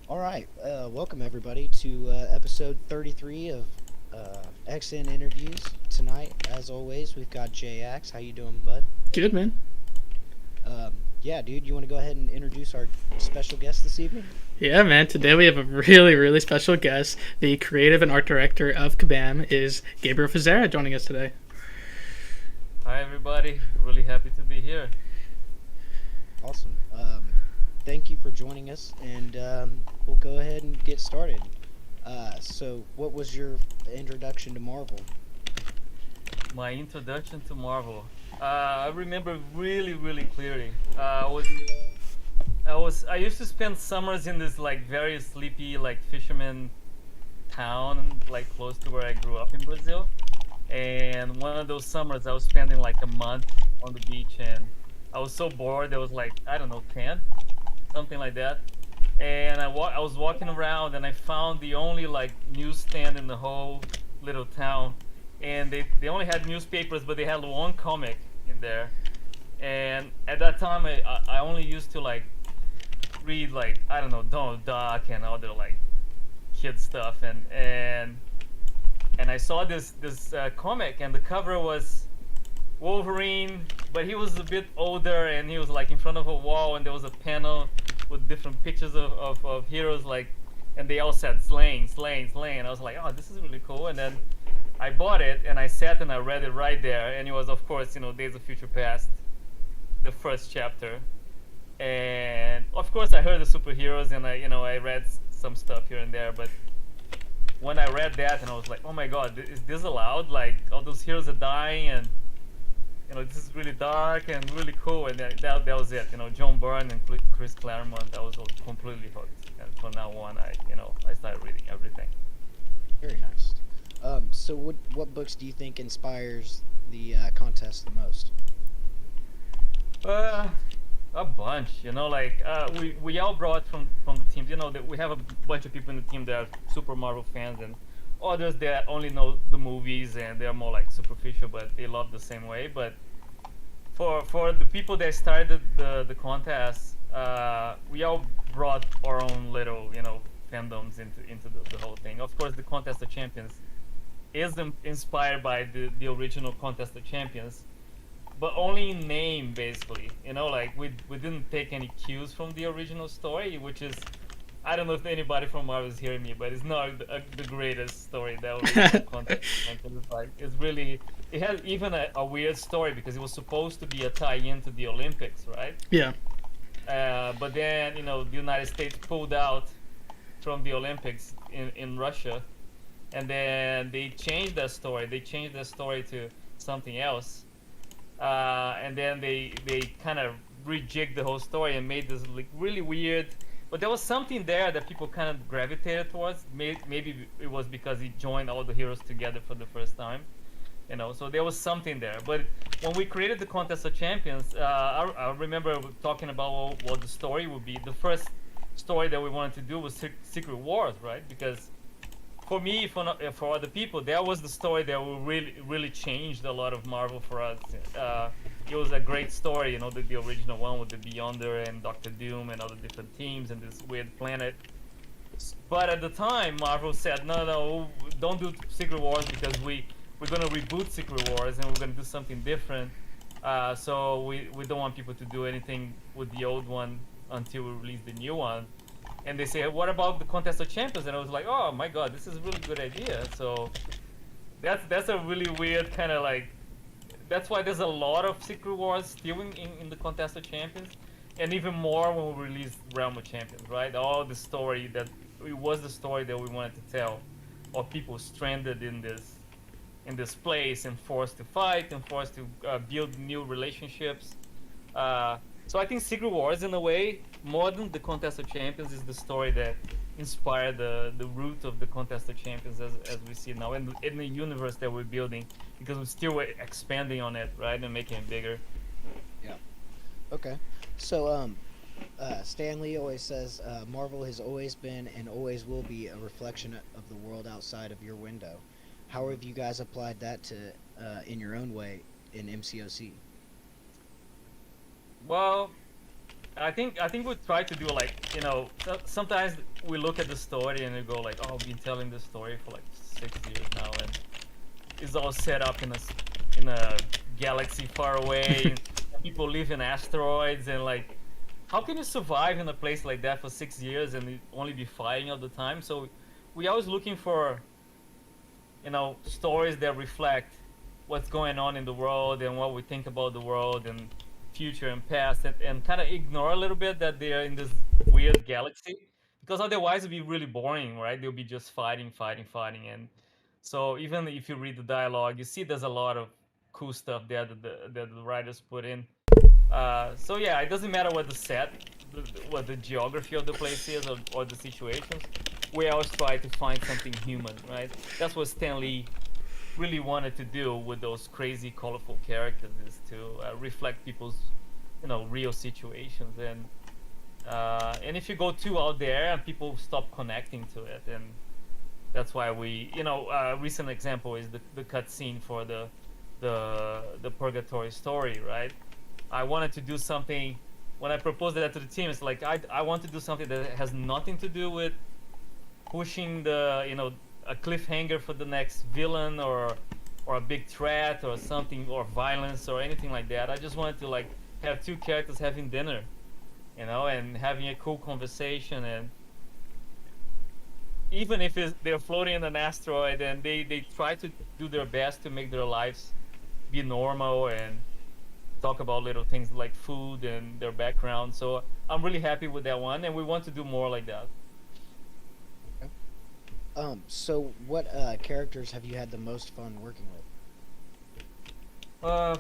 All right, welcome everybody to episode 33 of XN Interviews. Tonight, as always, we've got JX. How you doing, bud? Good, man. Yeah, dude, you want to go ahead and introduce our special guest this evening? Yeah, man. Today we have a really special guest. The creative and art director of Kabam is Gabriel joining us today. Hi everybody, really happy to be here. Awesome. Thank you for joining us, and we'll go ahead and get started. So, what was your introduction to Marvel? My introduction to Marvel. I remember really clearly. I used to spend summers in this like very sleepy like fisherman town like close to where I grew up in Brazil. And one of those summers I was spending like a month on the beach and I was so bored. There was like I don't know 10, something like that. And I was walking around and I found the only like newsstand in the whole little town, and they only had newspapers, but they had one comic in there. And at that time, I only used to like read like I don't know Donald Duck and other like kid stuff, and I saw this comic, and the cover was Wolverine, but he was a bit older, and he was like in front of a wall, and there was a panel with different pictures of heroes, like, and they all said slaying. And I was like, oh, this is really cool. And then I bought it, and I sat and I read it right there, and it was, of course, Days of Future Past, the first chapter. And of course, I heard the superheroes, and I read some stuff here and there, but when I read that, and I was like, oh my God, is this allowed? Like, all those heroes are dying, and this is really dark and really cool, and that was it. John Byrne and Chris Claremont. I was completely hooked, and from now on, I started reading everything. Very nice. So, what books do you think inspires the contest the most? A bunch, we all brought from the teams. That we have a bunch of people in the team that are super Marvel fans, and others that only know the movies and they're more like superficial, but they love the same way. But for the people that started the contest, we all brought our own little fandoms into the whole thing. Of course, the Contest of Champions is inspired by the original Contest of Champions, but only in name, basically. Like we didn't take any cues from the original story, which is, I don't know if anybody from Marvel is hearing me, but it's not the greatest story. That original Contest of Champions. It's really, it has even a weird story because it was supposed to be a tie-in to the Olympics, right? Yeah. But then the United States pulled out from the Olympics in Russia, and then they changed that story. They changed that story to something else, and then they kind of rejigged the whole story and made this like really weird. But there was something there that people kind of gravitated towards. Maybe it was because he joined all the heroes together for the first time, So there was something there. But when we created the Contest of Champions, I remember talking about what the story would be. The first story that we wanted to do was Secret Wars, right? Because for me, for other people, that was the story that really changed a lot of Marvel for us. It was a great story, the original one with the Beyonder and Doctor Doom and all the different teams and this weird planet. But at the time, Marvel said, no, don't do Secret Wars because we're gonna reboot Secret Wars and we're gonna do something different. So we don't want people to do anything with the old one until we release the new one. And they say, what about the Contest of Champions? And I was like, oh my God, this is a really good idea. So that's a really weird kind of like, that's why there's a lot of Secret Wars still in the Contest of Champions, and even more when we released Realm of Champions, right? All the story that it was the story that we wanted to tell, of people stranded in this place and forced to fight and forced to build new relationships. So I think Secret Wars, in a way, more than the Contest of Champions, is the story that inspired the root of the Contest of Champions as we see it now, and in the universe that we're building, because we're still expanding on it, right, and making it bigger. Yeah. Okay. So, Stan Lee always says Marvel has always been and always will be a reflection of the world outside of your window. How have you guys applied that to in your own way in MCOC? Well, I think we try to do like, sometimes we look at the story and we go like, oh, I've been telling this story for like 6 years now, and it's all set up in a galaxy far away. And people live in asteroids, and like, how can you survive in a place like that for 6 years and only be fighting all the time? So we always looking for, stories that reflect what's going on in the world and what we think about the world and future and past, and kind of ignore a little bit that they're in this weird galaxy, because otherwise it'd be really boring, right? They'll be just fighting, fighting, fighting. And so even if you read the dialogue, you see there's a lot of cool stuff there that the writers put in. So yeah, it doesn't matter what the set, what the geography of the place is, or the situations. We always try to find something human, right? That's what Stan Lee really wanted to do with those crazy, colorful characters, is to reflect people's, real situations. And if you go too out there, and people stop connecting to it, and that's why we, a recent example is the cutscene for the Purgatory story, right? I wanted to do something. When I proposed that to the team, it's like I want to do something that has nothing to do with pushing a cliffhanger for the next villain, or a big threat or something, or violence or anything like that. I just wanted to like have two characters having dinner, and having a cool conversation. And even if they're floating in an asteroid, and they try to do their best to make their lives be normal and talk about little things like food and their background. So I'm really happy with that one, and we want to do more like that. So what characters have you had the most fun working with? Uh,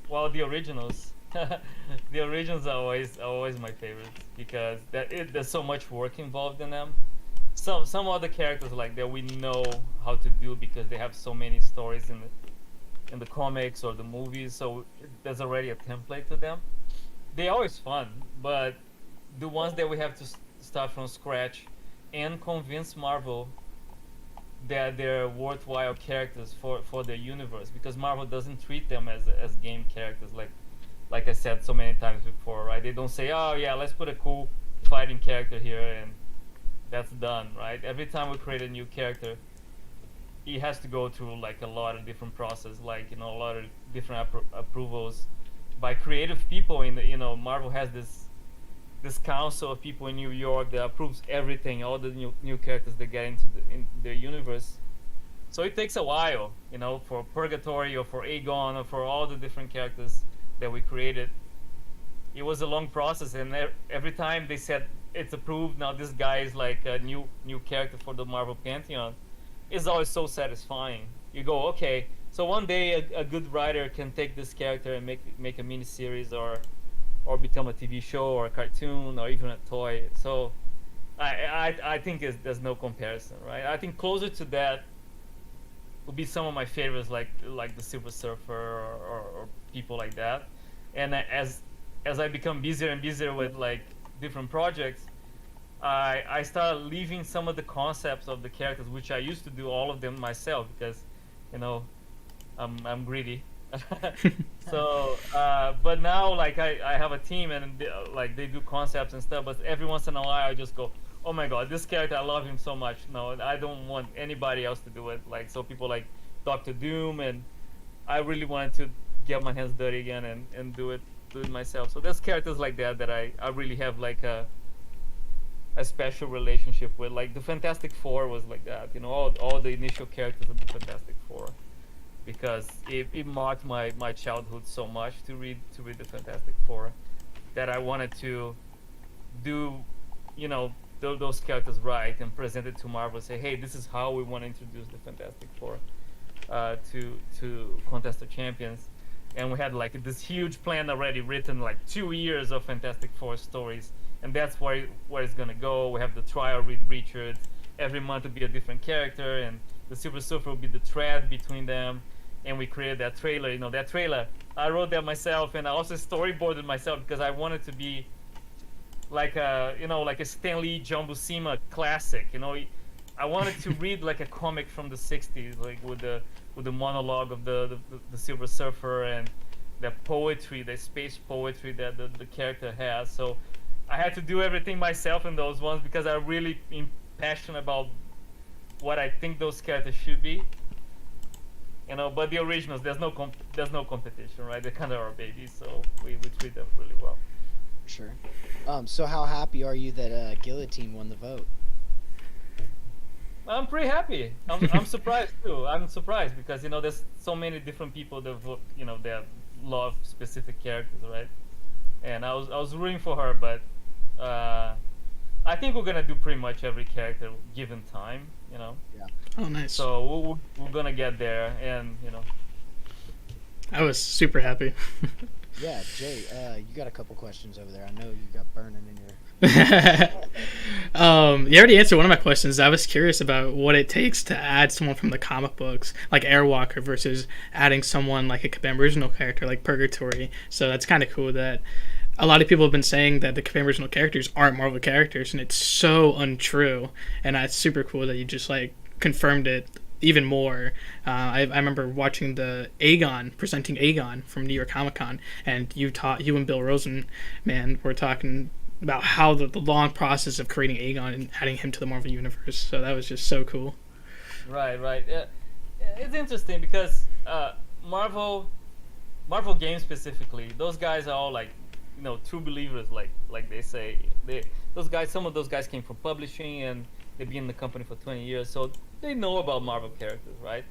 well, the originals, the originals are always my favorites, because there's so much work involved in them. Some other characters like that we know how to do because they have so many stories in the comics or the movies, so there's already a template to them. They're always fun, but the ones that we have to start from scratch and convince Marvel that they're worthwhile characters for their universe, because Marvel doesn't treat them as game characters, like I said so many times before, right? They don't say, oh yeah, let's put a cool fighting character here and that's done, right? Every time we create a new character, he has to go through like a lot of different process, like, a lot of different approvals by creative people Marvel has this council of people in New York that approves everything, all the new characters that get in their universe. So it takes a while, for Purgatory or for Aegon or for all the different characters that we created. It was a long process, and every time they said it's approved, now this guy is like a new character for the Marvel Pantheon, it's always so satisfying. You go, okay, so one day a good writer can take this character and make a mini series, or become a TV show or a cartoon or even a toy. So I think there's no comparison, right? I think closer to that would be some of my favorites, like the Silver Surfer, or people like that. And as I become busier and busier with like different projects, I start leaving some of the concepts of the characters, which I used to do all of them myself, because you know I'm greedy. So but now like I have a team, and like they do concepts and stuff, but every once in a while I just go, oh my god, this character, I love him so much. No, I don't want anybody else to do it. Like, so people like Doctor Doom, and I really wanted to get my hands dirty again and do it myself. So there's characters like that I really have like a special relationship with. Like the Fantastic Four was like that, you know, all the initial characters of the Fantastic Four, because it marked my childhood so much to read the Fantastic Four, that I wanted to do, you know, those characters right and present it to Marvel. Say, hey, this is how we want to introduce the Fantastic Four to Contest of Champions. And we had like this huge plan already written, like 2 years of Fantastic Four stories, and that's where it's gonna go. We have the trial with Richard. Every month will be a different character, and the Silver Surfer will be the thread between them. And we created that trailer. You know, that trailer, I wrote that myself, and I also storyboarded myself, because I wanted to be like a, you know, like a Stan Lee John Buscema classic. You know, I wanted to read like a comic from the '60s, like with the monologue of the Silver Surfer, and the poetry, the space poetry that the character has. So I had to do everything myself in those ones because I really am passionate about what I think those characters should be. But the originals, there's no competition, right? They're kind of our babies, so we treat them really well. Sure. So how happy are you that Guillotine won the vote? I'm pretty happy. I'm surprised too. I'm surprised because there's so many different people that vote, that love specific characters, right? And I was rooting for her, but I think we're gonna do pretty much every character given time, Yeah. Oh, nice. So we're gonna get there, and I was super happy. Yeah, Jay, you got a couple questions over there. I know you got burning in your. You already answered one of my questions. I was curious about what it takes to add someone from the comic books, like Airwalker, versus adding someone like a Kabam original character like Purgatory. So that's kind of cool that a lot of people have been saying that the Kabam original characters aren't Marvel characters, and it's so untrue. And it's super cool that you just confirmed it even more. I remember watching the Aegon, presenting Aegon from New York Comic Con, and you and Bill Rosen, man, were talking about how the long process of creating Aegon and adding him to the Marvel Universe. So that was just so cool. Right. It's interesting because Marvel games specifically, those guys are all true believers, like they say. Some of those guys came from publishing and they've been in the company for 20 years, so they know about Marvel characters, right?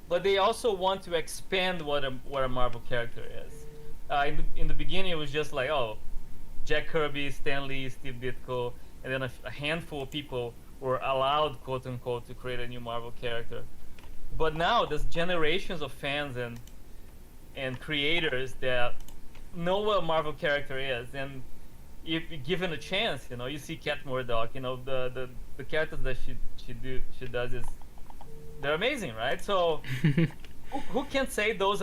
But they also want to expand what a Marvel character is. In the beginning, it was just Jack Kirby, Stan Lee, Steve Ditko, and then a handful of people were allowed, quote unquote, to create a new Marvel character. But now there's generations of fans and creators that know what a Marvel character is, and if given a chance, you see Cat Murdoch, the characters that she does is they're amazing, right? So who can say those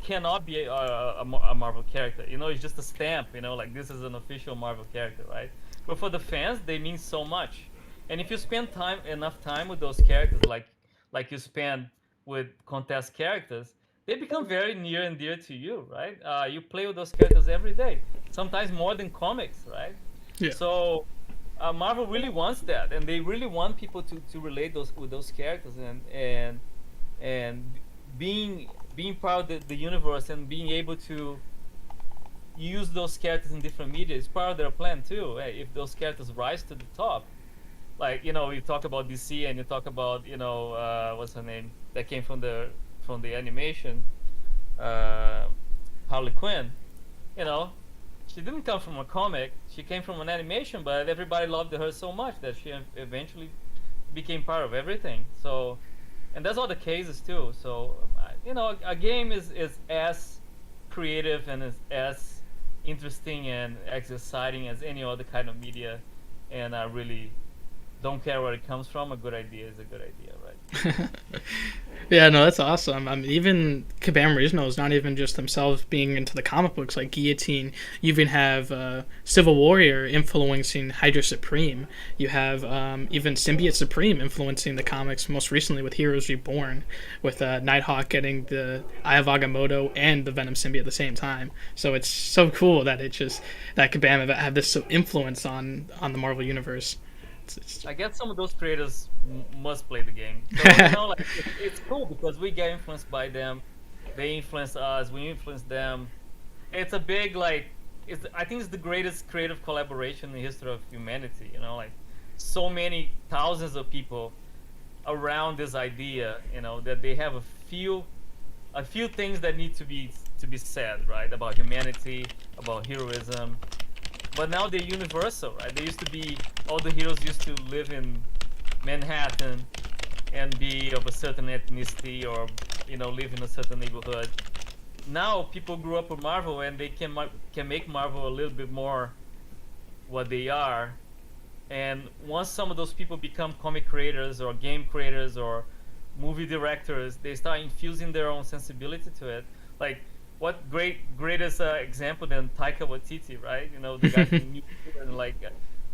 cannot be a Marvel character? It's just a stamp, this is an official Marvel character, right? But for the fans, they mean so much. And if you spend enough time with those characters, like you spend with contest characters, they become very near and dear to you, right? You play with those characters every day, sometimes more than comics, right? Yeah. So Marvel really wants that, and they really want people to relate with those characters, and being part of the universe and being able to use those characters in different media is part of their plan too. If those characters rise to the top, you talk about DC and you talk about what's her name that came from the animation, Harley Quinn. She didn't come from a comic. She came from an animation, but everybody loved her so much that she eventually became part of everything. So, and that's all the cases too. So, a game is as creative and is as interesting and as exciting as any other kind of media. And I really don't care where it comes from. A good idea is a good idea, right? Yeah, no, that's awesome. I mean, even Kabam Originals, not even just themselves being into the comic books like Guillotine. You even have Civil Warrior influencing Hydra Supreme. You have even Symbiote Supreme influencing the comics, most recently with Heroes Reborn, with Nighthawk getting the Eye of Agamotto and the Venom symbiote at the same time. So it's so cool that that Kabam have this influence on the Marvel Universe. I guess some of those creators must play the game. So, it's cool because we get influenced by them. They influence us. We influence them. It's a big I think it's the greatest creative collaboration in the history of humanity. So many thousands of people around this idea. That they have a few things that need to be said, right, about humanity, about heroism. But now they're universal, right? All the heroes used to live in Manhattan and be of a certain ethnicity or, live in a certain neighborhood. Now people grew up with Marvel and they can make Marvel a little bit more what they are. And once some of those people become comic creators or game creators or movie directors, they start infusing their own sensibility to it. What greatest example than Taika Waititi, right? The guy from New Zealand,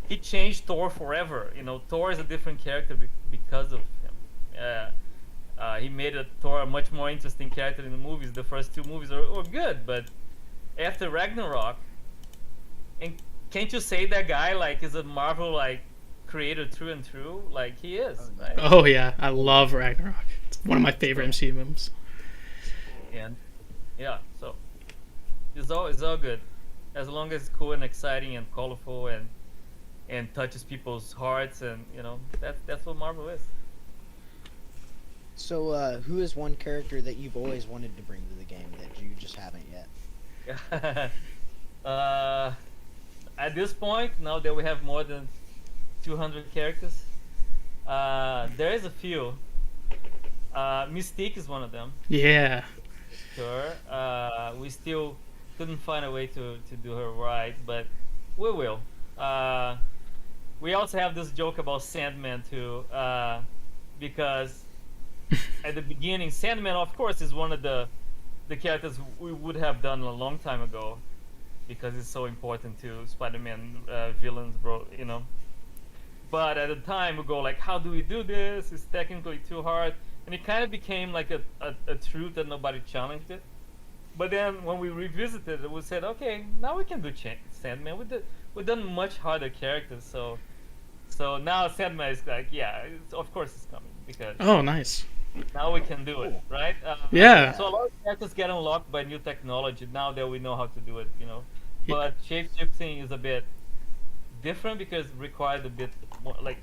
he changed Thor forever. Thor is a different character because of him. He made Thor a much more interesting character in the movies. The first two movies were good, but after Ragnarok, and can't you say that guy like is a Marvel like creator through and through? Like he is, right? Oh yeah, I love Ragnarok. It's one of my favorite MCU movies. And yeah, so it's all good, as long as it's cool and exciting and colorful and touches people's hearts, and that's what Marvel is. So, who is one character that you've always wanted to bring to the game that you just haven't yet? At this point, now that we have more than 200 characters, there is a few. Mystique is one of them. Yeah. Sure. We still couldn't find a way to do her right, but we will. We also have this joke about Sandman too, because at the beginning, Sandman, of course, is one of the characters we would have done a long time ago, because it's so important to Spider-Man villains, bro. But at the time, we go like, how do we do this? It's technically too hard, and it kind of became like a truth that nobody challenged it. But then when we revisited it, we said, okay, now we can do Sandman. We've done much harder characters, so now Sandman is like, yeah, of course it's coming, because Oh, nice. now we can do it, right? Yeah. So a lot of characters get unlocked by new technology now that we know how to do it, But shape-shifting is a bit different because it required a bit more, like,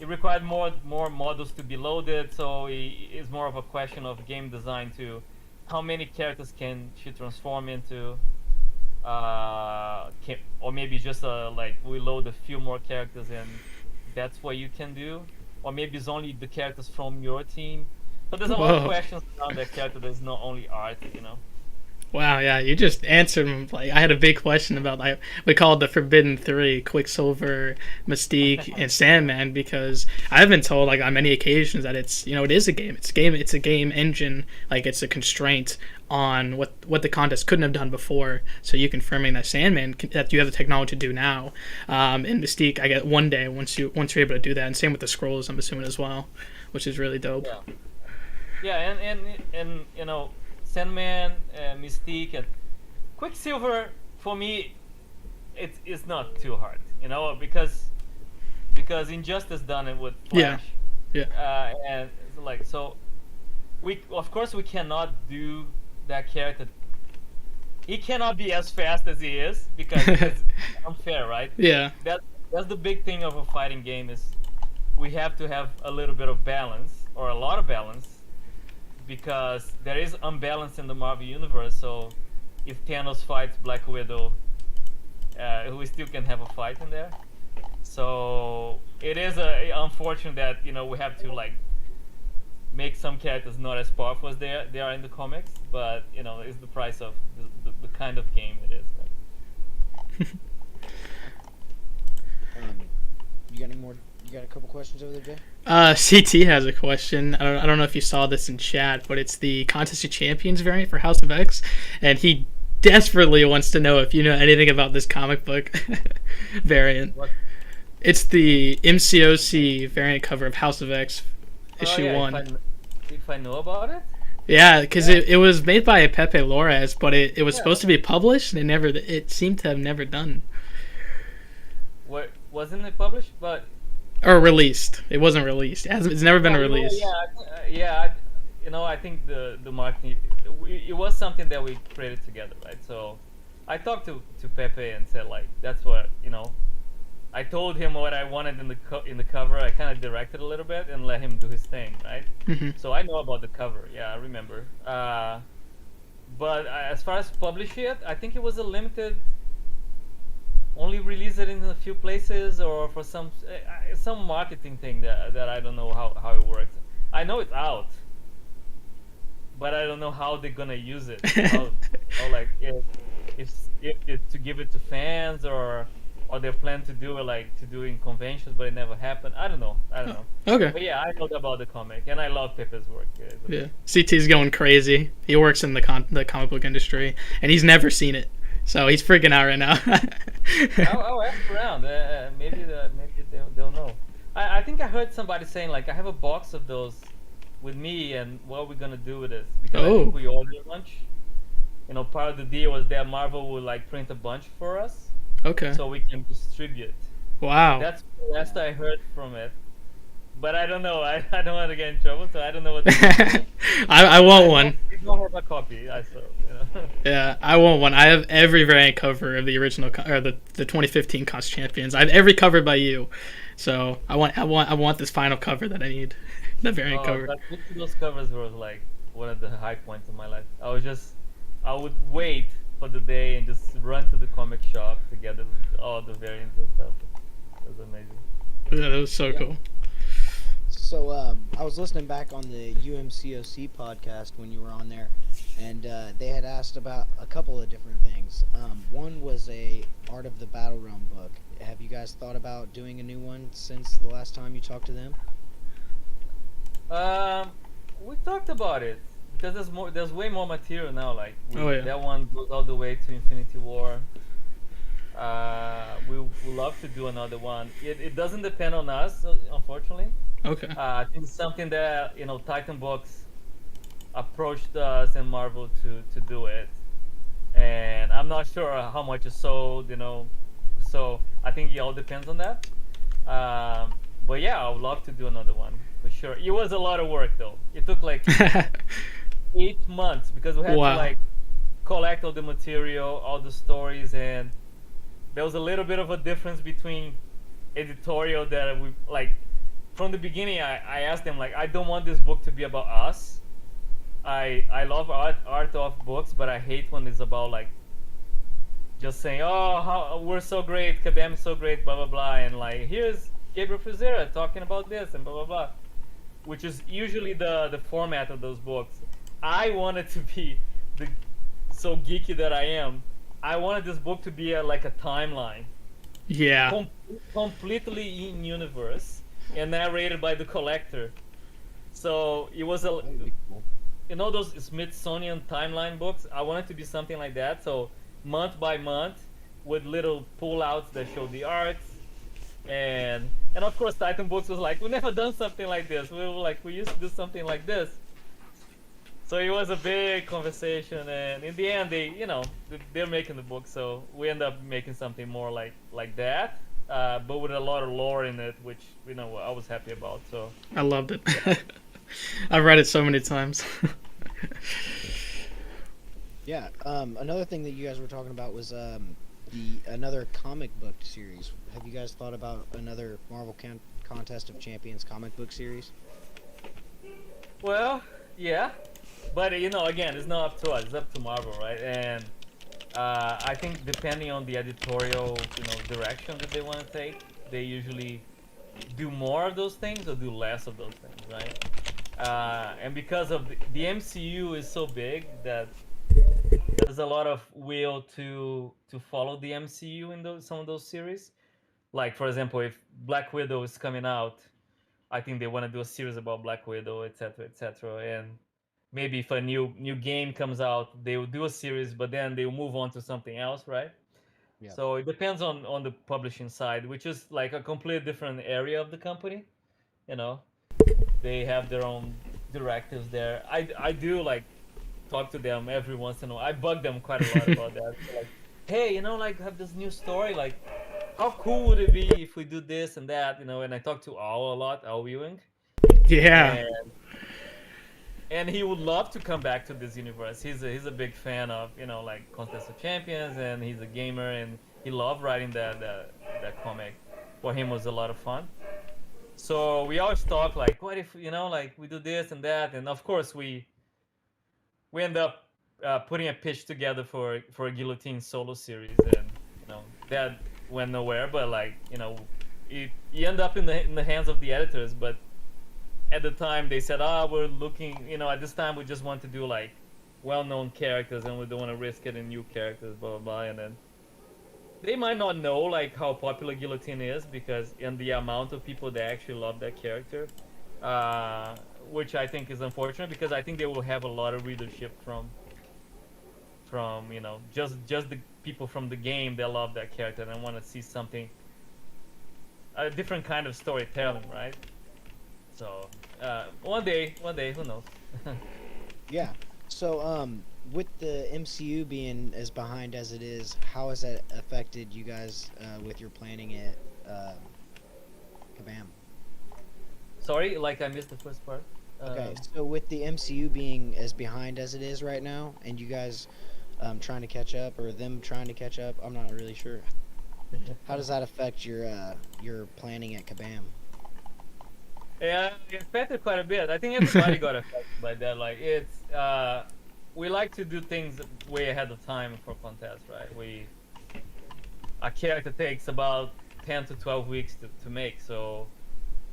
it required more models to be loaded, so it's more of a question of game design to how many characters can she transform into, or maybe just like we load a few more characters and that's what you can do, or maybe it's only the characters from your team. So there's a lot of Whoa. questions around that character. There's not only art, Wow, yeah, you just answered them. Like, I had a big question about, like, we call it the Forbidden Three: Quicksilver, Mystique, and Sandman, because I've been told, like, on many occasions that it's, it is a game. It's a game engine. Like, it's a constraint on what the contest couldn't have done before. So you confirming that Sandman, that you have the technology to do now, and Mystique, I get one day once you're able to do that, and same with the scrolls, I'm assuming as well, which is really dope. Yeah, and Sandman, Mystique, and Quicksilver, for me, it's not too hard, because Injustice done it with Flash. Yeah. And it's like, so we cannot do that character. He cannot be as fast as he is, because it's unfair, right? Yeah. That's the big thing of a fighting game, is we have to have a little bit of balance, or a lot of balance, because there is unbalance in the Marvel universe. So if Thanos fights Black Widow, we still can have a fight in there. So it is unfortunate that we have to like make some characters not as powerful as they are in the comics, but it's the price of the kind of game it is. You got any more? You got a couple questions over there, Jay? CT has a question. I don't know if you saw this in chat, but it's the Contest of Champions variant for House of X, and he desperately wants to know if you know anything about this comic book variant. What? It's the MCOC variant cover of House of X, issue 1. If I know about it? Yeah, because it was made by Pepe Lores, but it was supposed to be published, and it seemed to have never done. What, wasn't it published? But Or released. It wasn't released. It's never been released. I think the marketing, it was something that we created together, right? So I talked to Pepe and said, like, that's what, I told him what I wanted in the cover. I kind of directed a little bit and let him do his thing, right? Mm-hmm. So I know about the cover. Yeah, I remember. But as far as publishing it, I think it was a limited. Only release it in a few places, or for some marketing thing that I don't know how it works. I know it's out, but I don't know how they're gonna use it. How like if to give it to fans, or they plan to do it in conventions, but it never happened. I don't know. Okay. But yeah, I know about the comic, and I love Pepe's work. Yeah. CT's going crazy. He works in the comic book industry, and he's never seen it. So he's freaking out right now. I'll ask around. Maybe they'll know. I think I heard somebody saying, like, I have a box of those with me, and what are we gonna do with this? Because I think we ordered a bunch. part of the deal was that Marvel would like print a bunch for us Okay. so we can distribute. Wow. That's the last I heard from it. But I don't know. I don't want to get in trouble, so I don't know what to do. I want one. I don't have a copy. Yeah, I want one. I have every variant cover of the original or the 2015 Cost Champions. I have every cover by you. So I want this final cover that I need. The variant cover. Those covers were like one of the high points of my life. I would wait for the day and just run to the comic shop to get all the variants and stuff. It was amazing. Yeah, that was so cool. So I was listening back on the UMCOC podcast when you were on there, and they had asked about a couple of different things. One was a Art of the Battle Realm book. Have you guys thought about doing a new one since the last time you talked to them? We talked about it because there's way more material now. Like yeah. That one goes all the way to Infinity War. We would love to do another one. It doesn't depend on us, unfortunately. Okay. I think it's something that Titan Books approached us and Marvel to do it, and I'm not sure how much is sold. So I think it all depends on that. But yeah, I would love to do another one for sure. It was a lot of work though. It took like 8 months because we had to like collect all the material, all the stories, and there was a little bit of a difference between editorial that we like. From the beginning, I asked them like, I don't want this book to be about us. I love art of books, but I hate when it's about like just saying, oh, how we're so great, Kabam is so great, blah blah blah, and like here's Gabriel talking about this and blah blah blah, which is usually the format of those books. I wanted to be so geeky that I am. I wanted this book to be like a timeline. Yeah. Completely in universe and narrated by the collector. So it was those Smithsonian timeline books. I wanted to be something like that. So month by month with little pull-outs that show the arts, and of course Titan Books was like, we never done something like this. We used to do something like this. So it was a big conversation, and in the end, they're making the book, so we end up making something more like that, but with a lot of lore in it, which I was happy about. So I loved it. I've read it so many times. Yeah. Another thing that you guys were talking about was another comic book series. Have you guys thought about another Marvel Contest of Champions comic book series? Well, yeah. But again, it's not up to us; it's up to Marvel, right? And I think depending on the editorial, direction that they want to take, they usually do more of those things or do less of those things, right? And because of the MCU is so big that there's a lot of will to follow the MCU in some of those series. Like for example, if Black Widow is coming out, I think they want to do a series about Black Widow, etc., etc., and maybe if a new game comes out, they will do a series, but then they will move on to something else, right? Yeah. So it depends on the publishing side, which is like a completely different area of the company. They have their own directives there. I do like talk to them every once in a while. I bug them quite a lot about that. Like, hey, have this new story. Like, how cool would it be if we do this and that? And I talk to Al a lot, Al Ewing. Yeah. And he would love to come back to this universe. He's a big fan of Contest of Champions, and he's a gamer, and he loved writing that comic. For him, it was a lot of fun. So we always talk like, what if we do this and that, and of course we end up putting a pitch together for a Guillotine solo series, and that went nowhere. But you end up in the hands of the editors, but. At the time, they said, we're looking, at this time we just want to do like well-known characters and we don't want to risk it in new characters, blah, blah, blah. And then they might not know like how popular Guillotine is and the amount of people that actually love that character, which I think is unfortunate because I think they will have a lot of readership from just the people from the game that love that character and want to see something, a different kind of storytelling, right? So one day, who knows? Yeah. So with the MCU being as behind as it is, how has that affected you guys with your planning at Kabam? Sorry, like I missed the first part. Okay, so with the MCU being as behind as it is right now, and you guys trying to catch up, or them trying to catch up, I'm not really sure. How does that affect your planning at Kabam? Yeah, it affected quite a bit. I think everybody got affected by that. Like it's, we like to do things way ahead of time for contests, right? A character takes about 10 to 12 weeks to make. So,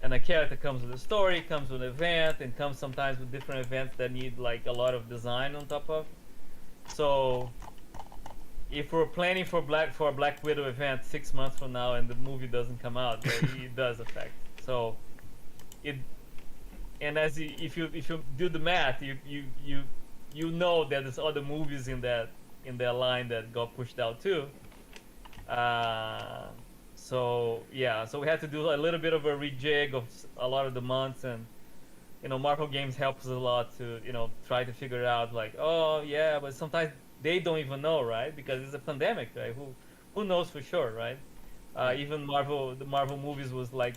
and a character comes with a story, comes with an event, and comes sometimes with different events that need like a lot of design on top of. So, if we're planning for a Black Widow event 6 months from now and the movie doesn't come out, it does affect. So. It, and if you do the math, you know that there's other movies in that line that got pushed out too. So yeah, so we had to do a little bit of a rejig of a lot of the months, and Marvel Games helps us a lot to try to figure out like, oh yeah, but sometimes they don't even know, right? Because it's a pandemic, right? Who knows for sure, right? Even the Marvel movies was like.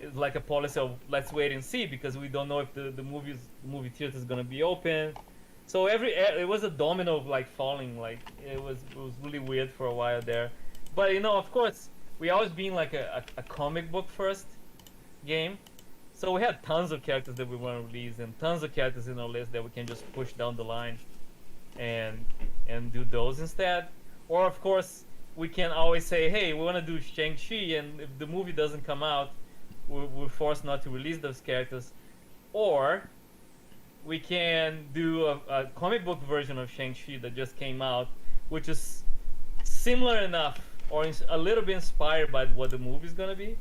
It's like a policy of let's wait and see because we don't know if the movie theater is gonna be open. So it was a domino of like falling. Like it was really weird for a while there. But of course, we always been like a comic book first game. So we had tons of characters that we want to release and tons of characters in our list that we can just push down the line and do those instead. Or of course, we can always say, hey, we want to do Shang-Chi, and if the movie doesn't come out, we're forced not to release those characters, or we can do a comic book version of Shang-Chi that just came out, which is similar enough or a little bit inspired by what the movie is gonna be,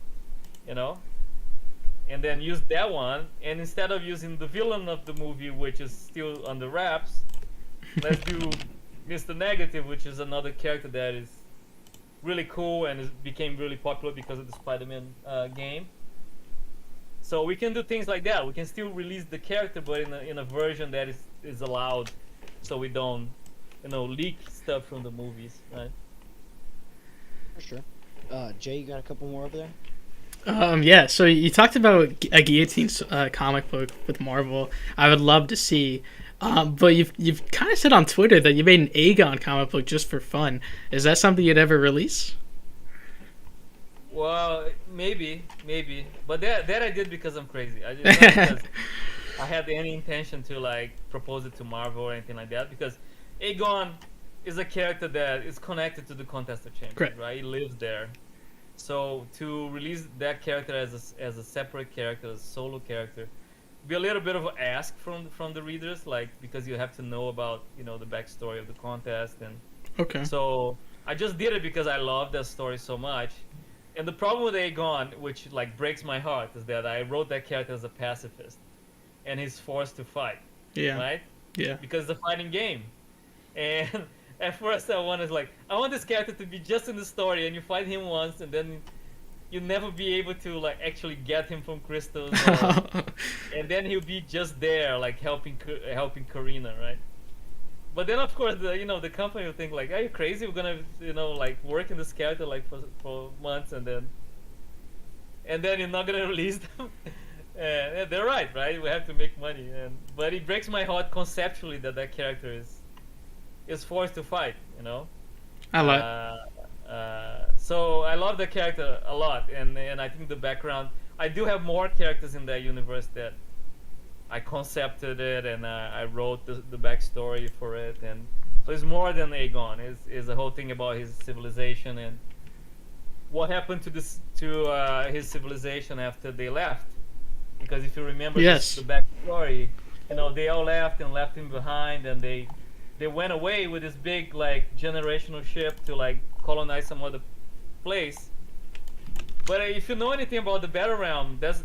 and then use that one. And instead of using the villain of the movie, which is still under wraps, let's do Mr. Negative, which is another character that is really cool and became really popular because of the Spider-Man game. So we can do things like that. We can still release the character, but in a version that is allowed, so we don't, leak stuff from the movies, right? For sure. Jay, you got a couple more over there? Yeah, so you talked about a Guillotine comic book with Marvel. I would love to see. But you've kind of said on Twitter that you made an Aegon comic book just for fun. Is that something you'd ever release? Well, maybe, but that I did because I'm crazy. I just not because I had any intention to like propose it to Marvel or anything like that. Because Aegon is a character that is connected to the Contest of Champions, Correct. right? He lives there. So to release that character as a separate character, as a solo character, be a little bit of an ask from the readers, like because you have to know about the backstory of the contest, and Okay. so I just did it because I love that story so much. And the problem with Aegon, which like breaks my heart, is that I wrote that character as a pacifist, and he's forced to fight. Yeah. Right? Yeah. Because it's a fighting game, and at first I want this character to be just in the story, and you fight him once, and then you never be able to like actually get him from crystals, and then he'll be just there like helping Karina, right? But then of course the company will think like, are you crazy? We're gonna like work in this character like for months, and then you're not gonna release them. And they're right? We have to make money, but it breaks my heart conceptually that character is forced to fight. I love. So I love the character a lot, and I think the background. I do have more characters in that universe that I concepted it, and I wrote the backstory for it, and so it's more than Aegon. It's a whole thing about his civilization and what happened to his civilization after they left. Because if you remember Yes. the backstory, they all left and left him behind, and they went away with this big like generational ship to like colonize some other place. But if you know anything about the Battle Realm, there's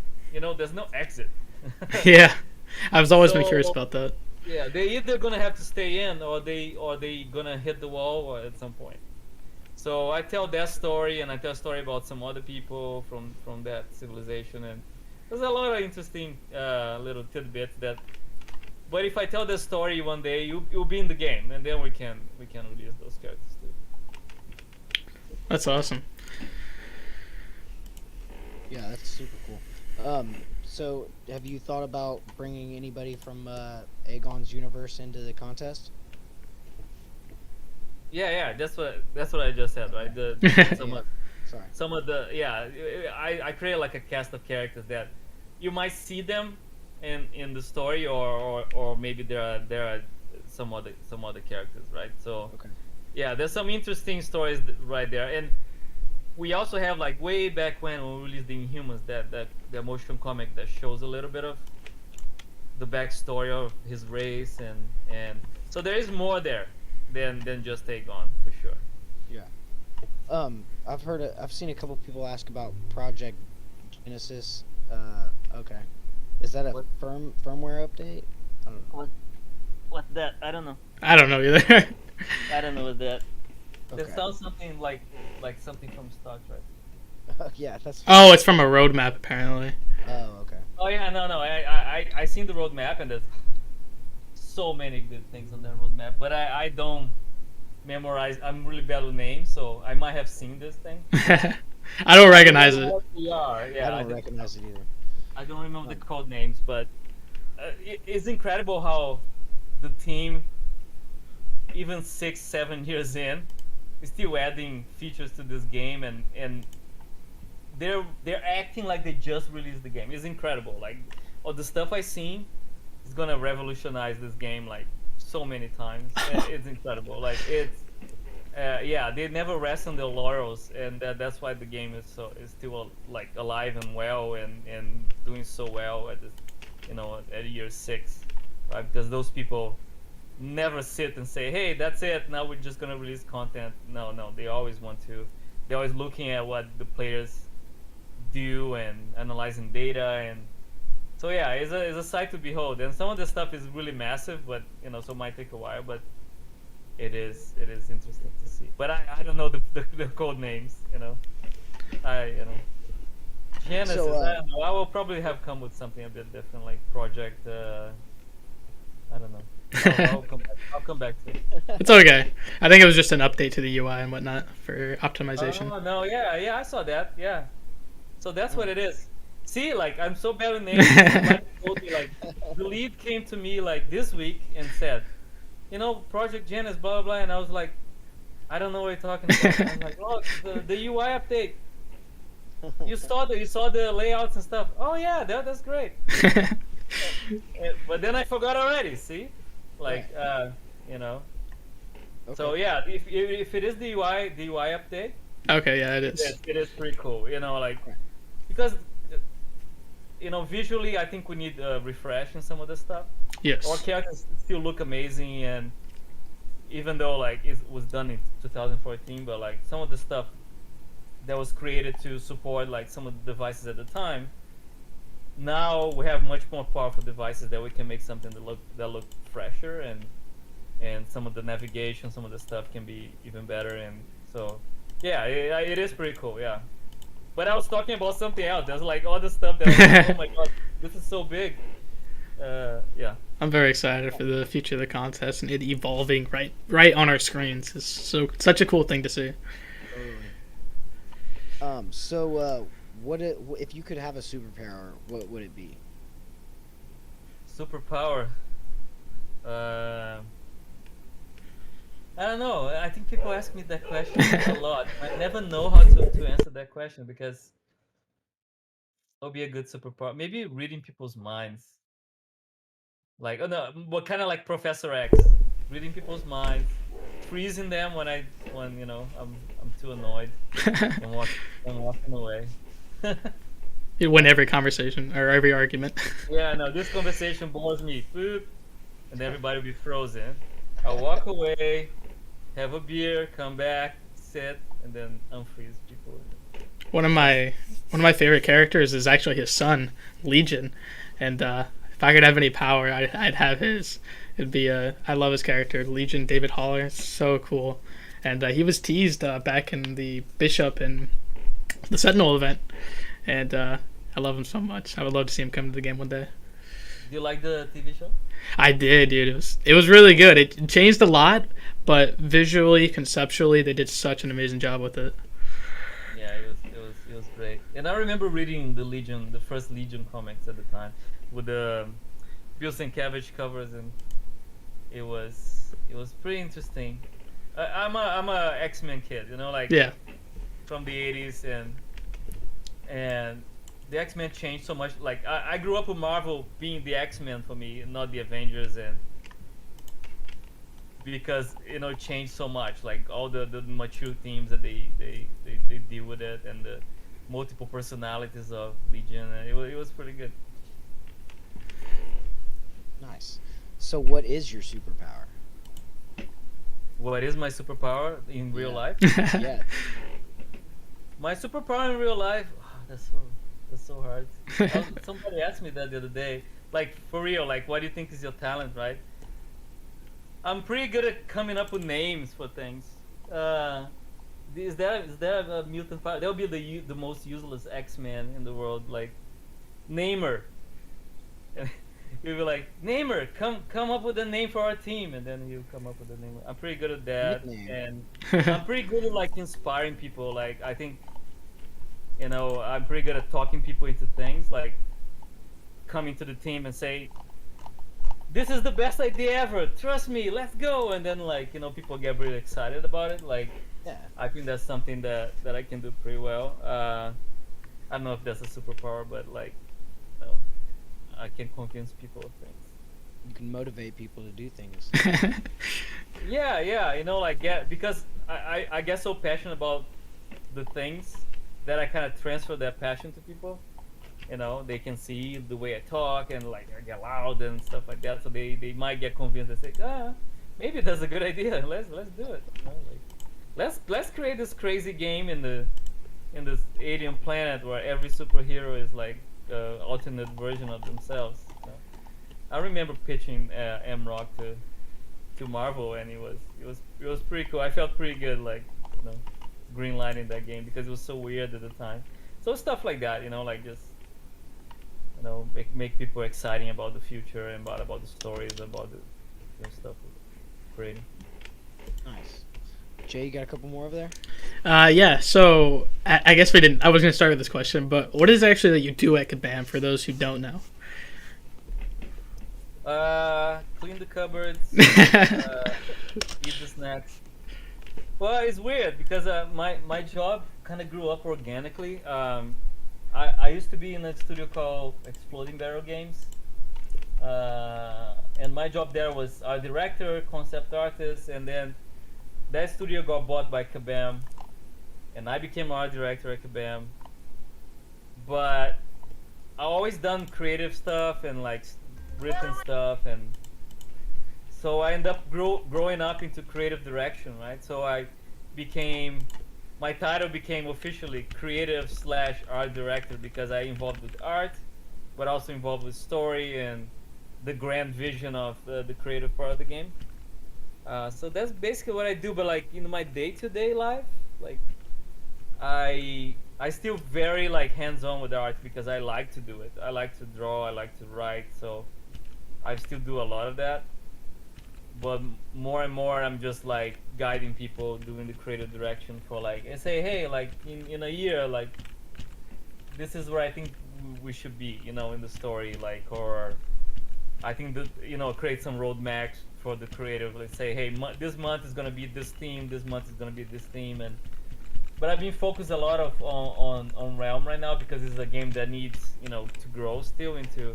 no exit. Yeah. I was always been So- curious about that. Yeah, they either gonna have to stay in, or they gonna hit the wall or at some point. So I tell that story, and I tell a story about some other people from that civilization, and there's a lot of interesting little tidbits that But if I tell the story one day, you'll be in the game, and then we can release those characters too. That's awesome. Yeah, that's super cool. So have you thought about bringing anybody from Aegon's universe into the contest? Yeah, that's what I just said, right? Some Yeah. of Sorry. some of the I created like a cast of characters that you might see them in the story, or maybe there are some other characters, right? So Okay. yeah, there's some interesting stories right there, and we also have like way back when we released the Inhumans, that the motion comic that shows a little bit of the backstory of his race, and so there is more there than just Aegon for sure. Yeah. I've seen a couple people ask about Project Genesis. Okay. Is that a What? firmware update? I don't know. What's that? I don't know. I don't know either. I don't know what that. That Okay. sounds something like something from Star Trek. Yeah, that's. Oh, it's from a roadmap apparently. Oh, okay. Oh yeah, no, I seen the roadmap, and there's so many good things on that roadmap, but I don't memorize. I'm really bad with names, so I might have seen this thing. I don't recognize it. What we are, yeah. I don't recognize it either. I don't remember the code names, but it's incredible how the team, even 6-7 years in, is still adding features to this game, and they're acting like they just released the game. It's incredible. Like, all the stuff I seen is gonna revolutionize this game like so many times. It's incredible. Like, it's yeah, they never rest on their laurels, and that's why the game is still like alive and well, and doing so well at at year 6, right? Because those people never sit and say, hey, that's it, now we're just gonna release content. No, they always want to. They're always looking at what the players do and analyzing data, and so yeah, it's a sight to behold. And some of the stuff is really massive, but so it might take a while, but it is interesting to see. But I don't know the code names. Genesis. So, I don't know. I will probably have come with something a bit different, like Project. I don't know. I'll come back to it. It's okay. I think it was just an update to the UI and whatnot for optimization. Oh no, yeah, I saw that. Yeah. So that's what it is. See, like, I'm so bad with names. Somebody told me, like, the lead came to me like this week and said, Project Gen is blah blah blah, and I was like, I don't know what you're talking about. I'm like, oh, the UI update. You saw the layouts and stuff. Oh yeah, that's great. But then I forgot already. See, like Okay. So yeah, if it is the UI update, Okay, yeah, it is. it is pretty cool. Because visually, I think we need a refresh in some of the stuff. Yes. Our characters still look amazing, and even though like it was done in 2014, but like some of the stuff that was created to support like some of the devices at the time, now we have much more powerful devices that we can make something that look fresher, and some of the navigation, some of the stuff can be even better, and so yeah, it is pretty cool, yeah. But I was talking about something else. There's like all the stuff that was like, oh my god, this is so big. Yeah. I'm very excited for the future of the contest and it evolving right on our screens. It's such a cool thing to see. So if you could have a superpower, what would it be? Superpower. I don't know. I think people ask me that question a lot. I never know how to answer that question, because it'll be a good superpower. Maybe reading people's minds. Like, oh no, what kind of like Professor X, reading people's minds, freezing them when I'm too annoyed and walking away. You win every conversation or every argument. Yeah, no, this conversation bores me. Boop, and everybody will be frozen. I'll walk away, have a beer, come back, sit, and then unfreeze people. One of my favorite characters is actually his son, Legion, and if I could have any power, I'd have his. It'd be I love his character, Legion David Haller. It's so cool, and he was teased back in the Bishop and the Sentinel event, and I love him so much. I would love to see him come to the game one day. Do you like the TV show? I did, dude. It was really good. It changed a lot, but visually, conceptually, they did such an amazing job with it. Yeah, it was great. And I remember reading the first Legion comics at the time, with the Bill Sienkiewicz covers, and it was pretty interesting. I'm a X-Men kid, like Yeah. from the '80s, and the X-Men changed so much. Like I grew up with Marvel being the X-Men for me, and not the Avengers, and because it changed so much. Like all the mature themes that they deal with it, and the multiple personalities of Legion, and it was pretty good. Nice. So, what is your superpower? What is my superpower in real Yeah. life? Yeah. My superpower in real life, that's so hard. Somebody asked me that the other day. Like for real, like what do you think is your talent, right? I'm pretty good at coming up with names for things. Uh, is there a mutant power? That would be the most useless X-Man in the world, like Namer. You'd be like, Namer, come up with a name for our team, and then you come up with a name. I'm pretty good at that, Nickname. and I'm pretty good at like inspiring people. Like I think, I'm pretty good at talking people into things. Like coming to the team and say, "This is the best idea ever. Trust me, let's go." And then like people get really excited about it. Like Yeah. I think that's something that I can do pretty well. I don't know if that's a superpower, but like, no, I can convince people of things. You can motivate people to do things. Yeah, like because I get so passionate about the things that I kind of transfer that passion to people. They can see the way I talk and like I get loud and stuff like that, so they might get convinced and say, maybe that's a good idea. Let's do it. Like, let's create this crazy game in this alien planet where every superhero is like alternate version of themselves. I remember pitching mcoc to Marvel, and it was pretty cool. I felt pretty good, like green lighting that game because it was so weird at the time. So stuff like that, like just make people exciting about the future and about the stories, about the stuff we're creating. Nice. Jay, you got a couple more over there? Yeah. So I guess we didn't. I was gonna start with this question, but what is it actually that you do at Kabam for those who don't know? Clean the cupboards, eat the snacks. Well, it's weird because my job kind of grew up organically. I used to be in a studio called Exploding Barrel Games, and my job there was art director, concept artist, and then that studio got bought by Kabam, and I became art director at Kabam. But I always done creative stuff and like written stuff, and so I ended up growing up into creative direction, right? So my title became officially creative / art director because I involved with art, but also involved with story and the grand vision of the creative part of the game. So that's basically what I do. But like in my day-to-day life, like I still very like hands-on with art because I like to do it. I like to draw. I like to write. So I still do a lot of that. But more and more, I'm just like guiding people, doing the creative direction for like, and say, hey, like in a year, like this is where I think we should be, in the story, like, or I think that create some roadmaps for the creative. Let's say, hey, this month is gonna be this theme, this month is gonna be this theme, but I've been focused a lot of on Realm right now because it's a game that needs to grow still into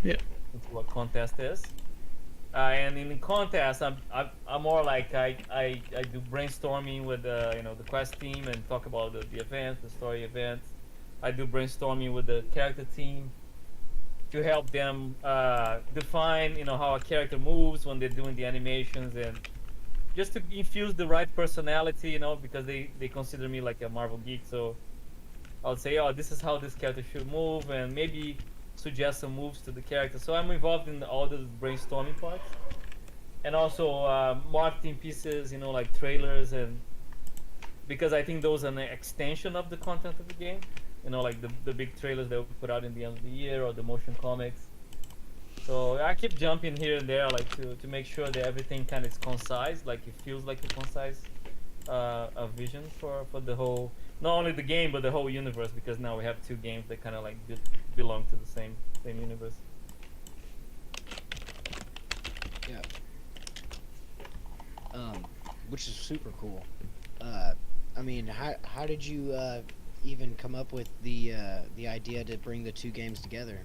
what Contest is. And in the contest, I'm more like I do brainstorming with the quest team and talk about the events, the story events. I do brainstorming with the character team to help them define how a character moves when they're doing the animations, and just to infuse the right personality, because they consider me like a Marvel geek. So I'll say, oh, this is how this character should move, and maybe suggest some moves to the character. So I'm involved in all those brainstorming parts, and also marketing pieces, like trailers, and because I think those are an extension of the content of the game, like the big trailers that we put out in the end of the year, or the motion comics. So I keep jumping here and there, like to make sure that everything kind of is concise, like it feels like a concise a vision for the whole, not only the game but the whole universe, because now we have two games that kind of like belong to the same universe. Yeah. Which is super cool. I mean, how did you even come up with the idea to bring the two games together?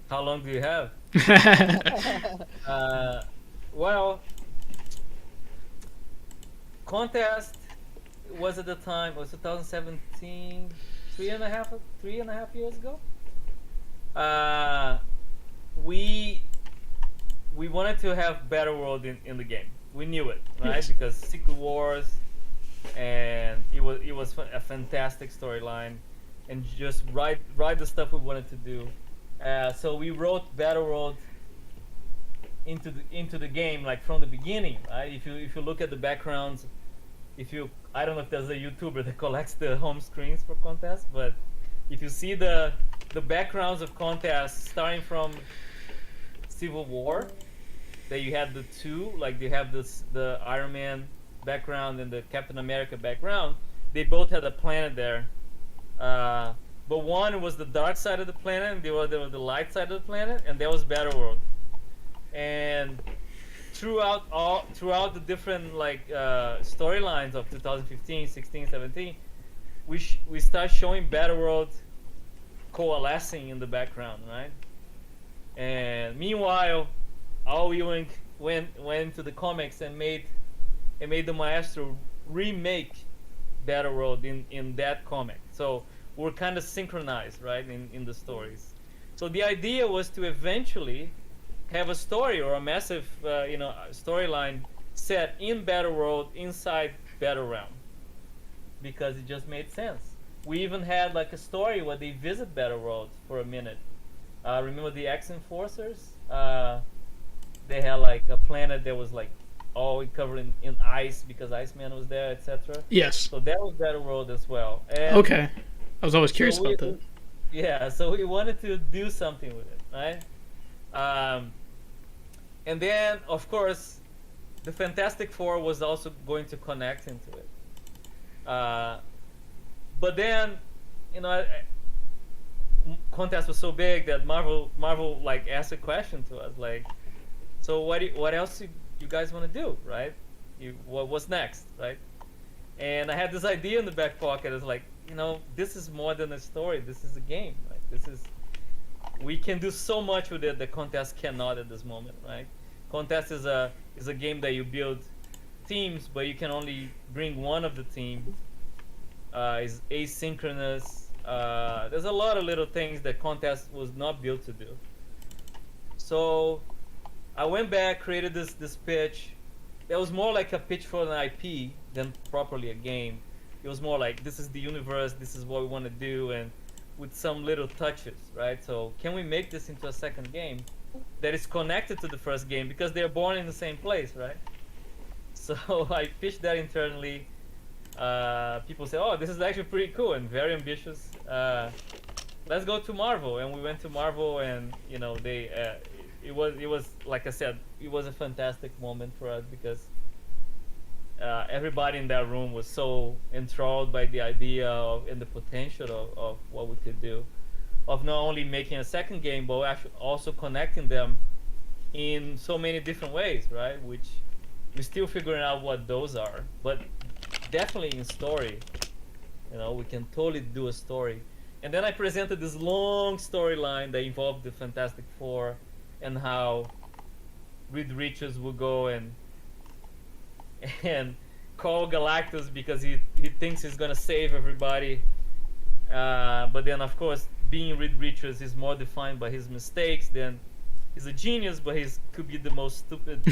How long do you have? Well, Contest was at the time, it was 2017, three and a half years ago. We wanted to have Battle World in the game. We knew it, right? Yes. Because Secret Wars, and it was a fantastic storyline, and just write the stuff we wanted to do. So we wrote Battle World into the game, like from the beginning, right? If you look at the backgrounds, I don't know if there's a YouTuber that collects the home screens for Contest, but if you see the backgrounds of Contest starting from Civil War, that you had the two, like they have the Iron Man background and the Captain America background. They both had a planet there, but one was the dark side of the planet, and the other was the light side of the planet, and that was Battle World. And throughout the different like storylines of 2015, 16, 17, we start showing Battle World coalescing in the background, right? And meanwhile, all we went to the comics and made the Maestro remake Battle World in that comic. So we're kind of synchronized, right, in the stories. So the idea was to eventually have a story or a massive storyline set in Battle World inside Battle Realm, because it just made sense. We even had like a story where they visit Battle World for a minute. Remember the X-Enforcers? They had like a planet that was like all covered in ice because Iceman was there, etc. Yes. So that was Battle World as well. And Okay. I was always curious about that. yeah, so we wanted to do something with it, right? And then, of course, the Fantastic Four was also going to connect into it. But then, Contest was so big that Marvel like asked a question to us, like, so what else you guys want to do, right? What's next, right? And I had this idea in the back pocket. It's like, this is more than a story. This is a game, right? We can do so much with it that Contest cannot at this moment, right? Contest is a game that you build teams, but you can only bring one of the team. Is asynchronous. There's a lot of little things that Contest was not built to do. So I went back, created this pitch. That was more like a pitch for an IP than properly a game. It was more like, this is the universe, this is what we want to do, and with some little touches, right? So can we make this into a second game that is connected to the first game, because they're born in the same place, right? So I pitched that internally. People say, oh, this is actually pretty cool and very ambitious. Let's go to Marvel. And we went to Marvel, and it was like I said, it was a fantastic moment for us, because everybody in that room was so enthralled by the idea and the potential of what we could do, of not only making a second game, but actually also connecting them in so many different ways, right? Which we're still figuring out what those are, but definitely in story, we can totally do a story. And then I presented this long storyline that involved the Fantastic Four, and how Reed Richards will go and call Galactus because he thinks he's gonna save everybody. But then, of course, being Reed Richards, is more defined by his mistakes. Then he's a genius, but he could be the most stupid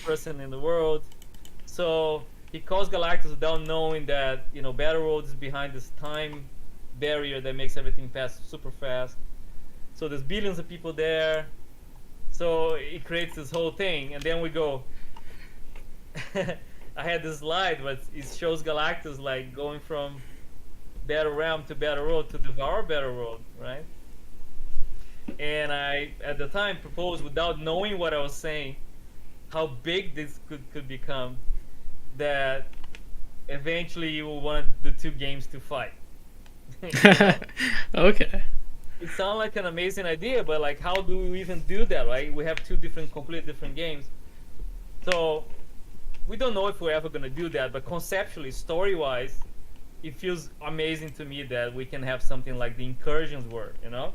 person in the world. So he calls Galactus without knowing that Battle World is behind this time barrier that makes everything pass super fast. So there's billions of people there. So it creates this whole thing, and then we go. I had this slide, but it shows Galactus like going from Battle Realm to Battle World to devour Battle World, right? and I at the time proposed without knowing what I was saying, how big this could become, that eventually you will want the two games to fight. You know? Okay. It sounds like an amazing idea, but like, how do we even do that, right? We have two different, completely different games. So we don't know if we're ever gonna do that, but conceptually, story-wise, it feels amazing to me that we can have something like the Incursions were. You know,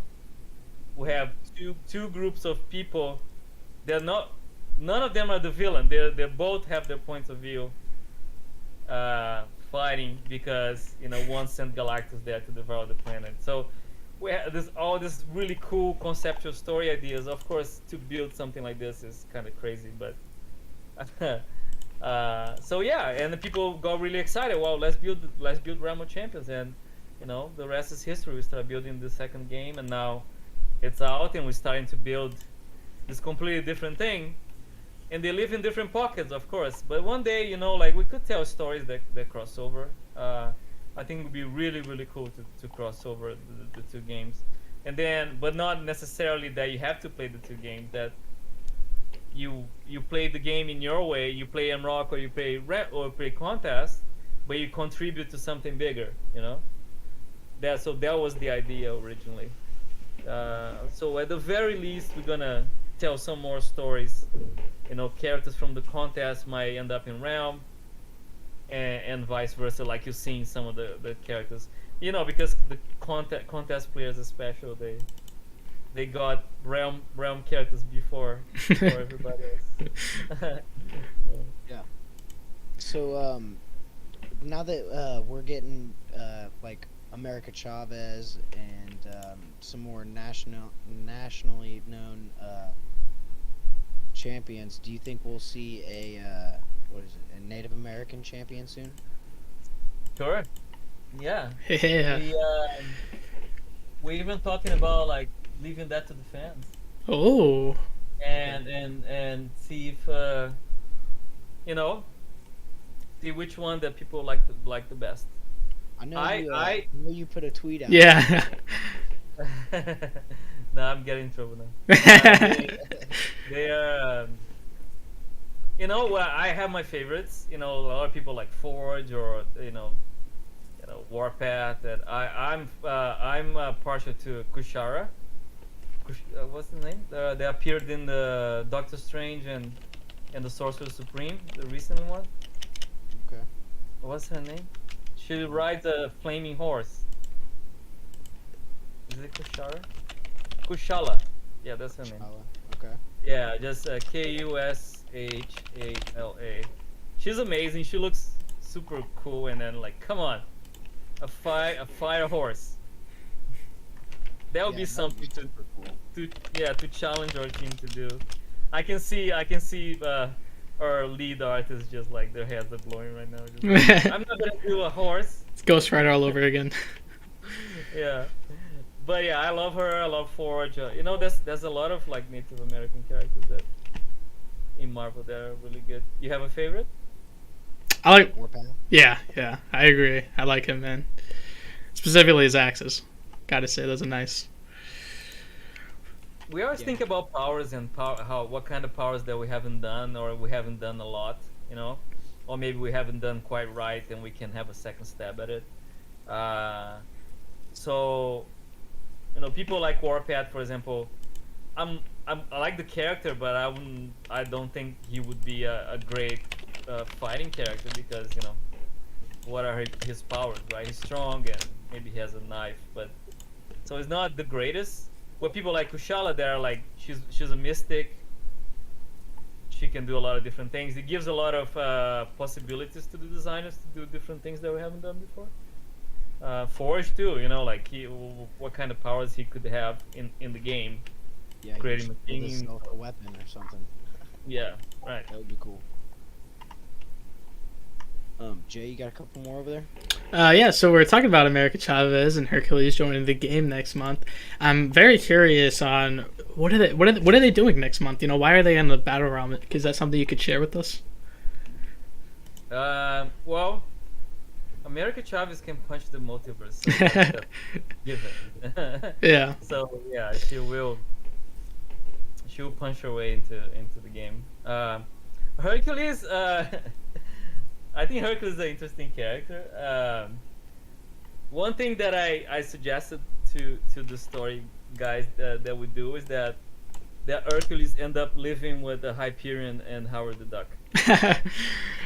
we have two groups of people. They're not, none of them are the villain. They both have their points of view, fighting because one sent Galactus there to devour the planet. So we have all this really cool conceptual story ideas. Of course, to build something like this is kind of crazy, but so yeah, and the people got really excited. Well, let's build Realm of Champions, and the rest is history. We started building the second game, and now it's out, and we're starting to build this completely different thing. And they live in different pockets, of course. But one day, like we could tell stories that cross over. I think it would be really, really cool to cross over the two games, and then, but not necessarily that you have to play the two games. That you play the game in your way. You play MROC or you play Contest, but you contribute to something bigger. That was the idea originally. So at the very least, we're gonna tell some more stories. Characters from the contest might end up in Realm, and vice versa, like you've seen some of the characters. Because the contest players are special. They got realm characters before everybody else. Yeah. So now that we're getting like America Chavez and some more nationally known champions, do you think we'll see a Native American champion soon? Sure. Yeah. Yeah. We're even talking about like leaving that to the fans. Oh. And see if see which one that people like the best. I know you put a tweet out. Yeah. No, I'm getting in trouble now. They are. I have my favorites. A lot of people like Forge or Warpath. That I'm partial to Kushara. What's the name? They appeared in the Doctor Strange and the Sorcerer Supreme, the recent one. Okay. What's her name? She rides a flaming horse. Is it Kushara? Kushala. Yeah, that's her name. Okay. Yeah, just Kushala. She's amazing. She looks super cool, and then come on, a fire horse. That would be something super cool. to challenge our team to do. I can see our lead artists just like their heads are blowing right now. Just, I'm not gonna do a horse. It's Ghost Rider all over again. Yeah. But yeah, I love her. I love Forge. There's a lot of Native American characters that in Marvel that are really good. You have a favorite? I like. Warpath. Yeah, I agree. I like him, man. Specifically his axes. Gotta say, those are nice. We always think about powers and what kind of powers that we haven't done or we haven't done a lot, or maybe we haven't done quite right and we can have a second stab at it. So. People like Warpath, for example. I like the character, but I don't think he would be a great fighting character because what are his powers, right? He's strong and maybe he has a knife, but so he's not the greatest. But people like Kushala, they're like she's a mystic. She can do a lot of different things. It gives a lot of possibilities to the designers to do different things that we haven't done before. Forge too, what kind of powers he could have in the game. Yeah, creating machines, a weapon or something. Yeah, right. That would be cool. Jay, you got a couple more over there? Yeah, so we're talking about America Chavez and Hercules joining the game next month. I'm very curious on what are they doing next month? Why are they in the battle realm? Is that something you could share with us? Well, America Chavez can punch the multiverse. So that's given. Yeah. So yeah, she will punch her way into the game. Hercules, I think Hercules is an interesting character. One thing that I suggested to the story guys that we do is that Hercules end up living with the Hyperion and Howard the Duck.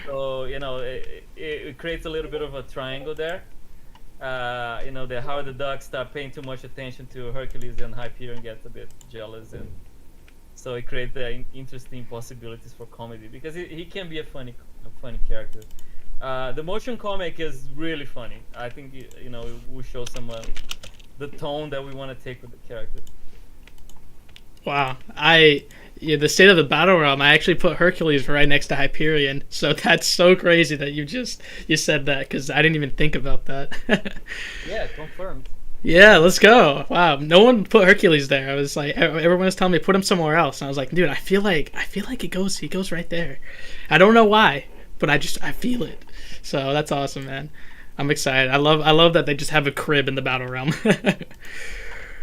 So it creates a little bit of a triangle there. The Howard the Duck start paying too much attention to Hercules, and Hyperion gets a bit jealous, and so it creates interesting possibilities for comedy because he can be a funny character. The motion comic is really funny. I think it will show some the tone that we want to take with the character. Wow. The state of the battle realm, I actually put Hercules right next to Hyperion. So that's so crazy that you said that, because I didn't even think about that. Yeah, confirmed. Yeah, let's go. Wow, no one put Hercules there. I was like, everyone was telling me put him somewhere else, and I was like, dude, I feel like he goes right there. I don't know why, but I feel it. So that's awesome, man. I'm excited. I love that they just have a crib in the battle realm.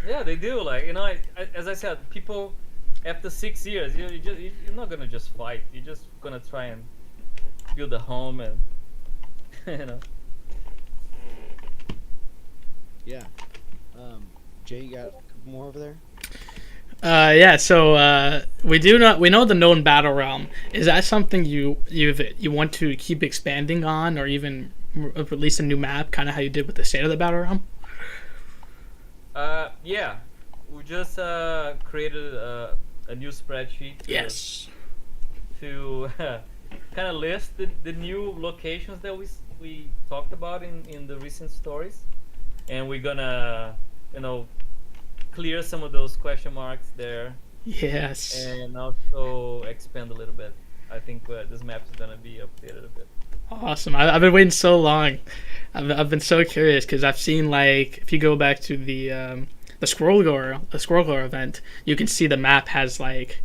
Yeah, they do. Like as I said, people after 6 years, you're not gonna just fight. You're just gonna try and build a home and Yeah. Jay, you got a couple more over there? Yeah. So we know the known battle realm. Is that something you want to keep expanding on, or even release a new map, kind of how you did with the state of the battle realm? Yeah, we just created a new spreadsheet. Yes. To kind of list the new locations that we talked about in the recent stories, and we're gonna clear some of those question marks there. Yes. And also expand a little bit. I think this map is gonna be updated a bit. Awesome. I've been waiting so long. I've been so curious because I've seen, like, if you go back to the Scroll Gore event, you can see the map has like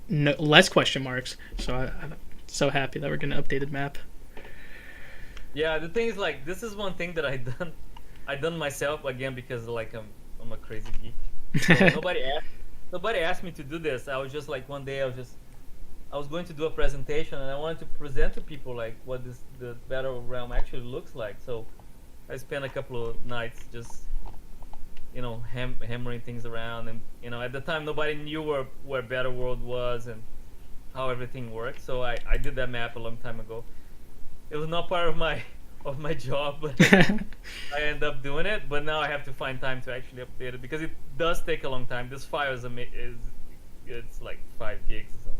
less question marks. So I'm so happy that we're getting an updated map. Yeah, the thing is, like, this is one thing that I done myself again because like I'm a crazy geek. So nobody asked me to do this. I was just like, one day I was going to do a presentation, and I wanted to present to people like what the battle realm actually looks like. So I spent a couple of nights just hammering things around, and at the time nobody knew where Battle World was and how everything worked. So I did that map a long time ago. It was not part of my job, but I ended up doing it. But now I have to find time to actually update it because it does take a long time. This file is it's like 5 gigs or something.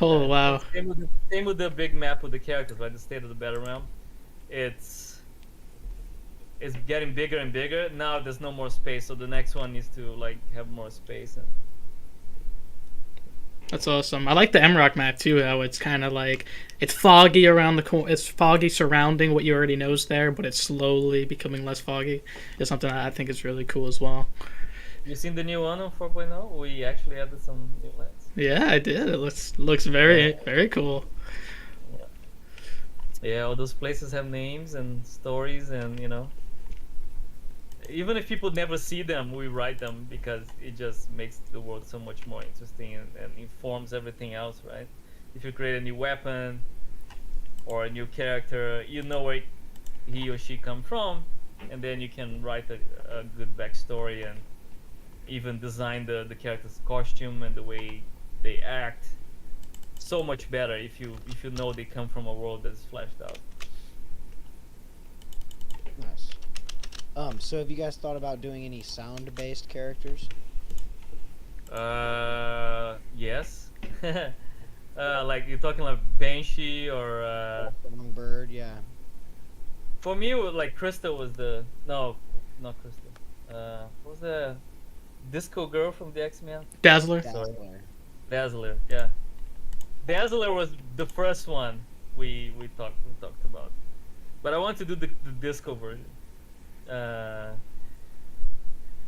Oh wow. Same with the big map with the characters, right? The state of the battle realm. It's getting bigger and bigger. Now there's no more space, so the next one needs to like have more space. That's awesome. I like the MROC map too. How it's kind of like it's foggy around it's foggy surrounding what you already know is there, but it's slowly becoming less foggy. It's something that I think is really cool as well. You seen the new one on 4.0? We actually added some new lands. Yeah, I did. It looks very very cool. Yeah, all those places have names and stories, and even if people never see them, we write them because it just makes the world so much more interesting and informs everything else, right? If you create a new weapon or a new character, you know where he or she come from, and then you can write a good backstory and even design the character's costume and the way they act so much better if you know they come from a world that's fleshed out. Nice. So have you guys thought about doing any sound-based characters? Yes. Like you're talking like Banshee or Songbird, yeah. for me, it was like Crystal was no, not Crystal. What was the disco girl from the X-Men? Dazzler. Dazzler, yeah. Dazzler was the first one we talked about, but I want to do the disco version.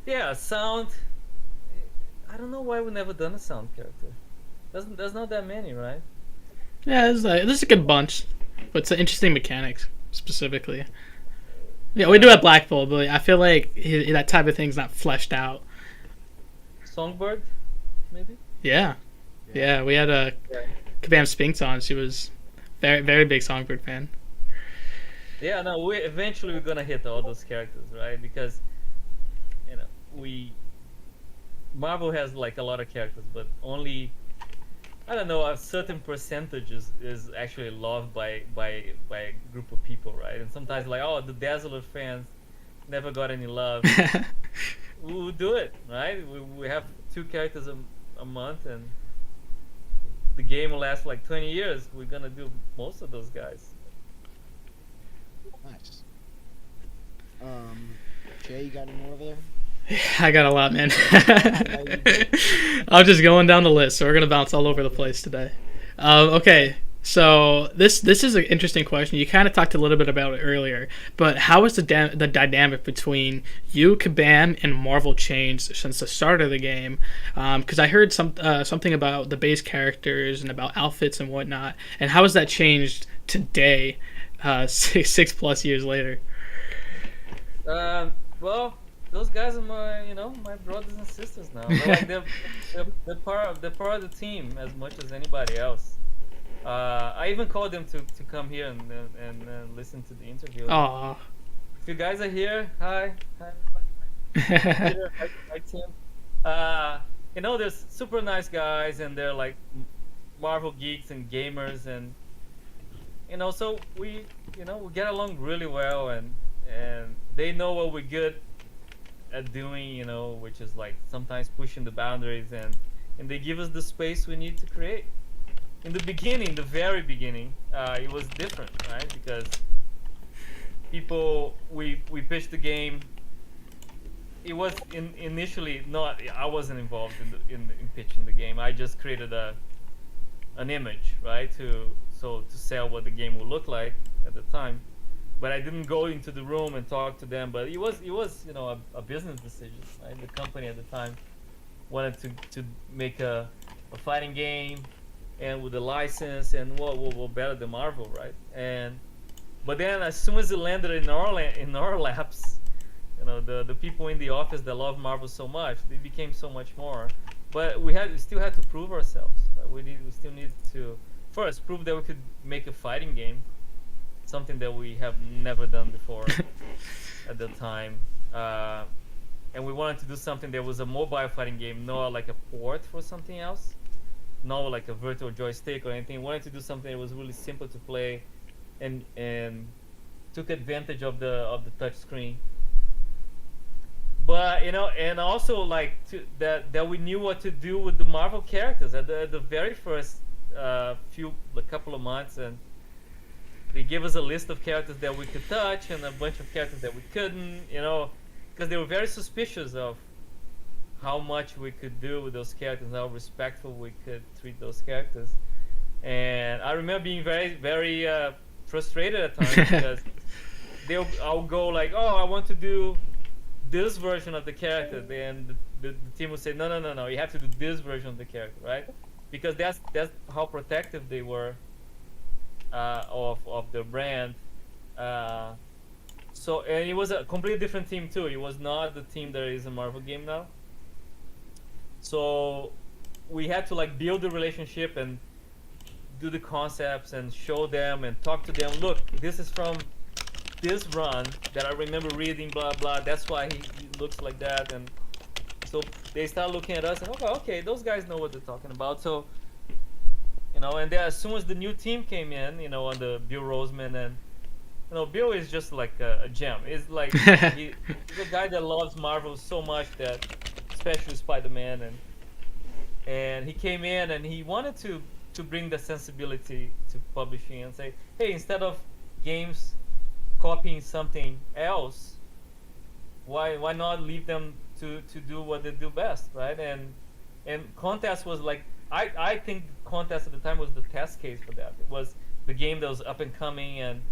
Yeah, sound. I don't know why we never done a sound character. There's not that many, right? Yeah, there's a good bunch, but it's an interesting mechanics. specifically. Yeah, we do have Black Bull, but I feel like that type of thing's not fleshed out. Songbird, maybe. Yeah, yeah. We had a Kabam Spinks on. She was very, very big Songbird fan. Yeah, no, we eventually we're gonna hit all those characters, right? Because Marvel has like a lot of characters, but only I don't know a certain percentage is actually loved by a group of people, right? And sometimes like the Dazzler fans never got any love. We'll do it, right? We have 2 characters a month, and the game will last like 20 years. We're gonna do most of those guys. Nice. Jay, you got any more over there? I got a lot, man. I'm just going down the list, so we're gonna bounce all over the place today. Okay, so this is an interesting question. You kind of talked a little bit about it earlier, but how has the dynamic between you, Kabam, and Marvel changed since the start of the game? Because I heard something about the base characters and about outfits and whatnot, and how has that changed today, 6+ years later? Well, those guys are my brothers and sisters now. They're part of the team as much as anybody else. I even called them to come here and listen to the interview. Aww. If you guys are here, hi everybody. Peter, hi Tim. They're super nice guys, and they're like Marvel geeks and gamers, and so we get along really well, and they know what we're good at doing, which is like sometimes pushing the boundaries, and they give us the space we need to create. In the very beginning, it was different, right? Because we pitched the game. It was initially not. I wasn't involved in pitching the game. I just created an image, right, to sell what the game would look like at the time. But I didn't go into the room and talk to them. But it was a business decision, right? The company at the time wanted to make a fighting game, and with a license, and what better than Marvel, right? But then as soon as it landed in our laps, the people in the office that love Marvel so much, they became so much more. But we still had to prove ourselves. Right? We still needed to first prove that we could make a fighting game, something that we have never done before at the time. And we wanted to do something that was a mobile fighting game, not like a port for something else, not like a virtual joystick or anything. We wanted to do something that was really simple to play, and took advantage of the touch screen. But and also like that we knew what to do with the Marvel characters at the very first couple of months, and they gave us a list of characters that we could touch and a bunch of characters that we couldn't, because they were very suspicious of how much we could do with those characters, how respectful we could treat those characters. And I remember being very, very frustrated at times because I'll go like, oh, I want to do this version of the character. Then the team would say, no, you have to do this version of the character, right? Because that's how protective they were of the brand. So, and it was a completely different team too. It was not the team that is a Marvel game now. So we had to like build the relationship and do the concepts and show them and talk to them. Look, this is from this run that I remember reading, blah blah. That's why he looks like that. And so they start looking at us and okay, those guys know what they're talking about. So and then as soon as the new team came in, on the Bill Roseman, and Bill is just like a gem. He's like he's a guy that loves Marvel so much that, especially Spider-Man, and he came in and he wanted to bring the sensibility to publishing and say, hey, instead of games copying something else, why not leave them to do what they do best, right? And Contest was like, I think Contest at the time was the test case for that. It was the game that was up and coming and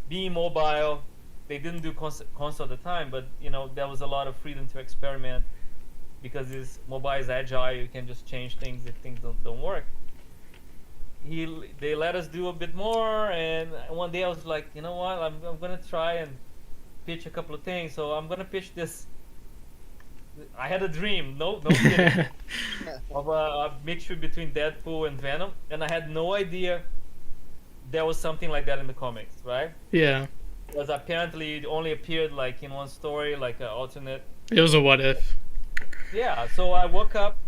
being mobile. They didn't do console at the time, but there was a lot of freedom to experiment because mobile is agile. You can just change things if things don't work. they let us do a bit more, and one day I was like, you know what, I'm gonna try and pitch a couple of things. So I'm gonna pitch this. I had a dream, no kidding, of a mixture between Deadpool and Venom, and I had no idea there was something like that in the comics, right? Yeah. Because apparently it only appeared like in one story, like an alternate. It was a what if. Yeah, so I woke up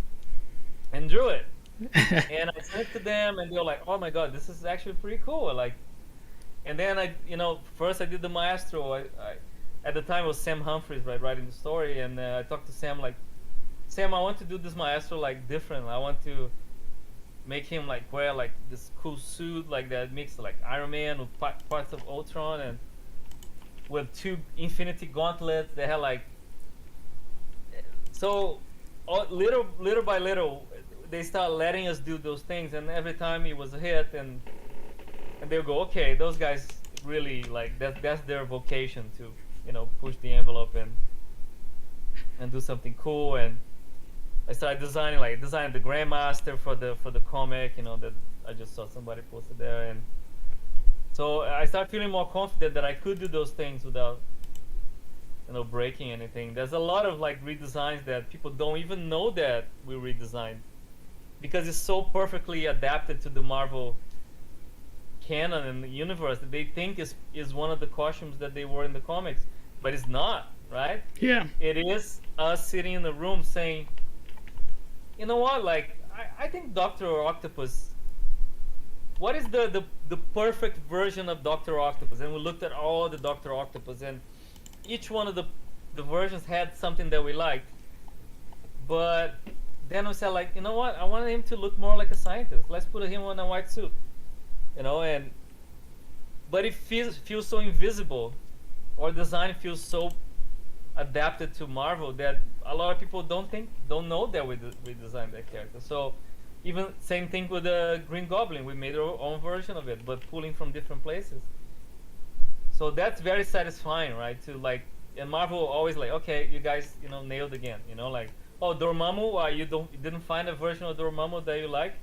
and drew it, and I sent it to them, and they were like, "Oh my god, this is actually pretty cool!" Like, and then first I did the Maestro. I at the time it was Sam Humphries, right, writing the story, and I talked to Sam like, Sam, I want to do this Maestro like different. I want to make him like wear like this cool suit like that mixed like Iron Man with parts of Ultron, and with 2 Infinity Gauntlets. They had like, so little by little they start letting us do those things, and every time it was a hit, and they'll go, okay, those guys really like that's their vocation to push the envelope and do something cool. And I started designing the Grandmaster for the comic, that I just saw somebody posted there, and so I started feeling more confident that I could do those things without breaking anything. There's a lot of like redesigns that people don't even know that we redesigned, because it's so perfectly adapted to the Marvel canon and the universe that they think is one of the costumes that they wore in the comics, but it's not, right? Yeah. It is us sitting in the room saying, you know what, like I think Dr. Octopus, what is the perfect version of Dr. Octopus? And we looked at all the Dr. Octopus, and each one of the versions had something that we liked, but then we said, like, you know what, I wanted him to look more like a scientist. Let's put him on a white suit, but it feels so invisible. Our design feels so adapted to Marvel that a lot of people don't know that we designed that character. So even same thing with the Green Goblin, we made our own version of it, but pulling from different places. So that's very satisfying, right? To like, and Marvel always like, okay, you guys, nailed again, like, oh, Dormammu, you didn't find a version of Dormammu that you like,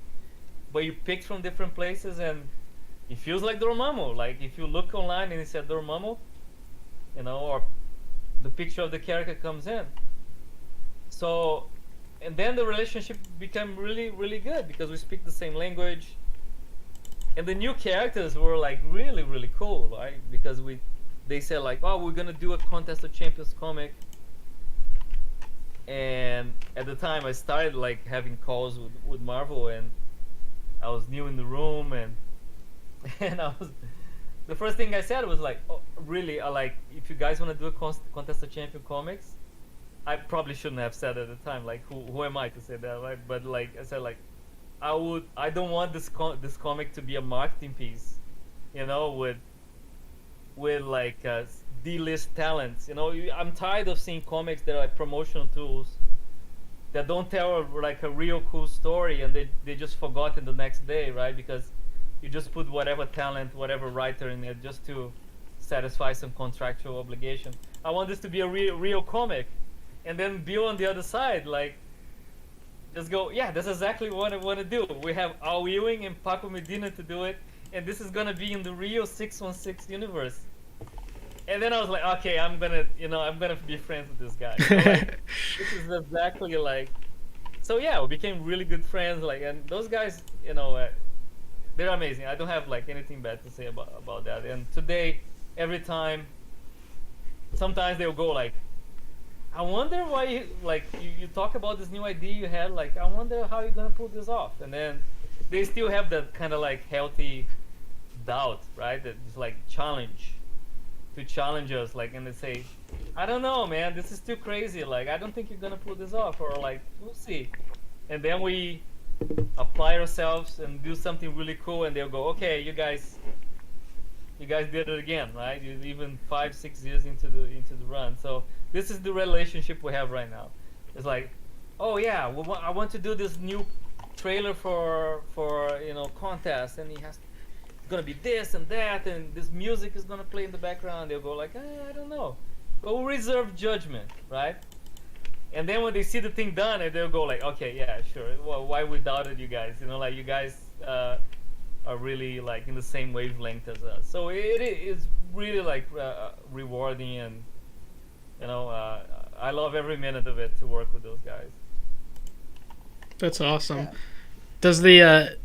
but you picked from different places, and it feels like Dormammu. Like if you look online and it said Dormammu, or the picture of the character comes in. So, and then the relationship became really, really good because we speak the same language. And the new characters were like really, really cool, right? Because they said like, oh, we're gonna do a Contest of Champions comic. And at the time I started like having calls with Marvel, and I was new in the room, and the first thing I said was like, oh, really, if you guys want to do a Contest of Champions comics, I probably shouldn't have said at the time, like, who am I to say that, right? But like I said, like, I don't want this comic to be a marketing piece, with like D-list talents. I'm tired of seeing comics that are like promotional tools that don't tell like a real cool story, and they just forgotten the next day, right? Because you just put whatever talent, whatever writer in there just to satisfy some contractual obligation. I want this to be a real comic, and then Bill on the other side, like, just go, yeah, that's exactly what I want to do. We have Al Ewing and Paco Medina to do it, and this is gonna be in the real 616 universe. And then I was like, okay, I'm gonna be friends with this guy. Like, this is exactly like. So yeah, we became really good friends. Like, and those guys, they're amazing. I don't have like anything bad to say about that. And today, every time, sometimes they'll go like, I wonder why you talk about this new idea you had. Like, I wonder how you're gonna pull this off. And then they still have that kind of like healthy doubt, right? That just like challenge us, like, and they say, I don't know, man, this is too crazy. Like, I don't think you're gonna pull this off, or like, we'll see. And then we apply ourselves and do something really cool, and they'll go, okay, you guys did it again, right? You're even 5-6 years into the run. So this is the relationship we have right now. It's like, oh yeah, I want to do this new trailer for contest, and it's gonna be this and that, and this music is gonna play in the background. They'll go like, I don't know. Go reserve judgment, right? And then when they see the thing done, and they'll go like, okay, yeah, sure. Well, why we doubted you guys? Like, you guys are really like in the same wavelength as us. So it is really like rewarding, and I love every minute of it to work with those guys. That's awesome. Yeah. Does the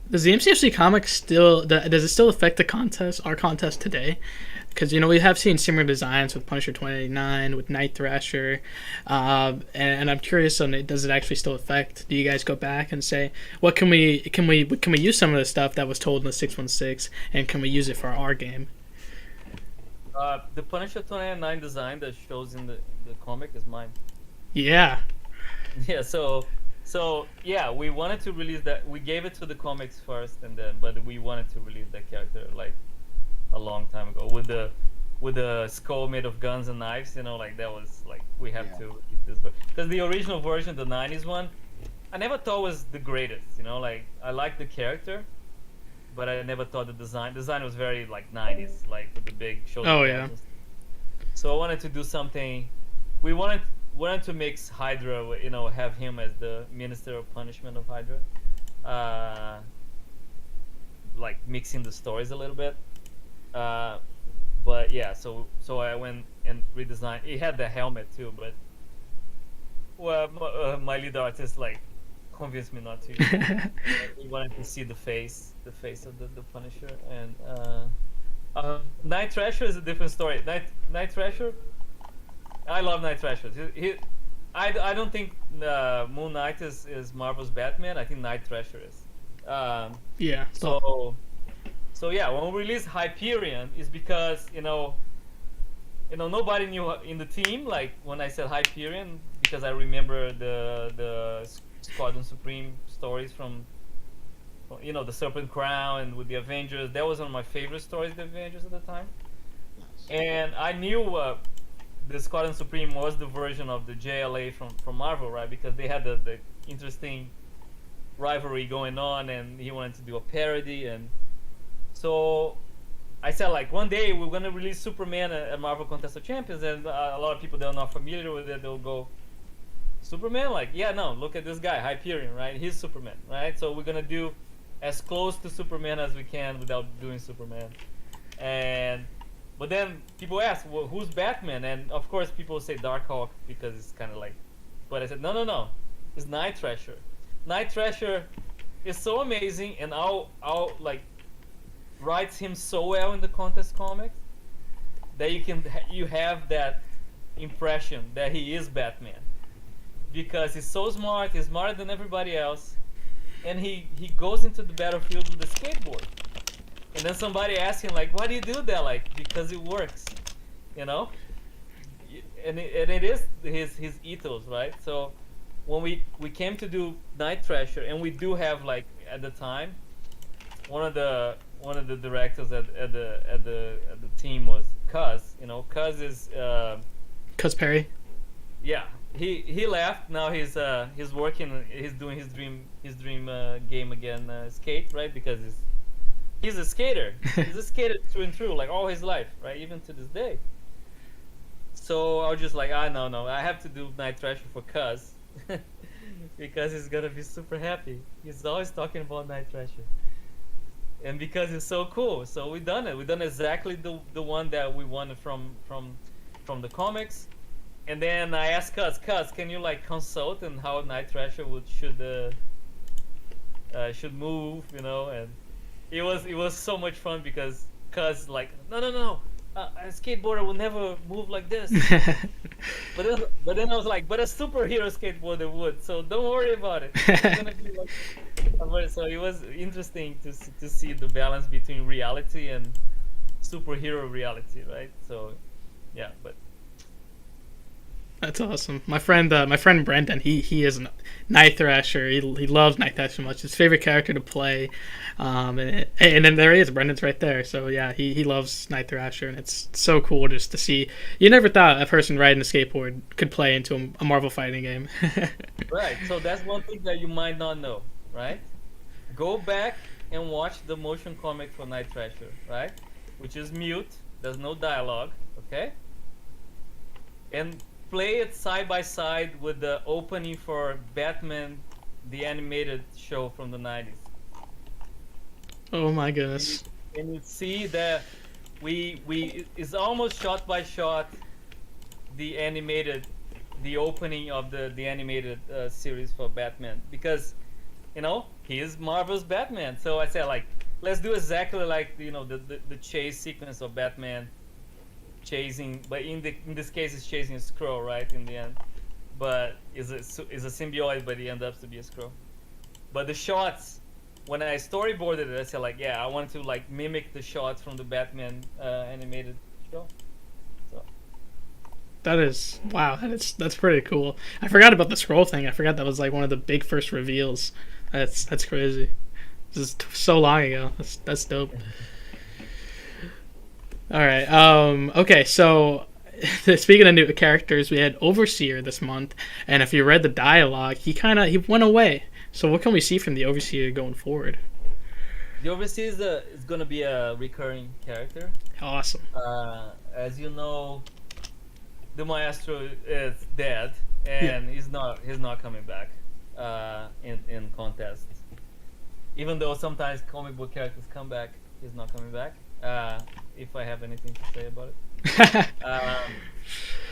MCFC comic still does it still affect our contest today? Because we have seen similar designs with Punisher 2089, with Night Thrasher, and I'm curious on it. Does it actually still affect? Do you guys go back and say, what can we use some of the stuff that was told in the 616, and can we use it for our game? The Punisher 2089 design that shows in the comic is mine. Yeah. Yeah. So yeah, we wanted to release that. We gave it to the comics first, but we wanted to release that character like a long time ago with the skull made of guns and knives. Like that was like we have to release this, because the original version, the '90s one, I never thought was the greatest. Like I liked the character, but I never thought the design was very like '90s, like with the big shoulder Oh, pads yeah. and stuff. So I wanted to do something. We wanted to mix Hydra, have him as the Minister of Punishment of Hydra, like mixing the stories a little bit. But yeah, so I went and redesigned. He had the helmet too, but my lead artist like convinced me not to. We wanted to see the face of the Punisher, and Night Thrasher is a different story. Night Thrasher. I love Night Thrasher. I don't think Moon Knight is Marvel's Batman. I think Night Thrasher is. Yeah. So yeah, when we released Hyperion, is because nobody knew in the team. Like when I said Hyperion, because I remember the Squadron Supreme stories from the Serpent Crown and with the Avengers. That was one of my favorite stories, the Avengers at the time. Nice. And I knew the Squadron Supreme was the version of the JLA from Marvel, right? Because they had the interesting rivalry going on, and he wanted to do a parody. And so I said, like, one day we're going to release Superman at Marvel Contest of Champions, and a lot of people that are not familiar with it, they'll go, Superman? Like, yeah, no, look at this guy, Hyperion, right? He's Superman, right? So we're going to do as close to Superman as we can without doing Superman. But then people ask, well, who's Batman? And of course people say Darkhawk because it's kind of like, but I said, no, it's Night Thrasher. Night Thrasher is so amazing, and I'll like writes him so well in the contest comics that you have that impression that he is Batman, because he's so smart, he's smarter than everybody else, and he goes into the battlefield with a skateboard. And then somebody asks him, like, why do you do that? Like, because it works, And it is his ethos, right? So when we came to do Night Thrasher, and we do have, like, at the time, one of the directors at the team was Cuz. Cuz is Cuz Perry. yeah. He left. Now he's working. He's doing his dream game again, skate, right? Because he's a skater. He's a skater through and through, like all his life, right? Even to this day. So I was just like, no, I have to do Night Thrasher for Cuz, because he's gonna be super happy. He's always talking about Night Thrasher, and because it's so cool. So we done it. We done exactly the one that we wanted from the comics. And then I asked Cuz, can you like consult on how Night Thrasher should move, and it was so much fun, because Cuz like, no, a skateboarder will never move like this. but then I was like, but a superhero skateboarder would, so don't worry about it. It's gonna be like, so it was interesting to see the balance between reality and superhero reality, right? So yeah, but That's awesome. My friend Brendan, he is a Night Thrasher. He loves Night Thrasher much. His favorite character to play. And then there he is. Brendan's right there. So yeah, he loves Night Thrasher, and it's so cool just to see. You never thought a person riding a skateboard could play into a Marvel fighting game. right. So that's one thing that you might not know, right? Go back and watch the motion comic for Night Thrasher, right? Which is mute. There's no dialogue. Okay. And play it side by side with the opening for Batman, the animated show from the 90s. Oh my goodness. And you see that it's almost shot by shot the animated, the opening of the animated series for Batman, because he is Marvel's Batman. So I said, like, let's do exactly like the chase sequence of Batman chasing, but in this case it's chasing a Skrull, right, in the end, but is a symbiote, but he ends up to be a Skrull. But the shots, when I storyboarded it, I said, like, yeah, I want to like mimic the shots from the Batman animated show. So That is wow. That's pretty cool. I forgot about the scroll thing. I forgot that was like one of the big first reveals. That's crazy. This is so long ago. That's dope. All right. Okay. So, speaking of new characters, we had Overseer this month, and if you read the dialogue, he went away. So, what can we see from the Overseer going forward? the Overseer is gonna be a recurring character. Awesome. As you know, the Maestro is dead, and he's not coming back in Contest. Even though sometimes comic book characters come back, he's not coming back. If I have anything to say about it.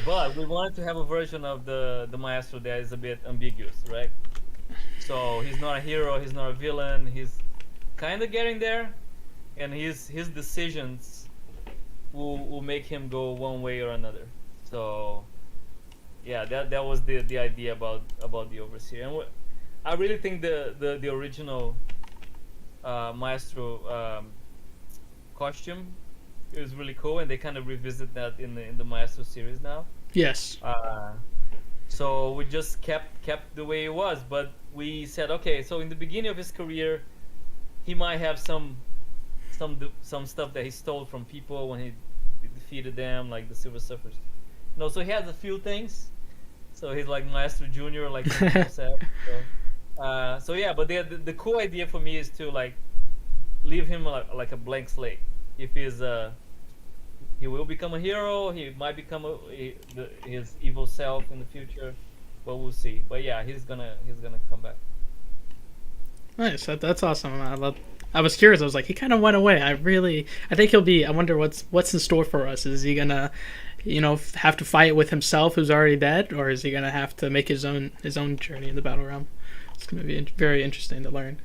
But we wanted to have a version of the Maestro that is a bit ambiguous, right? So he's not a hero, he's not a villain, he's kind of getting there, and his decisions will make him go one way or another. So yeah, that was the idea about the Overseer, and I really think the original Maestro costume is really cool, and they kind of revisit that in the Maestro series now. Yes. So we just kept the way it was, but we said, okay, so in the beginning of his career, he might have some stuff that he stole from people when he defeated them, like the Silver Surfers. So he has a few things. So he's like Maestro Junior, like people said. So yeah, but the cool idea for me is to like leave him like a blank slate. If he will become a hero, he might become his evil self in the future, but we'll see. But yeah, he's gonna come back. Nice. That's awesome. I was curious. I was like, he kind of went away. I think he'll be. I wonder what's in store for us. Is he gonna, have to fight with himself, who's already dead, or is he gonna have to make his own journey in the battle realm? It's gonna be very interesting to learn.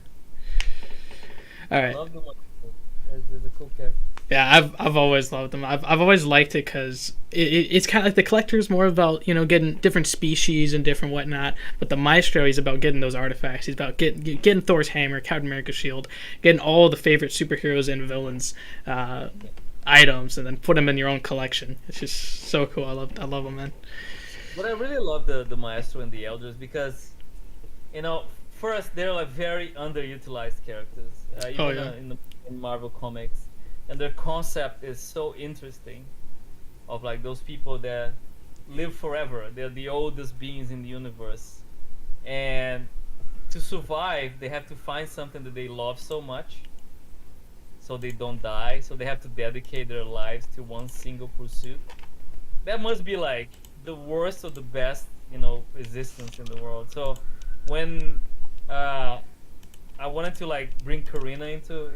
All right. I love the one. There's a cool character. Yeah, I've always loved them. I've always liked it because it's kind of like the collector is more about getting different species and different whatnot, but the Maestro, he's about getting those artifacts. He's about getting Thor's hammer, Captain America's shield, getting all the favorite superheroes and villains items, and then put them in your own collection. It's just so cool. I love them, man. But I really love the Maestro and the Elders because, first they're like very underutilized characters, even in Marvel comics. And their concept is so interesting, of like those people that live forever. They're the oldest beings in the universe, and to survive, they have to find something that they love so much, so they don't die. So they have to dedicate their lives to one single pursuit. That must be like the worst of the best, existence in the world. So when I wanted to like bring Karina into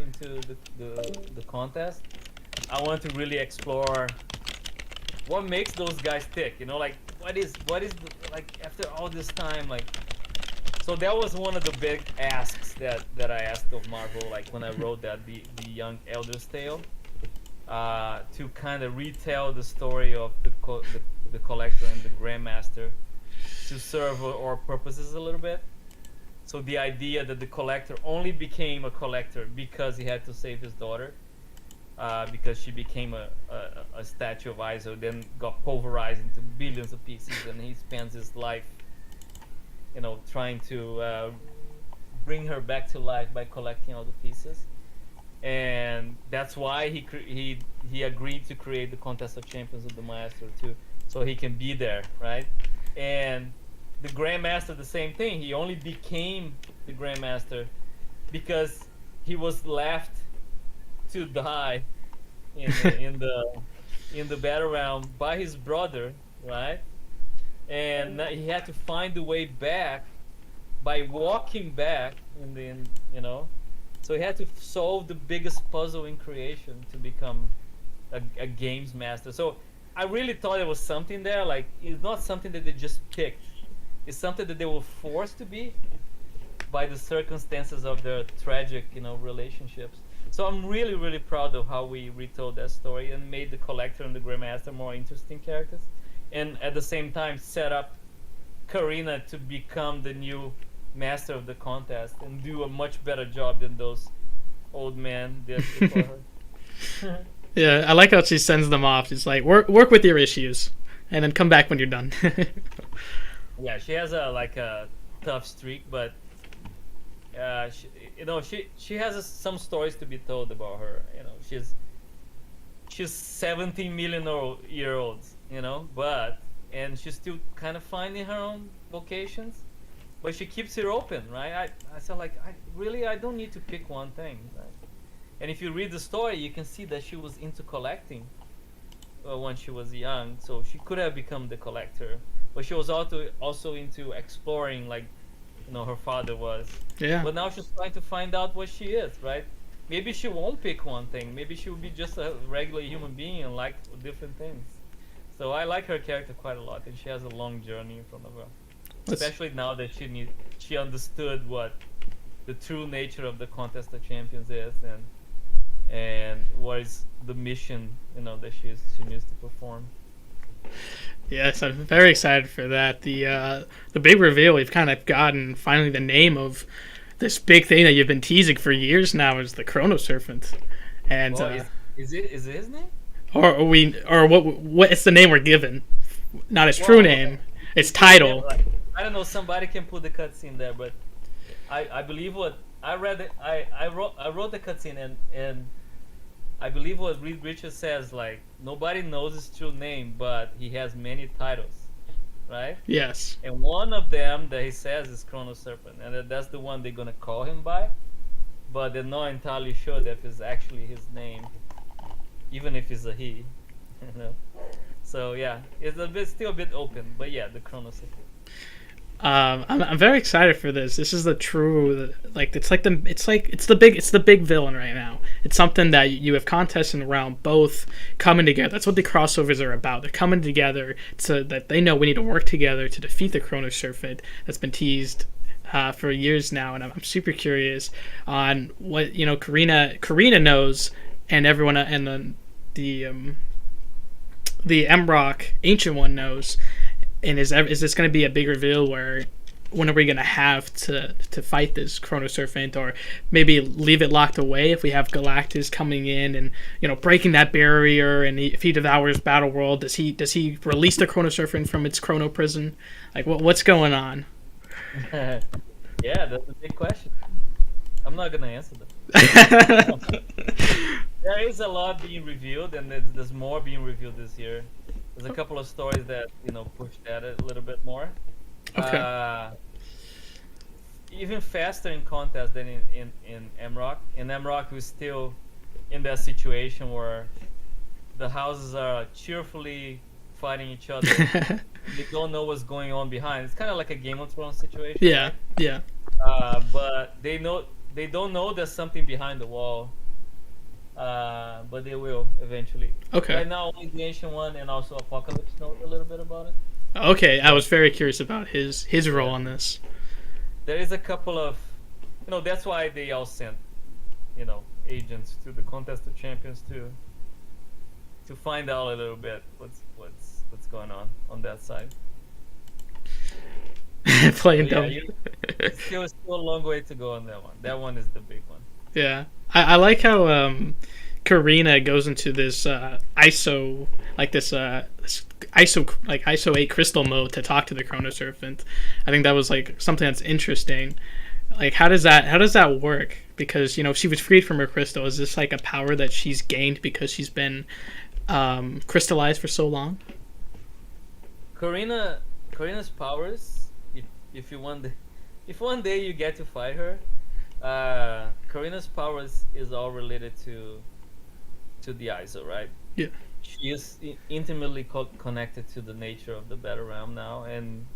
the contest, I wanted to really explore what makes those guys tick. Like what is like after all this time, like. So that was one of the big asks that I asked of Marvel, like when I wrote that the Young Elder's Tale, to kind of retell the story of the Collector and the Grandmaster to serve our purposes a little bit. So the idea that the Collector only became a Collector because he had to save his daughter, because she became a statue of Iso, then got pulverized into billions of pieces, and he spends his life, trying to bring her back to life by collecting all the pieces. And that's why he agreed to create the Contest of Champions with the Maestro too, so he can be there, right? And the Grandmaster, the same thing. He only became the Grandmaster because he was left to die in the battle realm by his brother, right? And he had to find the way back by walking back So he had to solve the biggest puzzle in creation to become a games master. So I really thought there was something there. Like, it's not something that they just picked. It's something that they were forced to be by the circumstances of their tragic, relationships. So I'm really, really proud of how we retold that story and made the Collector and the Grandmaster more interesting characters, and at the same time set up Karina to become the new master of the contest and do a much better job than those old men did before her. Yeah, I like how she sends them off. She's like, work with your issues, and then come back when you're done. Yeah, she has a tough streak, but she has some stories to be told about her. She's 17 million year olds, and she's still kind of finding her own vocations, but she keeps it open, right? I said, like, I don't need to pick one thing, right? And if you read the story, you can see that she was into collecting when she was young, so she could have become the Collector, but she was also into exploring, like, her father was. Yeah. But now she's trying to find out what she is, right? Maybe she won't pick one thing. Maybe she will be just a regular human being and like different things. So I like her character quite a lot, and she has a long journey in front of her. Especially now that she understood what the true nature of the Contest of Champions is, and what is the mission, that she needs to perform. Yes, I'm very excited for that. The big reveal we've kind of gotten, finally, the name of this big thing that you've been teasing for years now is the Chrono Serpent, and is it his name? or what? It's the name we're given, not his true name. Its title. I don't know. Somebody can put the cutscene there, but I believe what I read. I wrote the cutscene, and I believe what Reed Richards says, like, nobody knows his true name, but he has many titles, right? Yes. And one of them that he says is Chrono Serpent, and that's the one they're gonna call him by, but they're not entirely sure that it's actually his name, even if it's a he. So yeah, it's still a bit open, but yeah, the Chrono Serpent. I'm very excited for this. This is the true, like, it's the big villain right now. It's something that you have contests in the realm both coming together. That's what the crossovers are about. They're coming together so that they know we need to work together to defeat the Chrono Serpent that's been teased for years now, and I'm super curious on what Karina knows, and everyone and the Mroc Ancient One knows. And is this going to be a big reveal where when are we going to have to fight this Chrono Serpent, or maybe leave it locked away if we have Galactus coming in and breaking that barrier, and if he devours Battle World, does he release the Chrono Serpent from its Chrono prison? Like, what's going on? Yeah, that's a big question. I'm not going to answer that. There is a lot being revealed, and there's more being revealed this year. There's a couple of stories that pushed at it a little bit more. Okay. Even faster in contest than in Mroc. In Mroc, we're still in that situation where the houses are cheerfully fighting each other. They don't know what's going on behind. It's kind of like a Game of Thrones situation. Yeah, right? yeah. But they don't know there's something behind the wall. But they will eventually. Okay. Right now, only the Ancient One and also Apocalypse know a little bit about it. Okay, I was very curious about his role on this. There is a couple of, that's why they all sent, agents to the Contest of Champions to find out a little bit what's going on that side. Playing yeah, dumb. It's still a long way to go on that one. That one is the big one. Yeah, I like how Karina goes into this ISO ISO 8 crystal mode to talk to the Chrono Serpent. I think that was like something that's interesting. Like, how does that work? Because she was freed from her crystal. Is this like a power that she's gained because she's been crystallized for so long? Karina's powers, if one day you get to fight her, Karina's powers is all related to the ISO, right? Yeah. She is intimately connected to the nature of the Battle Realm now, and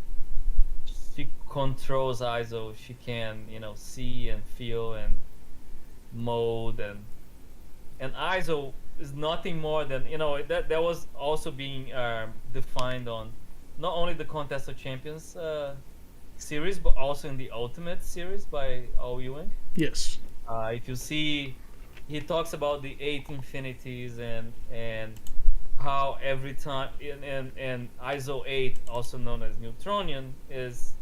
she controls ISO. She can, see and feel, and mode, and ISO is nothing more than, that was also being defined on not only the Contest of Champions series, but also in the Ultimate series by Al Ewing. Yes. If you see, he talks about the 8 infinities and how every time and ISO 8, also known as Neutronian, is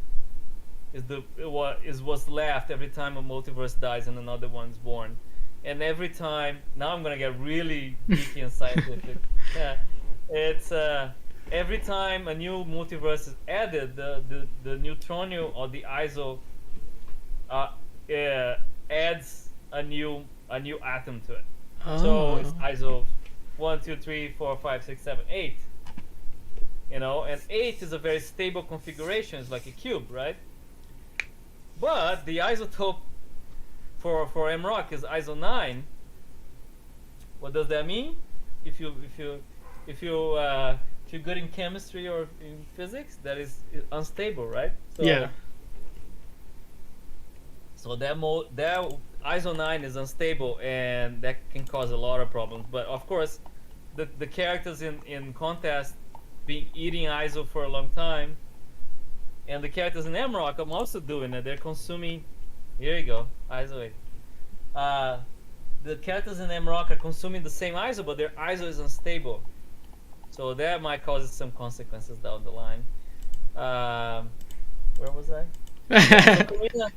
what's left every time a multiverse dies and another one's born. And every time, now I'm gonna get really geeky and scientific. Yeah, it's every time a new multiverse is added, the Neutronian or the ISO adds a new atom to it. So it's ISO 1, 2, 3, 4, 5, 6, 7, 8. And 8 is a very stable configuration. It's like a cube, right? But the isotope for mROC is ISO 9. What does that mean? If you're good in chemistry or in physics, that is unstable, right? So, yeah. So that ISO 9 is unstable, and that can cause a lot of problems. But of course, the characters in Contest been eating ISO for a long time, and the characters in mROC, I'm also doing it. They're consuming. Here you go, ISO 8. The characters in mROC are consuming the same ISO, but their ISO is unstable. So that might cause some consequences down the line. Where was I? So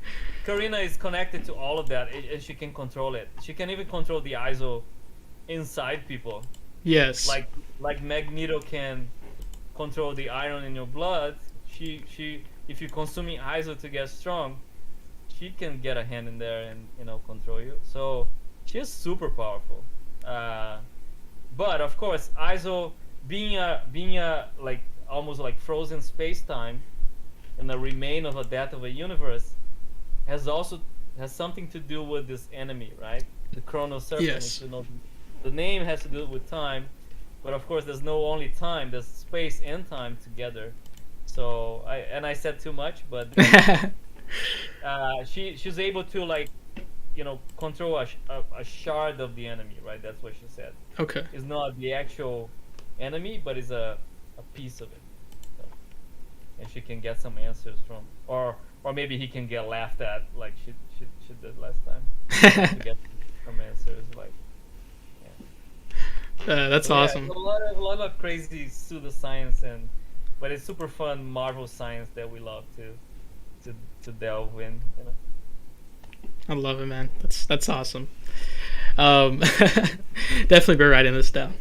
Karina is connected to all of that, and she can control it. She can even control the ISO inside people. Yes. Like Magneto can control the iron in your blood. She if you're consuming ISO to get strong, she can get a hand in there and control you. So she's super powerful. But of course, ISO being a like almost like frozen space-time and the remain of a death of a universe has something to do with this enemy, right? The Chrono Serpent. Yes. The name has to do with time, but of course there's no only time, there's space and time together. So I said too much, but she's able to control a shard of the enemy, right? That's what she said. Okay. It's not the actual enemy, but it's a piece of it. So, and she can get some answers from, or maybe he can get laughed at like she did last time. To get some answers, like. That's So, awesome. A lot of crazy pseudoscience, but it's super fun Marvel science that we love to delve in. I love it, man. That's awesome. Definitely be writing this down.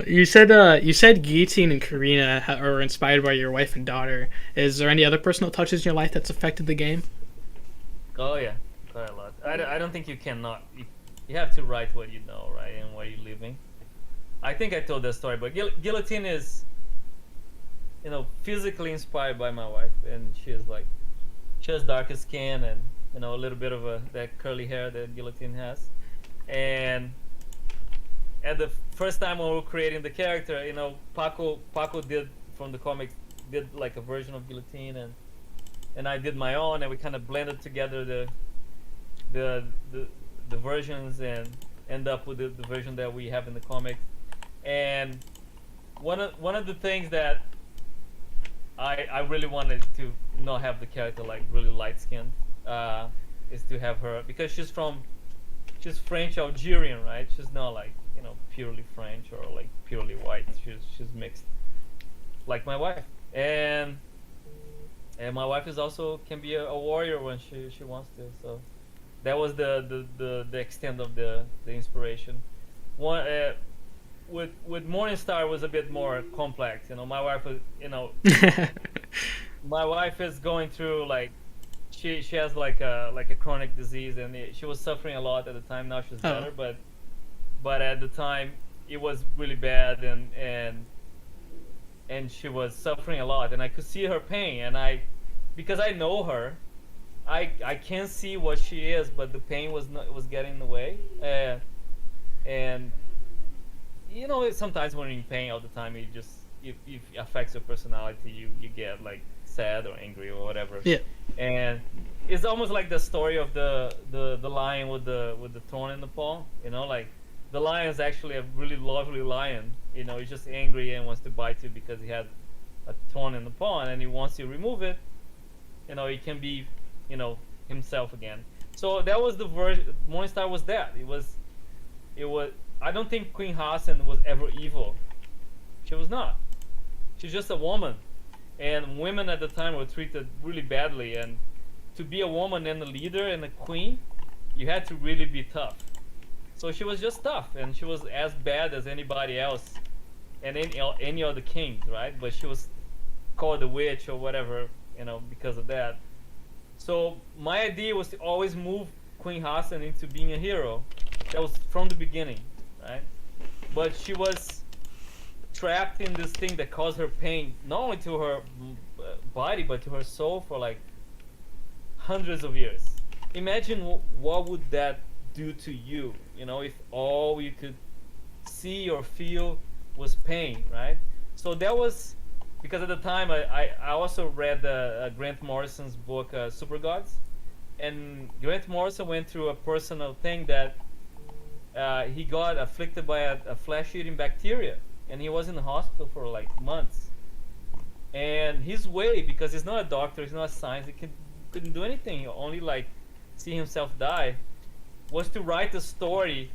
You said Guillotine and Karina are inspired by your wife and daughter. Is there any other personal touches in your life that's affected the game? Oh yeah, quite a lot. I don't think you cannot. You have to write what you know, right, and what you're living. I think I told that story, but Guillotine is, physically inspired by my wife, and she has darker skin and a little bit of that curly hair that Guillotine has, and at the first time when we were creating the character, Paco did from the comics did like a version of Guillotine, and I did my own, and we kind of blended together the versions and end up with the version that we have in the comics. And one of the things that I really wanted to not have the character like really light skinned is to have her, because she's French Algerian, right? She's not like purely French or like purely white. She's mixed, like my wife, and my wife is also can be a warrior when she wants to. So that was the extent of the inspiration. One with Morningstar was a bit more complex. My wife was my wife is going through like she has like a chronic disease, and she was suffering a lot at the time. Now she's better, but at the time it was really bad, and she was suffering a lot, and I could see her pain, and because I know her, I can see what she is, but the pain was getting in the way, and sometimes when you're in pain all the time, it affects your personality. You get like sad or angry or whatever. Yeah. And it's almost like the story of the lion with the thorn in the paw. You know, like the lion is actually a really lovely lion. You know, he's just angry and wants to bite you because he had a thorn in the paw, and then he wants to remove it. You know, he can be, you know, himself again. So that was the version. Morningstar was that. It was. I don't think Queen Hassan was ever evil. She was not. She's just a woman, and women at the time were treated really badly. And to be a woman and a leader and a queen, you had to really be tough. So she was just tough, and she was as bad as anybody else, and any other kings, right? But she was called a witch or whatever, you know, because of that. So my idea was to always move Queen Hassan into being a hero. That was from the beginning, right? But she was trapped in this thing that caused her pain, not only to her body but to her soul for like hundreds of years. Imagine what would that do to you, you know, if all you could see or feel was pain, right? So that was because at the time I also read Grant Morrison's book Super Gods, and Grant Morrison went through a personal thing that he got afflicted by a flesh-eating bacteria, and he was in the hospital for like months. And his way, because he's not a doctor, he's not a scientist, he couldn't do anything, only like see himself die, was to write a story,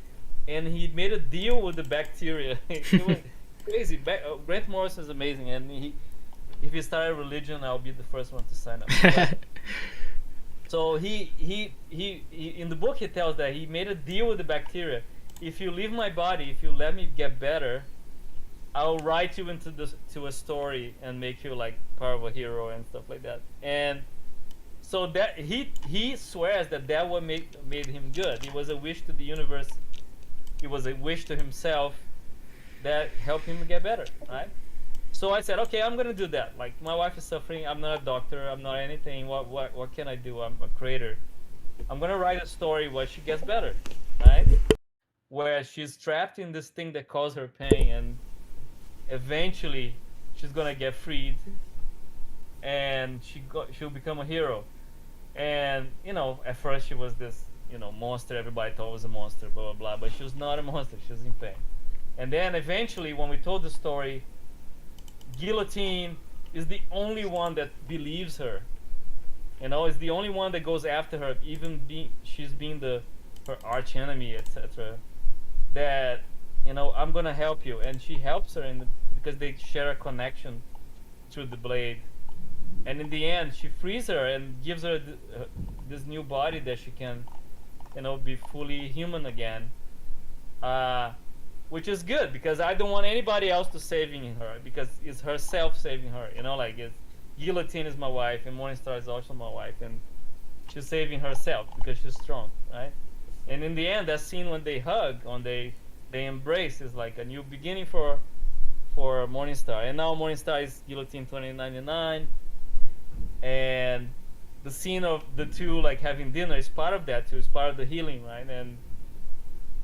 and he made a deal with the bacteria. It was crazy. Grant Morrison is amazing, and if he started a religion, I'll be the first one to sign up. So he in the book he tells that he made a deal with the bacteria. If you leave my body, if you let me get better, I'll write you to a story and make you like part of a hero and stuff like that. And so that he swears that what made him good. It was a wish to the universe. It was a wish to himself that helped him get better, right? So I said, okay, I'm gonna do that. Like, my wife is suffering. I'm not a doctor. I'm not anything. What can I do? I'm a creator. I'm gonna write a story where she gets better, right? Where she's trapped in this thing that caused her pain, and eventually she's gonna get freed, and she'll become a hero. And you know, at first she was this, you know, monster. Everybody thought was a monster, blah blah blah. But she was not a monster. She was in pain. And then eventually, when we told the story, Guillotine is the only one that believes her. You know, is the only one that goes after her, even she's being her arch enemy, etc. That, you know, I'm gonna help you, and she helps her because they share a connection through the blade. And in the end, she frees her and gives her this new body that she can, you know, be fully human again. Which is good, because I don't want anybody else to saving her, because it's herself saving her. You know, like Guillotine is my wife, and Morningstar is also my wife, and she's saving herself because she's strong, right? And in the end, that scene when they hug, when they embrace, is like a new beginning for Morningstar. And now Morningstar is Guillotine 2099, and the scene of the two like having dinner is part of that too. It's part of the healing, right? And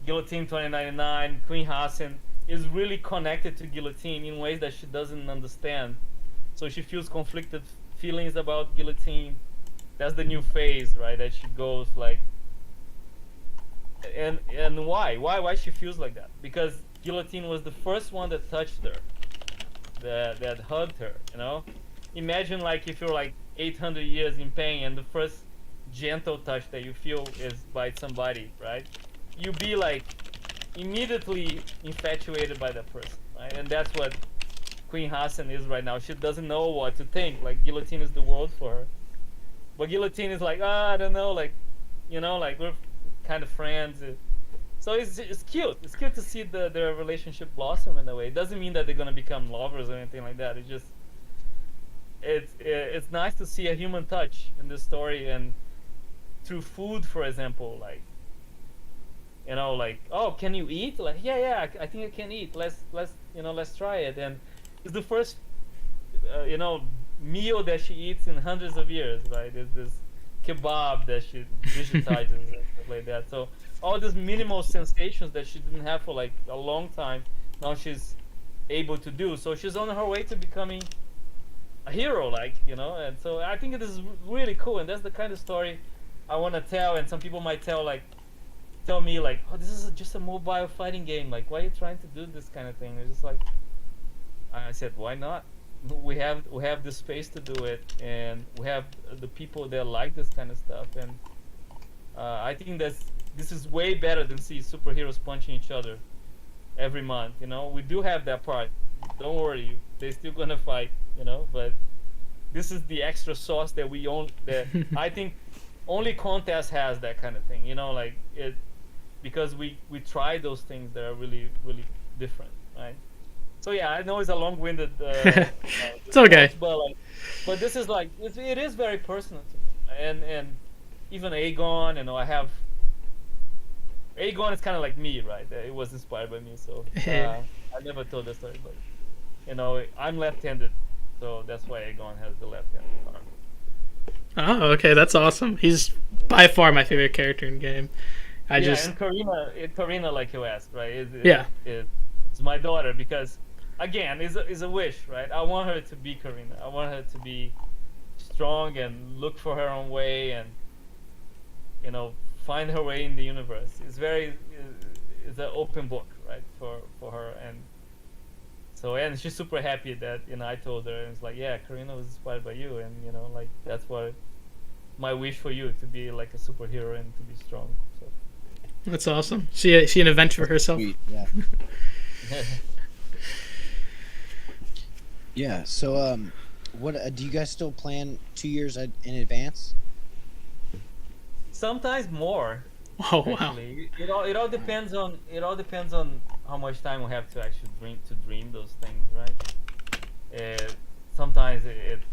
Guillotine 2099, Queen Hassan is really connected to Guillotine in ways that she doesn't understand. So she feels conflicted feelings about Guillotine. That's the new phase, right? That she goes like, and why she feels like that? Because Guillotine was the first one that touched her, that hugged her. You know, imagine like if you're like 800 years in pain, and the first gentle touch that you feel is by somebody, right? You be like immediately infatuated by that person, right? And that's what Queen Hassan is right now. She doesn't know what to think. Like, Guillotine is the world for her, but Guillotine is like, I don't know, like, you know, like we're kind of friends. So it's cute. It's cute to see their relationship blossom in a way. It doesn't mean that they're gonna become lovers or anything like that. It's just it's nice to see a human touch in this story, and through food, for example, like, you know, like, oh, can you eat? Like, yeah, I think I can eat. Let's try it. And it's the first, you know, meal that she eats in hundreds of years, right? There's this kebab that she digitizes and stuff like that. So all these minimal sensations that she didn't have for like a long time, now she's able to do. So she's on her way to becoming a hero, like, you know. And so I think it is really cool, and that's the kind of story I want to tell. And some people might tell me like, oh, this is just a mobile fighting game, like, why are you trying to do this kind of thing? It's just like, I said, why not? We have the space to do it, and we have the people that like this kind of stuff. And I think this is way better than see superheroes punching each other every month. You know, we do have that part. Don't worry, they're still gonna fight. You know, but this is the extra sauce that we own. That I think only Contest has that kind of thing. You know, like it, because we try those things that are really really different, right? So yeah, I know it's a long-winded. It's okay. But this is like it is very personal to me. And even Aegon, you know, Aegon is kind of like me, right? It was inspired by me, so I never told that story, but you know, I'm left-handed, so that's why Aegon has the left-handed arm. Oh, okay, that's awesome. He's by far my favorite character in game. And Karina, like you asked, right? It's my daughter because, again, is a wish, right? I want her to be Karina. I want her to be strong and look for her own way, and you know, find her way in the universe. It's an open book, right, for her. And so, and she's super happy that, you know, I told her, and it's like, yeah, Karina was inspired by you, and you know, like, that's what my wish for you, to be like a superhero and to be strong. So That's awesome. She an adventure for herself. Sweet, yeah. Yeah. So, what do you guys still plan 2 years in advance? sometimes more. Oh wow. Actually, it all depends on how much time we have to actually dream those things, right? Sometimes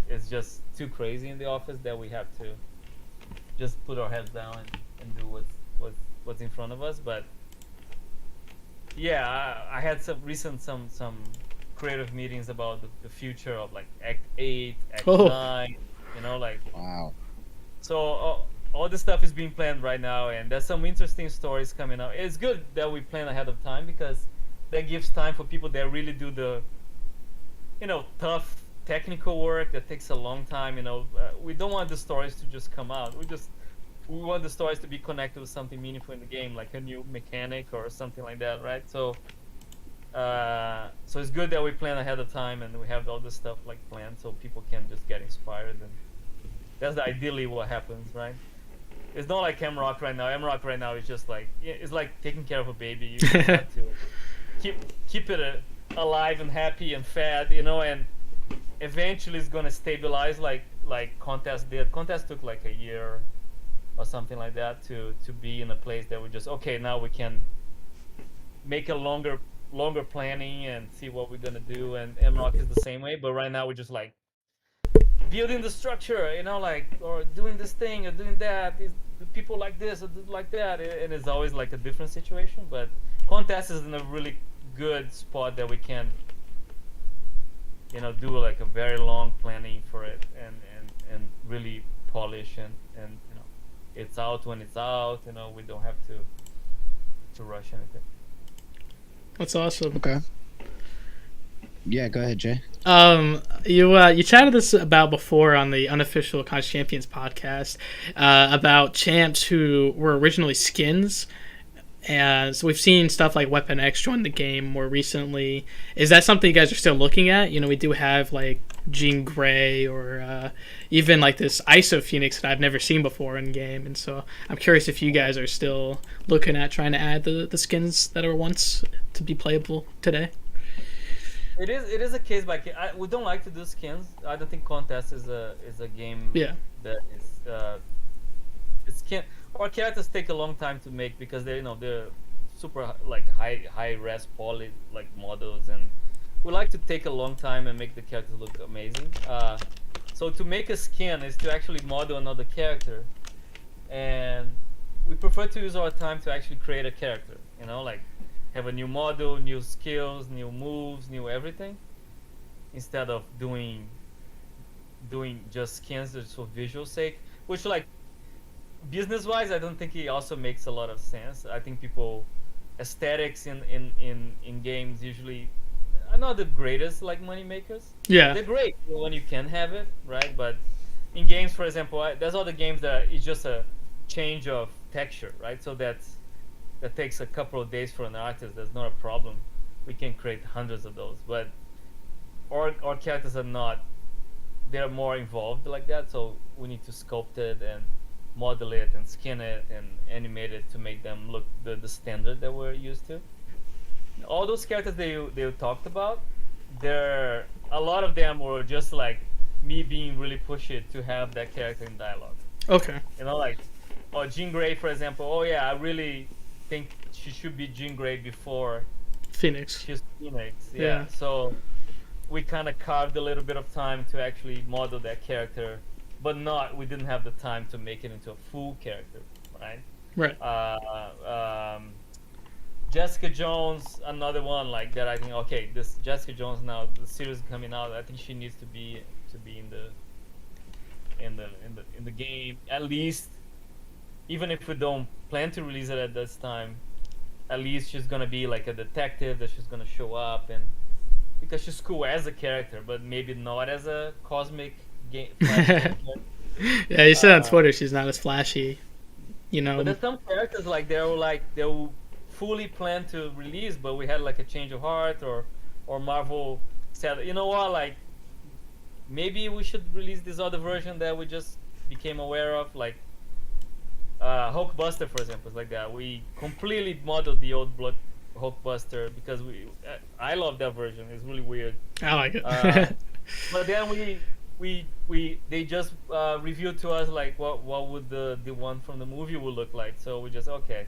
it's just too crazy in the office that we have to just put our heads down and do what's in front of us. But yeah, I had some creative meetings about the future of like Act 8, Act 9, like. Wow. So all this stuff is being planned right now, and there's some interesting stories coming up. It's good that we plan ahead of time because that gives time for people that really do the, tough technical work that takes a long time. We don't want the stories to just come out. We want the stories to be connected with something meaningful in the game, like a new mechanic or something like that, right? So it's good that we plan ahead of time and we have all this stuff like planned so people can just get inspired, and that's ideally what happens, right? It's not like MROC right now. MROC right now is just like, it's like taking care of a baby. You just have to keep it alive and happy and fed, and eventually it's gonna stabilize like Contest did. Contest took like a year or something like that to be in a place that we just, okay, now we can make a longer planning and see what we're gonna do. And MROC is the same way, but right now we're just like building the structure, or doing this thing or doing that. Is people like this or like that, and it's always like a different situation. But Contest is in a really good spot that we can, do like a very long planning for it and really polish and it's out when it's out. We don't have to rush anything. That's awesome. Okay. Yeah, go ahead, Jay. You chatted this about before on the unofficial Contest Champions podcast about champs who were originally skins, and so we've seen stuff like Weapon X join the game more recently. Is that something you guys are still looking at? We do have like Jean Grey or even like this ISO Phoenix that I've never seen before in game, and so I'm curious if you guys are still looking at trying to add the skins that were once to be playable today. It is a case by case. We don't like to do skins. I don't think Contest is a game that is skin. Our characters take a long time to make because they're super like high res poly like models, and we like to take a long time and make the characters look amazing. So to make a skin is to actually model another character, and we prefer to use our time to actually create a character. Like have a new model, new skills, new moves, new everything, instead of doing just skins just for visual sake, which like business wise I don't think it also makes a lot of sense. I think people aesthetics in games usually, are not the greatest like money makers. Yeah. They're great when you can have it, right? But in games, for example, there's other games that it's just a change of texture, right? So that takes a couple of days for an artist. That's not a problem. We can create hundreds of those, but our characters are not. They're more involved like that, so we need to sculpt it and model it and skin it and animate it to make them look the standard that we're used to. All those characters they talked about, there a lot of them were just like me being really pushy to have that character in dialogue. Okay. You know, like Jean Grey, for example. Oh yeah, I really think she should be Jean Grey before Phoenix. she's Phoenix. Yeah. Yeah. So we kind of carved a little bit of time to actually model that character, but we didn't have the time to make it into a full character, right? Right. Jessica Jones, another one like that. I think okay, this Jessica Jones now the series is coming out. I think she needs to be in the game at least. Even if we don't plan to release it at this time, at least she's gonna be like a detective that she's gonna show up and because she's cool as a character, but maybe not as a cosmic game. Yeah, you said on Twitter she's not as flashy. You know. But there's some characters like they were fully planned to release, but we had like a change of heart or Marvel said, you know what, like maybe we should release this other version that we just became aware of, like Hulkbuster, for example, is like that. We completely modeled the old blood Hulkbuster because I love that version. It's really weird. I like it. But then they just revealed to us like what would the one from the movie would look like. So we just okay,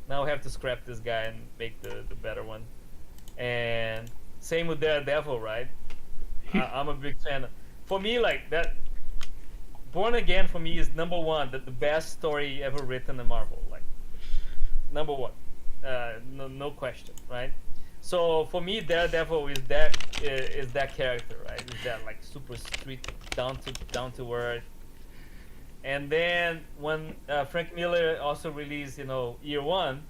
now we have to scrap this guy and make the better one. And same with Daredevil, right? I'm a big fan. For me, like that, Born Again for me is number one, the best story ever written in Marvel. Like number one, no question, right? So for me, Daredevil is that character, right? Is that like super street, down to earth. And then when Frank Miller also released, Year One,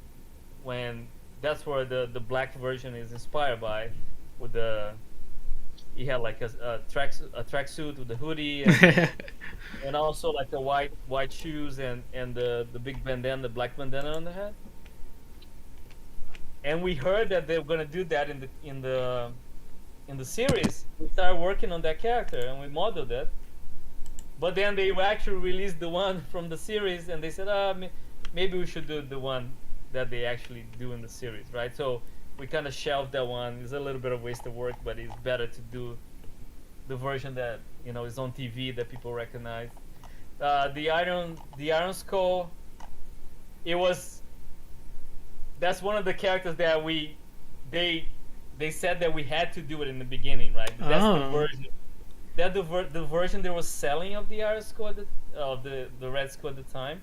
when that's where the black version is inspired by, with he had like a tracksuit with the hoodie and also like the white shoes and the big bandana, the black bandana on the head. And we heard that they were gonna do that in the series. We started working on that character and we modeled it. But then they actually released the one from the series, and they said, maybe we should do the one that they actually do in the series, right? So we kind of shelved that one. It's a little bit of waste of work, but it's better to do the version that is on TV that people recognize. The Iron Skull. That's one of the characters that they said that we had to do it in the beginning, right? That's the version. That the version they were selling of the Iron Skull of the Red Skull at the time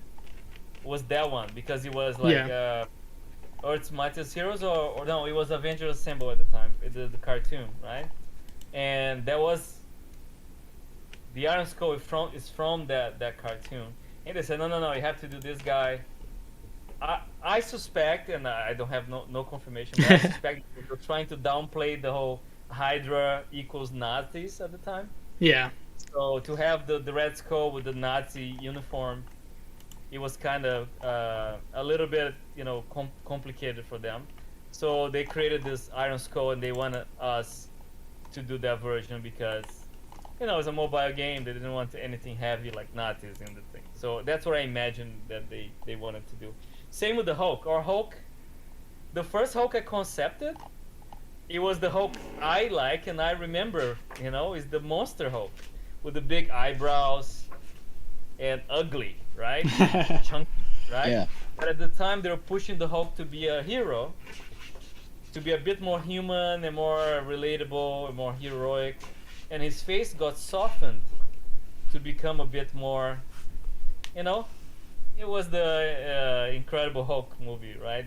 was that one, because it was like Earth's Mightiest Heroes or no, it was Avengers Assemble at the time, the cartoon, right? And that was the Iron Skull is from that cartoon, and they said no, you have to do this guy. I suspect, and I don't have no confirmation, but I suspect they're trying to downplay the whole Hydra equals Nazis at the time. Yeah. So to have the Red Skull with the Nazi uniform, it was kind of a little bit, complicated for them. So they created this Iron Skull, and they wanted us to do that version because, it's a mobile game. They didn't want anything heavy like Nazis in the thing. So that's what I imagined that they wanted to do. Same with the Hulk. Our Hulk, the first Hulk I concepted, it was the Hulk I like and I remember, is the Monster Hulk with the big eyebrows and ugly, right? Chunky, right? Yeah. But at the time they were pushing the Hulk to be a hero, to be a bit more human and more relatable and more heroic, and his face got softened to become a bit more, it was the Incredible Hulk movie, right?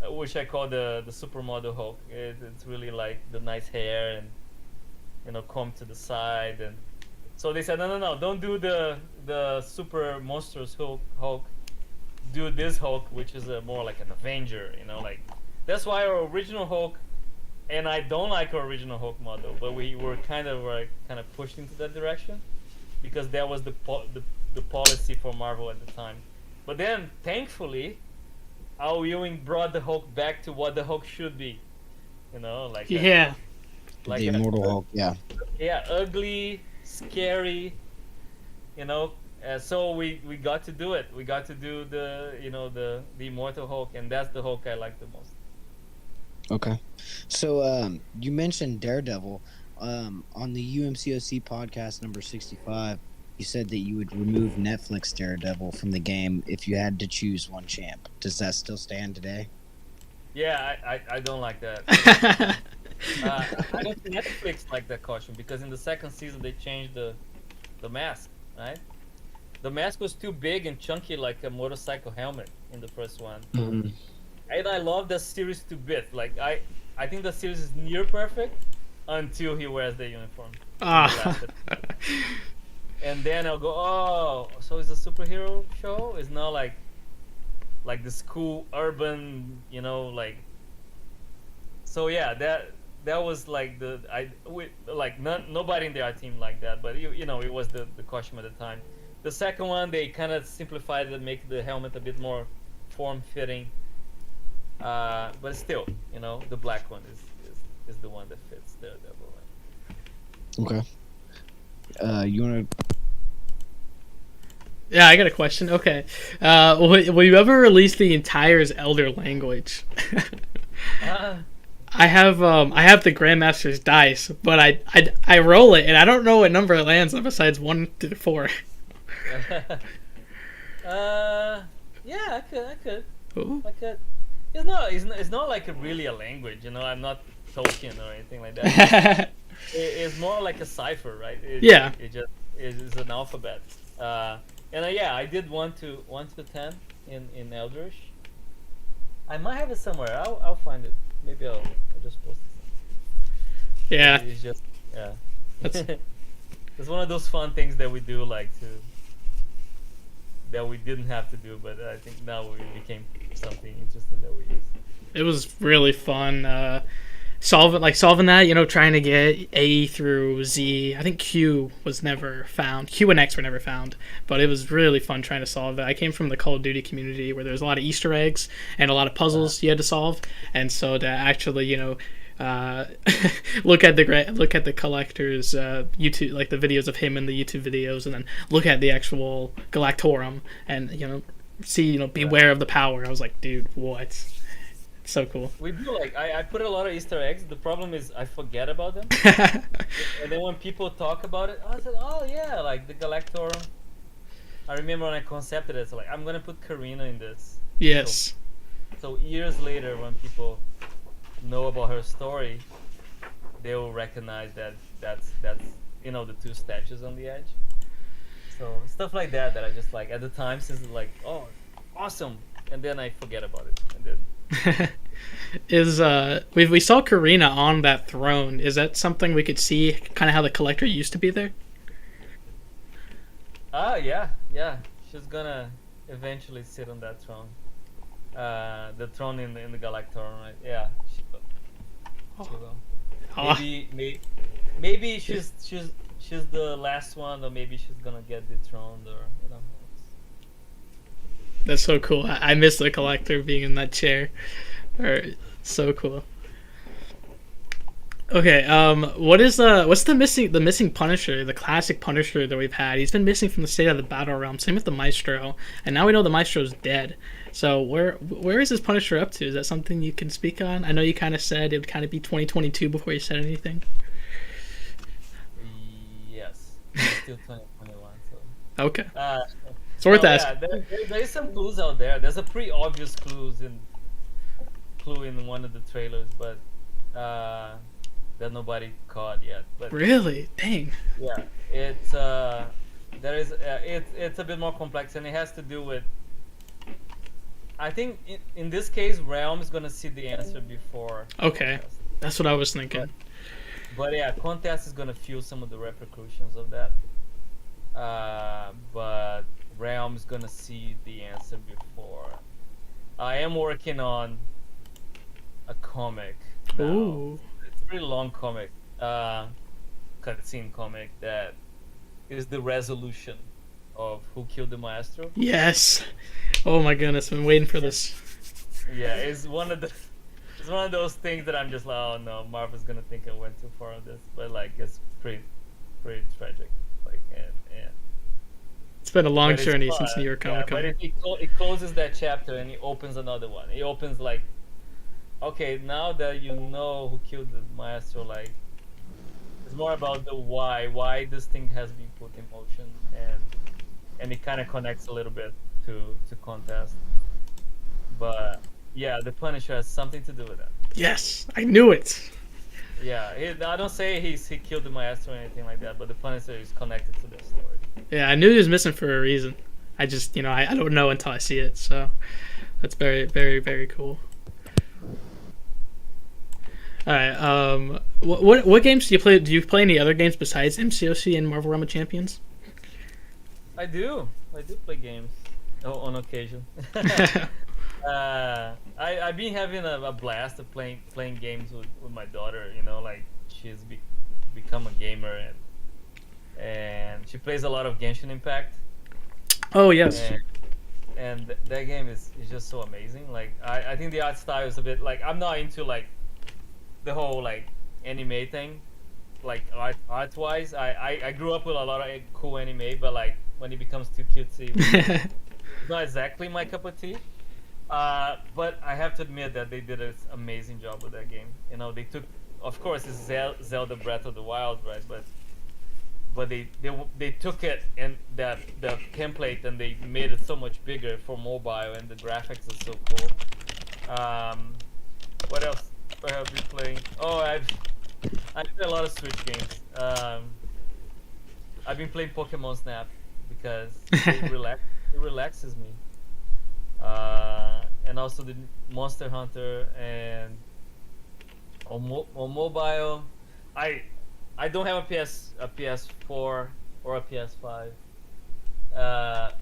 Which I call the supermodel Hulk. It's really like the nice hair and comb to the side, and so they said no, don't do the super monstrous Hulk. Do this Hulk, which is more like an Avenger, like that's why our original Hulk and I don't like our original Hulk model, but we were kind of pushed into that direction because that was the policy for Marvel at the time. But then, thankfully, Al Ewing brought the Hulk back to what the Hulk should be. You know, like Yeah. The Immortal Hulk, yeah. ugly, scary. You know, so we got to do it. We got to do the Immortal Hulk, and that's the Hulk I like the most. Okay. So you mentioned Daredevil. On the UMCOC podcast number 65, you said that you would remove Netflix Daredevil from the game if you had to choose one champ. Does that still stand today? Yeah, I don't like that. I don't think Netflix like that caution because in the second season they changed the mask, right? The mask was too big and chunky like a motorcycle helmet in the first one. Mm-hmm. And I love the series to bits. Like I think the series is near perfect until he wears the uniform. And then I'll go, oh, so it's a superhero show? It's not like this cool urban, like. So yeah, that was like nobody in our team like that, but it was the costume at the time. The second one they kind of simplified it and make the helmet a bit more form-fitting. But still, the black one is the one that fits Daredevil. Okay. You want to? Yeah, I got a question. Okay. Will you ever release the entire Elder language? I have the Grandmaster's dice, but I roll it and I don't know what number it lands on besides 1 to 4. Yeah, I could. Ooh. I could. It's not like really a language, I'm not Tolkien or anything like that. It's more like a cipher, right? Yeah. It's an alphabet. Yeah, I did 1 to 10 in Eldritch. I might have it somewhere. I'll find it. Maybe I'll just post it. Yeah. It's just it's one of those fun things that we do that we didn't have to do, but I think now it became something interesting that we use. It was really fun solving that, trying to get A through Z. I think Q was never found. Q and X were never found, but it was really fun trying to solve it. I came from the Call of Duty community where there's a lot of Easter eggs and a lot of puzzles you had to solve, and so to actually look at the collector's YouTube, like the videos of him in the YouTube videos, and then look at the actual Galactorum and see beware of the power. I was like, dude, what? So cool. We do I put a lot of Easter eggs. The problem is I forget about them. And then when people talk about it, I said, oh yeah, like the Galactorum. I remember when I concepted it, so I'm gonna put Karina in this. Yes. So years later, when people know about her story, they will recognize that's the 2 statues on the edge. So stuff like that I just like at the time, since it's like, oh, awesome, and then I forget about it, and then. We saw Karina on that throne. Is that something we could see, kind of how the collector used to be there? Yeah. She's gonna eventually sit on that throne. The throne in the Galactorum, right? Yeah, she will. Maybe she's the last one, or maybe she's gonna get dethroned, or That's so cool. I miss the collector being in that chair. So cool. Okay, what's the missing Punisher, the classic Punisher that we've had? He's been missing from the State of the Battle Realm. Same with the Maestro, and now we know the Maestro's dead. So where is this Punisher up to? Is that something you can speak on? I know you kind of said it would kind of be 2022 before you said anything. Yes, it's still 2021. So. Okay. It's worth asking. Yeah, there is some clues out there. There's a pretty obvious clue in one of the trailers, but that nobody caught yet. But really, dang. Yeah, it's it's a bit more complex, and it has to do with. I think in this case, Realm is gonna see the answer before. Okay, Contest. That's what I was thinking. But yeah, Contest is gonna feel some of the repercussions of that. But Realm's gonna see the answer before. I am working on a comic now. Ooh. pretty long comic, cutscene comic that is the resolution of who killed the maestro. Yes. Oh my goodness, I've been waiting for this. Yeah, it's one of those things that I'm just like, oh no, Marvel's gonna think I went too far on this, but like it's pretty tragic. Like and It's been a long but it's journey fun. since New York Yeah, Comic but Con. it closes that chapter and it opens another one. It opens like, okay, now that you know who killed the maestro, like it's more about the why this thing has been put in motion, and it kind of connects a little bit to contest. But yeah, the Punisher has something to do with that. Yes, I knew it. Yeah, I don't say he killed the maestro or anything like that, but the Punisher is connected to this story. Yeah, I knew he was missing for a reason. I just, I don't know until I see it. So that's very, very, very cool. All right. What games do you play? Do you play any other games besides MCOC and Marvel Realm of Champions? I do play games on occasion. I've been having a blast of playing games with my daughter. Like she's become a gamer and she plays a lot of Genshin Impact. Oh yes. And that game is just so amazing. Like I think the art style is a bit like I'm not into like the whole like anime thing, like art wise. I grew up with a lot of cool anime, but like when it becomes too cutesy, it's not exactly my cup of tea. But I have to admit that they did an amazing job with that game. They took, of course, it's Zelda Breath of the Wild, right? But they took it and the template and they made it so much bigger for mobile, and the graphics are so cool. What else have you playing? Oh, I play a lot of Switch games. I've been playing Pokemon Snap because it relaxes me. And also the Monster Hunter, and on mobile, I don't have a PS4 or a PS5,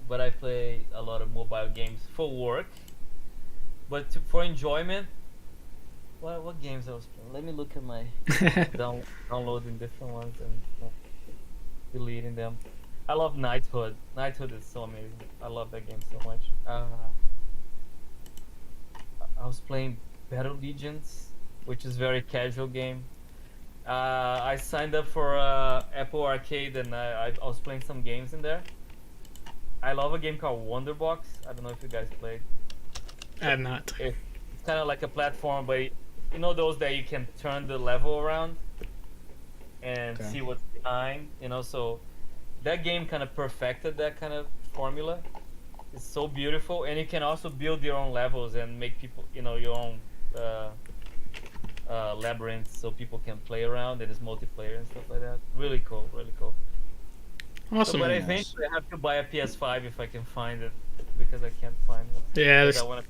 but I play a lot of mobile games for work. But for enjoyment, what games I was playing? Let me look at my downloading different ones and deleting them. I love Knighthood. Knighthood is so amazing. I love that game so much. I was playing Battle Legions, which is very casual game. I signed up for Apple Arcade, and I was playing some games in there. I love a game called Wonderbox. I don't know if you guys played. I have not. It's kind of like a platform, but you know those that you can turn the level around and see what's behind. So that game kind of perfected that kind of formula. It's so beautiful, and you can also build your own levels and make people, your own labyrinths, so people can play around. It is multiplayer and stuff like that. Really cool, really cool. Awesome. But eventually, I have to buy a PS5 if I can find it, because I can't find one. Yeah, I want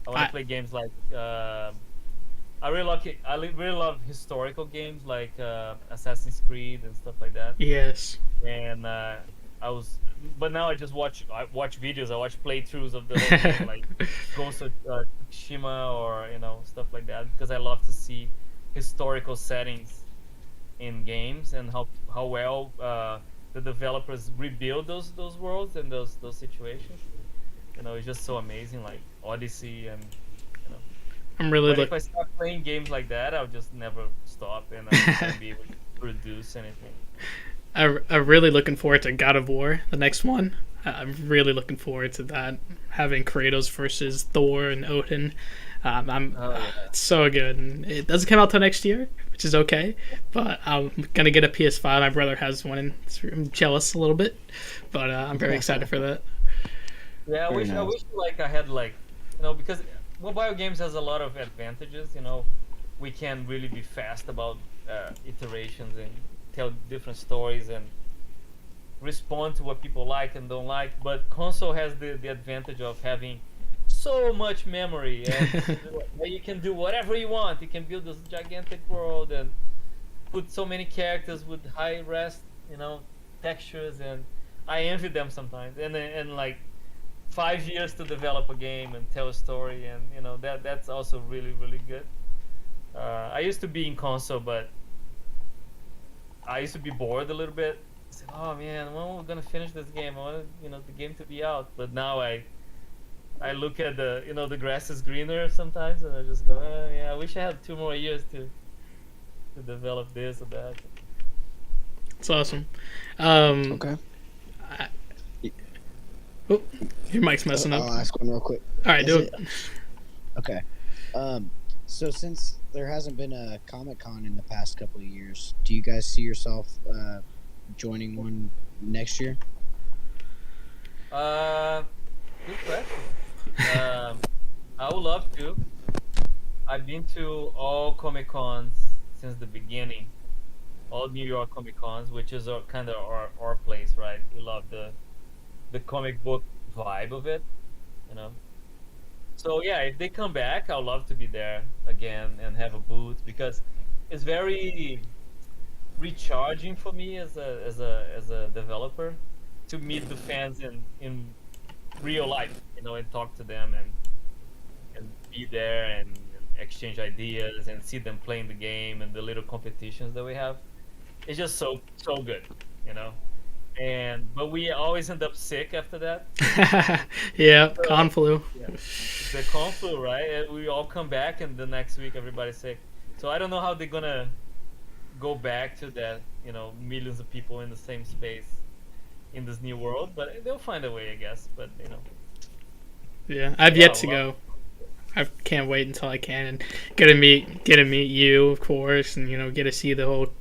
to play games like I really love historical games like Assassin's Creed and stuff like that. Yes. And but now I just watch videos. I watch playthroughs of the whole game, like Ghost of Tsushima or stuff like that, because I love to see historical settings in games and how well the developers rebuild those worlds and those situations. It's just so amazing, like Odyssey and. I'm really. But if I start playing games like that, I'll just never stop, and I won't be able to produce anything. I'm really looking forward to God of War, the next one. I'm really looking forward to that, having Kratos versus Thor and Odin. It's so good. And it doesn't come out till next year, which is okay. But I'm gonna get a PS5. My brother has one, and I'm jealous a little bit, but I'm very excited for that. Yeah, I wish like I had like because mobile games has a lot of advantages. We can really be fast about iterations and tell different stories and respond to what people like and don't like. But console has the advantage of having so much memory, and you can do whatever you want. You can build this gigantic world and put so many characters with high res, textures, and I envy them sometimes. And like 5 years to develop a game and tell a story, and that's also really, really good. I used to be in console, but I used to be bored a little bit. I said, "Oh man, when are we gonna finish this game? I want the game to be out." But now I look at the grass is greener sometimes, and I just go, yeah, I wish I had 2 more years to develop this or that. It's awesome. Okay. Oh, your mic's messing up. I'll ask one real quick. All right, do it. Okay. So since there hasn't been a Comic-Con in the past couple of years, do you guys see yourself joining one next year? Good question. I would love to. I've been to all Comic Cons since the beginning, all New York Comic Cons, which is kind of our place, right? We love the comic book vibe of it, you know. So yeah, if they come back, I'd love to be there again and have a booth because it's very recharging for me as a developer to meet the fans in real life, and talk to them and be there and exchange ideas and see them playing the game and the little competitions that we have. It's just so good, you know. But we always end up sick after that. Yeah, So, con flu. yeah, the conflu, right? And we all come back, and the next week everybody's sick. So I don't know how they're gonna go back to that, millions of people in the same space in this new world, but they'll find a way, I guess. But Yeah, I've Yeah, yet to well- go. I can't wait until I can and get to meet you, of course, and get to see the whole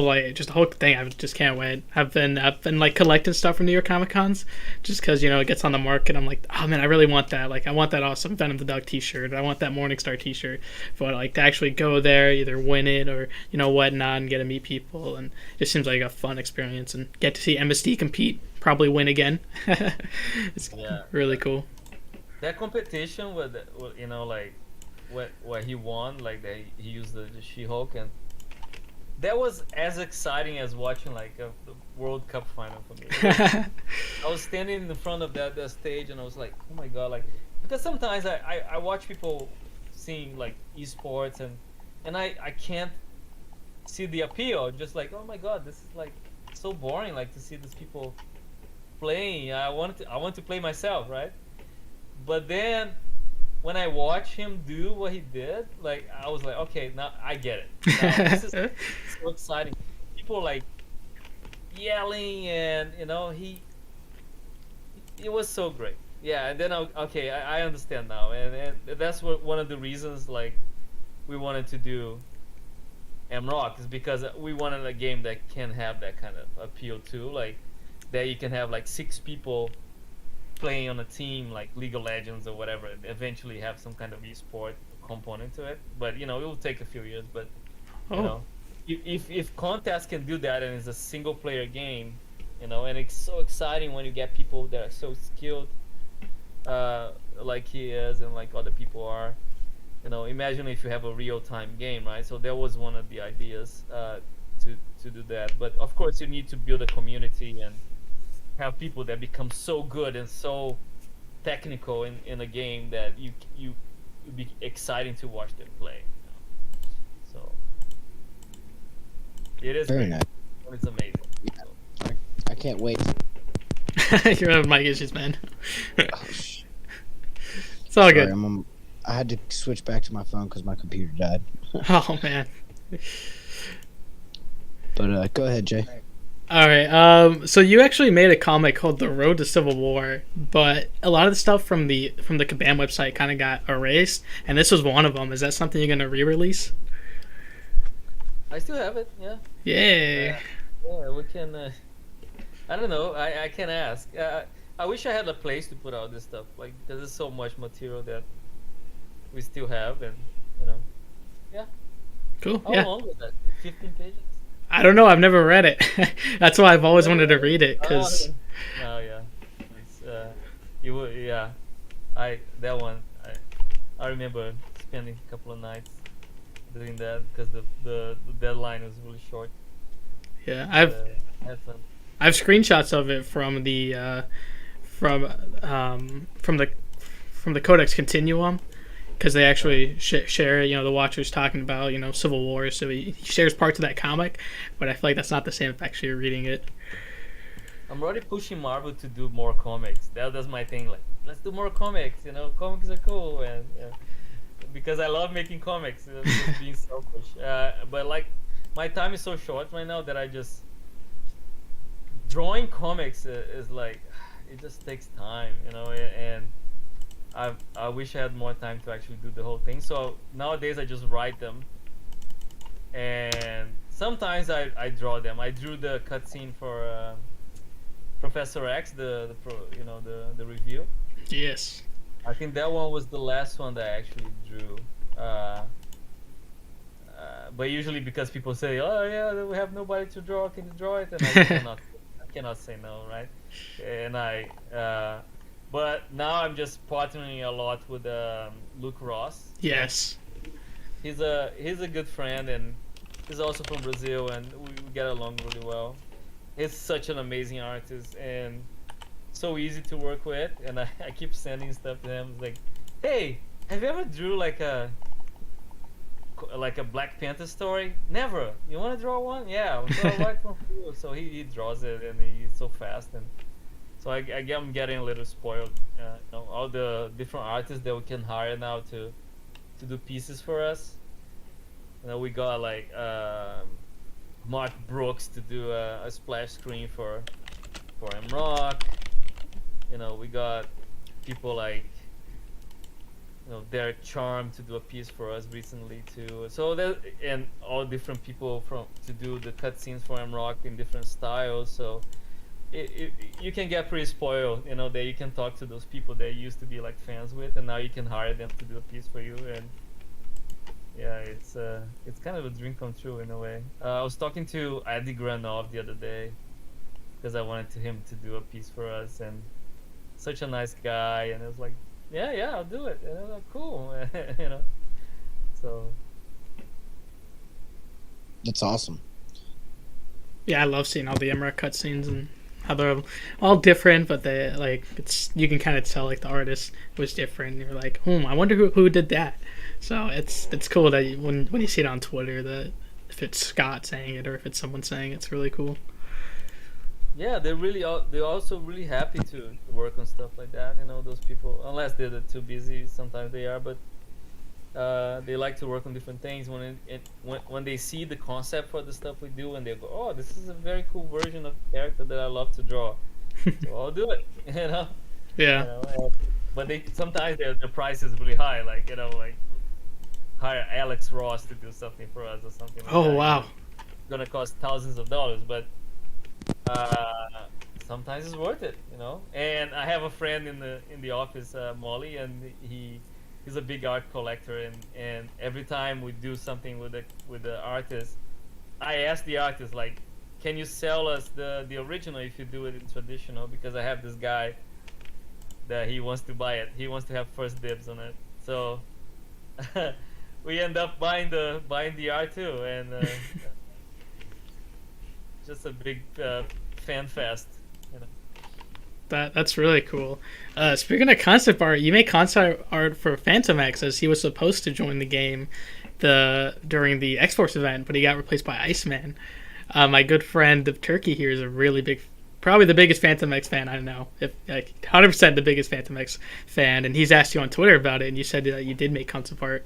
like just the whole thing. I just can't wait. I've been like collecting stuff from New York Comic Cons just because it gets on the market. I'm like, oh man, I really want that. Like I want that awesome Venom the Dog T-shirt. I want that Morningstar T-shirt. But like to actually go there, either win it or whatnot, and get to meet people, and it just seems like a fun experience and get to see MSD compete, probably win again. It's Yeah. really cool. That competition with like what he won, like he used the She-Hulk, and that was as exciting as watching like the World Cup final for me. I was standing in front of that stage, and I was like, oh my god, like because sometimes I watch people seeing like esports, and I can't see the appeal. Just like, oh my god, this is like so boring, like to see these people playing. I want to play myself, right? But then when I watched him do what he did, like I was like, okay, now I get it. Now, this is so exciting. People like yelling, and it was so great. Yeah, and then I understand now, and that's one of the reasons like we wanted to do MRock is because we wanted a game that can have that kind of appeal too, like that you can have like 6 people playing on a team like League of Legends or whatever, and eventually have some kind of esport component to it. But it will take a few years. But if Contest can do that and it's a single player game, and it's so exciting when you get people that are so skilled, like he is and like other people are. Imagine if you have a real time game, right? So that was one of the ideas to do that. But of course, you need to build a community and have people that become so good and so technical in a game that you it'd be exciting to watch them play. So it is Very great. nice. It's amazing. So, I can't wait. You're having mic issues, man. Oh, sh- It's all Sorry, good. I had to switch back to my phone because my computer died. Oh man. But go ahead, Jay. All right. So you actually made a comic called The Road to Civil War, but a lot of the stuff from the Kabam website kind of got erased, and this was one of them. Is that something you're gonna re-release? I still have it. Yeah. Yay! Yeah, we can. I don't know. I can ask. I wish I had a place to put out this stuff. Like there's so much material that we still have, and yeah. Cool. How Yeah. long was that? 15 pages. I don't know. I've never read it. That's why I've always wanted to read it because. Oh yeah. It's, you would, yeah. That one. I remember spending a couple of nights doing that because the deadline was really short. Yeah, I've Had fun. screenshots of it from the from the Codex Continuum, because they actually share, the Watcher's talking about, Civil War, so he shares parts of that comic, but I feel like that's not the same if actually reading it. I'm already pushing Marvel to do more comics. That's my thing. Like, let's do more comics. Comics are cool, and because I love making comics. Just being selfish. But like, my time is so short right now that I just drawing comics is like, it just takes time, and I wish I had more time to actually do the whole thing. So nowadays I just write them, and sometimes I draw them. I drew the cutscene for Professor X, the review. Yes. I think that one was the last one that I actually drew. But usually because people say, "Oh yeah, we have nobody to draw. Can you draw it?" And I cannot say no, right? And but now I'm just partnering a lot with Luke Ross. Yes. He's a good friend, and he's also from Brazil, and we get along really well. He's such an amazing artist and so easy to work with, and I keep sending stuff to him. It's like, hey, have you ever drew like a Black Panther story? Never. You want to draw one? Yeah, I'll draw right from you. So he draws it, and he's so fast, and so I'm getting a little spoiled. All the different artists that we can hire now to do pieces for us. We got like Mark Brooks to do a splash screen for M-Rock. We got people like Derek Charm to do a piece for us recently too. So and all different people to do the cutscenes for M-Rock in different styles. So you can get pretty spoiled, that you can talk to those people that you used to be like fans with, and now you can hire them to do a piece for you. And yeah, it's kind of a dream come true in a way. I was talking to Adi Granov the other day because I wanted him to do a piece for us, and such a nice guy, and it was like, yeah, I'll do it. And I was like, cool, So That's awesome. Yeah, I love seeing all the Emmerich cutscenes and how they're all different, but you can kind of tell like the artist was different. You're like, I wonder who did that. So it's cool that when you see it on Twitter, that if it's Scott saying it or if it's someone saying it, it's really cool. Yeah, they're also really happy to work on stuff like that. Those people, unless they're too busy, sometimes they are, but they like to work on different things. When they see the concept for the stuff we do, and they go, "Oh, this is a very cool version of the character that I love to draw," so I'll do it. Yeah. But sometimes the price is really high, like hire Alex Ross to do something for us or something. Like Oh that. wow. It's gonna cost thousands of dollars, but sometimes it's worth it, And I have a friend in the office, Molly, and he's a big art collector, and every time we do something with the artist, I ask the artist, like, can you sell us the original if you do it in traditional? Because I have this guy that he wants to buy it. He wants to have first dibs on it. So we end up buying the art too, and just a big fan fest. That's really cool. Speaking of concept art, you made concept art for Phantom X, as he was supposed to join the game during the X-Force event, but he got replaced by Iceman. My good friend of Turkey here is a really big, probably the biggest Phantom X fan I know, if like 100% the biggest Phantom X fan, and he's asked you on Twitter about it, and you said that you did make concept art.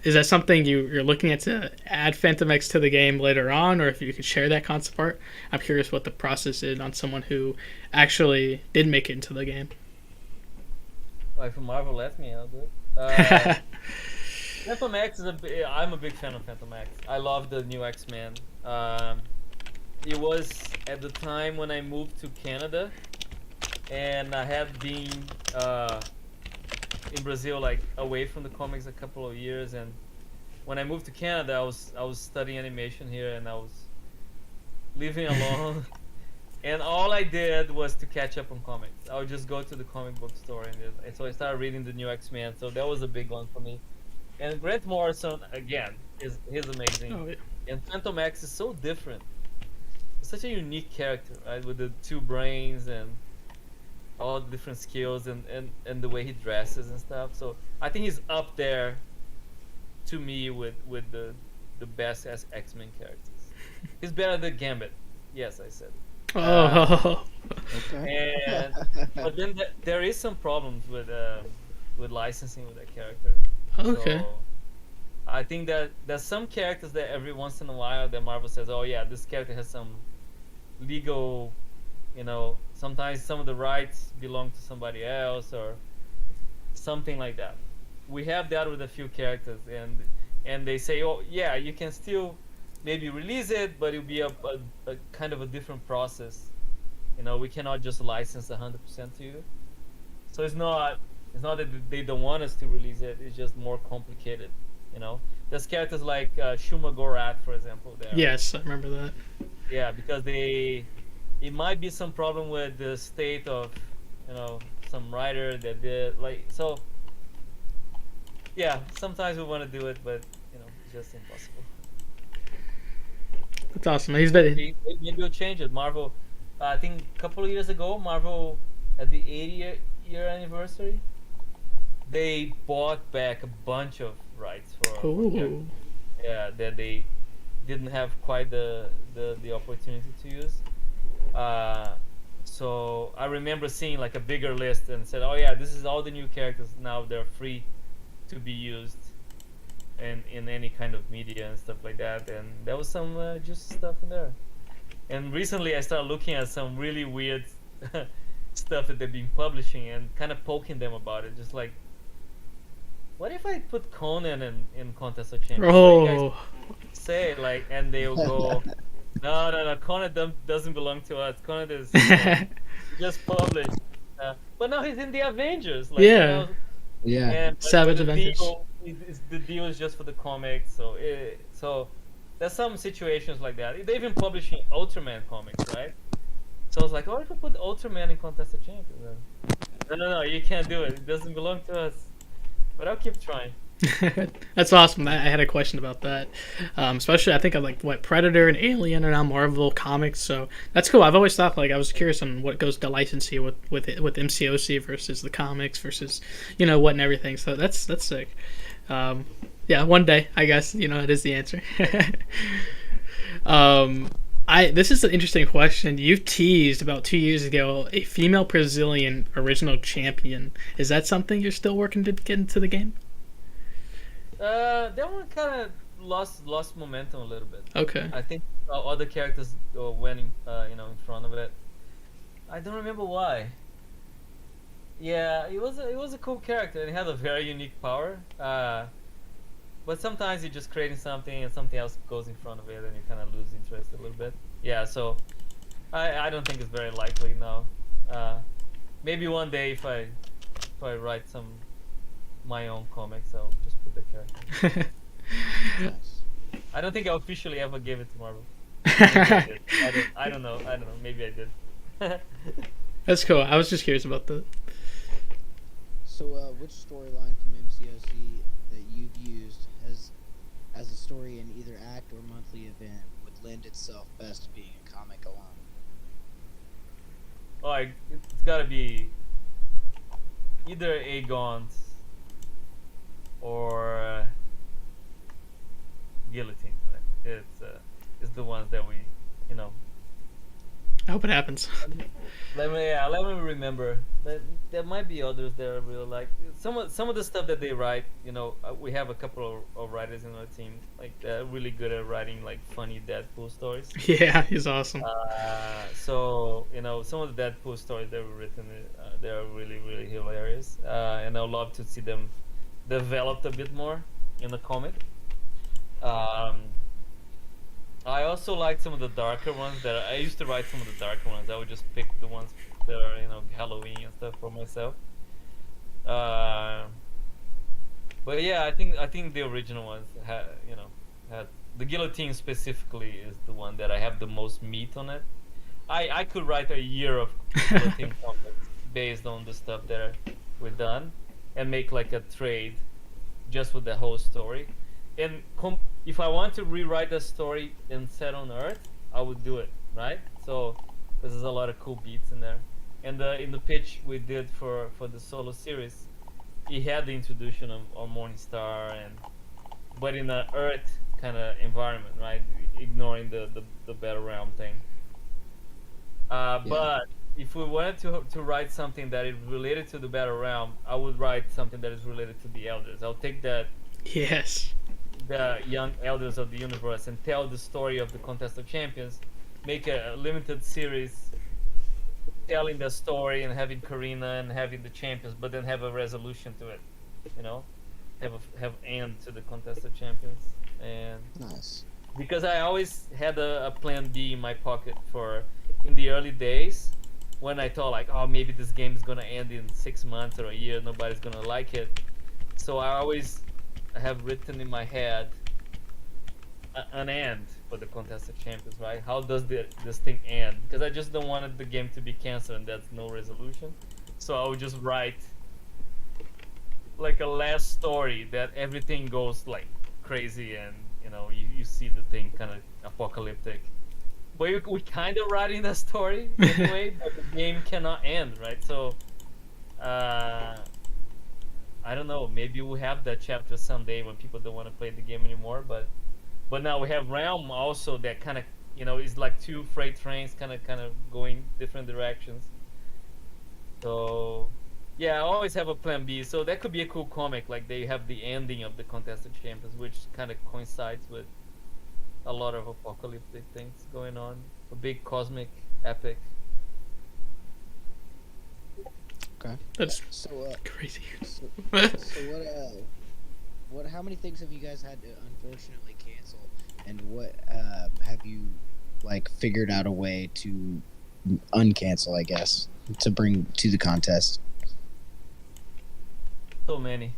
Is that something you're looking at to add Phantom X to the game later on, or if you could share that concept art? I'm curious what the process is on someone who actually did make it into the game. Well, if Marvel lets me, I'll do it. Phantom X I'm a big fan of Phantom X. I love the new X-Men. It was at the time when I moved to Canada, and I had been in Brazil, like away from the comics a couple of years. And when I moved to Canada, I was studying animation here, and I was living alone. And all I did was to catch up on comics. I would just go to the comic book store, and so I started reading the new X-Men. So that was a big one for me. And Grant Morrison again he's amazing. Oh, yeah. And Phantom X is so different. It's such a unique character, right? With the two brains, and all the different skills and the way he dresses and stuff. So I think he's up there to me with the best as X-Men characters. He's better than Gambit. Yes, I said. Oh. Okay. And but then there is some problems with licensing with that character. Okay. So I think that there's some characters that every once in a while that Marvel says, oh yeah, this character has some legal, sometimes some of the rights belong to somebody else or something like that. We have that with a few characters, and they say, oh yeah, you can still maybe release it, but it'll be a kind of a different process. We cannot just license 100% to you. So it's not that they don't want us to release it. It's just more complicated. There's characters like Shuma Gorath, for example. There. Yes, I remember that. Yeah, because it might be some problem with the state of, some writer that did so. Yeah, sometimes we want to do it, but it's just impossible. That's awesome. He's been. Maybe we'll change it. Marvel, I think a couple of years ago, Marvel at the 80-year anniversary, they bought back a bunch of rights for Ooh. that they didn't have quite the opportunity to use. So I remember seeing like a bigger list and said, oh yeah, this is all the new characters now. They're free to be used in any kind of media and stuff like that. And there was some juicy stuff in there. And recently I started looking at some really weird stuff that they've been publishing and kind of poking them about it. Just like, what if I put Conan in Contest of Champions? What do you guys say? And they'll go, no, Conan doesn't belong to us. Conan is just published. But now he's in the Avengers. Yeah. Yeah. And, Savage the Avengers. The deal is just for the comics. So there's some situations like that. They're even publishing Ultraman comics, right? So I was like, what if I put Ultraman in Contest of Champions? No, you can't do it. It doesn't belong to us. But I'll keep trying. That's awesome. I had a question about that. Especially, I think of Predator and Alien are now Marvel comics, so that's cool. I've always thought I was curious on what goes to licensing with MCOC versus the comics versus what and everything. So that's sick. Yeah, one day I guess it is the answer. This is an interesting question. You teased about 2 years ago a female Brazilian original champion. Is that something you're still working to get into the game? That one kind of lost momentum a little bit. Okay. I think other characters went in front of it. I don't remember why. Yeah, it was a cool character and it had a very unique power. But sometimes you're just creating something and something else goes in front of it and you kind of lose interest a little bit. Yeah, so I don't think it's very likely now. Maybe one day if I write my own comics, I'll just put the character. Nice. I don't think I officially ever gave it to Marvel. I don't know. Maybe I did. That's cool. I was just curious about that. So, which storyline from MCOC that you've used as a story in either act or monthly event would lend itself best to being a comic alone? Oh, it's gotta be either Aegon's or Guillotine. It's the ones that we, I hope it happens. Let me remember. There might be others that I really like. Some of the stuff that they write. We have a couple of writers in our team. They're really good at writing funny Deadpool stories. Yeah, he's awesome. So some of the Deadpool stories that were written, they're really really hilarious. And I'd love to see them developed a bit more in the comic. I also like some of the darker ones I used to write some of the darker ones. I would just pick the ones that are Halloween and stuff for myself. But yeah, I think the original ones had the Guillotine specifically is the one that I have the most meat on it. I could write a year of Guillotine comics based on the stuff that we've done and make a trade just with the whole story. And if I want to rewrite the story and set on Earth, I would do it, right? So there's a lot of cool beats in there. And in the pitch we did for the solo series, he had the introduction of Morningstar, and but in a Earth kind of environment, right? Ignoring the Battle Realm thing. But if we wanted to write something that is related to the Battle Realm, I would write something that is related to the Elders. I'll take Yes. the young Elders of the universe and tell the story of the Contest of Champions, make a limited series telling the story and having Karina and having the champions, but then have a resolution to it, you know, have end to the Contest of Champions. And Nice. because I always had a plan B in my pocket for in the early days when I thought like, oh, maybe this game is gonna end in 6 months or a year, nobody's gonna like it. So I always have written in my head an end for the Contest of Champions, right? How does this thing end? Because I just don't want the game to be canceled and that's no resolution. So I would just write like a last story that everything goes like crazy, and you know you see the thing kind of apocalyptic. But we kind of writing that story anyway, but the game cannot end, right? So I don't know. Maybe we'll have that chapter someday when people don't want to play the game anymore. But now we have Realm also that kind of, you know, is like two freight trains kind of going different directions. So yeah, I always have a plan B. So that could be a cool comic. Like they have the ending of the Contest of Champions, which kind of coincides with a lot of apocalyptic things going on. A big cosmic epic. Okay. That's So crazy. so, what how many things have you guys had to unfortunately cancel, and what have you like figured out a way to uncancel, I guess, to bring to the contest? So many.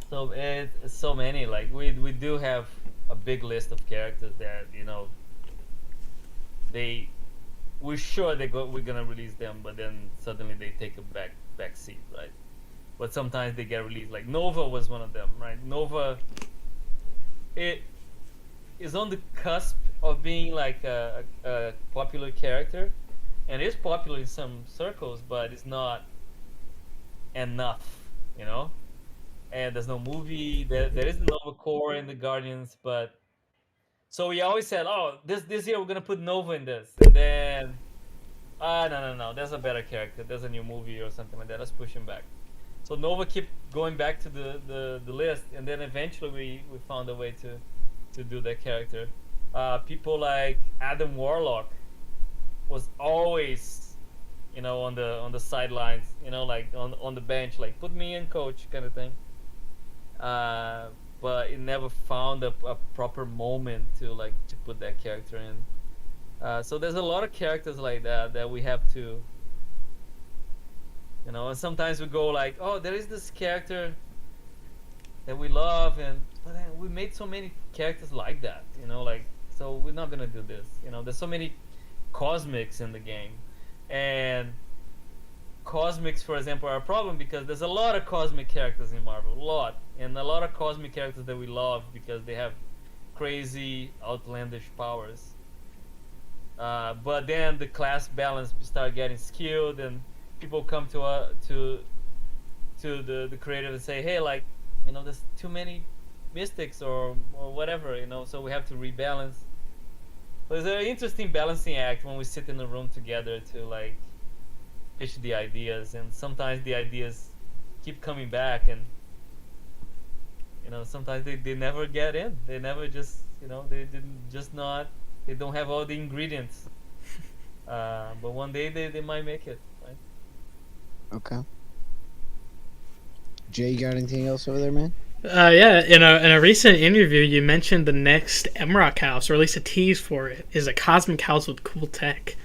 So it's so many. Like we do have a big list of characters that, you know, we're sure we're gonna release them, but then suddenly they take a back seat, right? But sometimes they get released. Like Nova was one of them, right? Nova, it is on the cusp of being like a popular character, and it's popular in some circles, but it's not enough, you know. And there's no movie. There is the Nova Corps in the Guardians, but so we always said, oh, this year we're gonna put Nova in this, and then no, there's a better character. There's a new movie or something like that. Let's push him back. So Nova kept going back to the list, and then eventually we found a way to do that character. People like Adam Warlock was always, you know, on the sidelines, you know, like on the bench, like put me in, coach, kind of thing. But it never found a proper moment to put that character in. So there's a lot of characters like that we have to, you know, and sometimes we go like, oh, there is this character that we love, but then we made so many characters like that, you know, like, so we're not gonna do this, you know. There's so many cosmics in the game, and cosmics, for example, are a problem because there's a lot of cosmic characters in Marvel, and a lot of cosmic characters that we love because they have crazy, outlandish powers. But then the class balance start getting skewed, and people come to the creator and say, hey, like, you know, there's too many mystics or whatever, you know, so we have to rebalance. But it's an interesting balancing act when we sit in a room together to like pitch the ideas, and sometimes the ideas keep coming back, and you know, sometimes they never get in. They never just, you know, they don't have all the ingredients. But one day they might make it, right? Okay. Jay, you got anything else over there, man? Yeah, in a recent interview, you mentioned the next MROC house, or at least a tease for it, is a cosmic house with cool tech.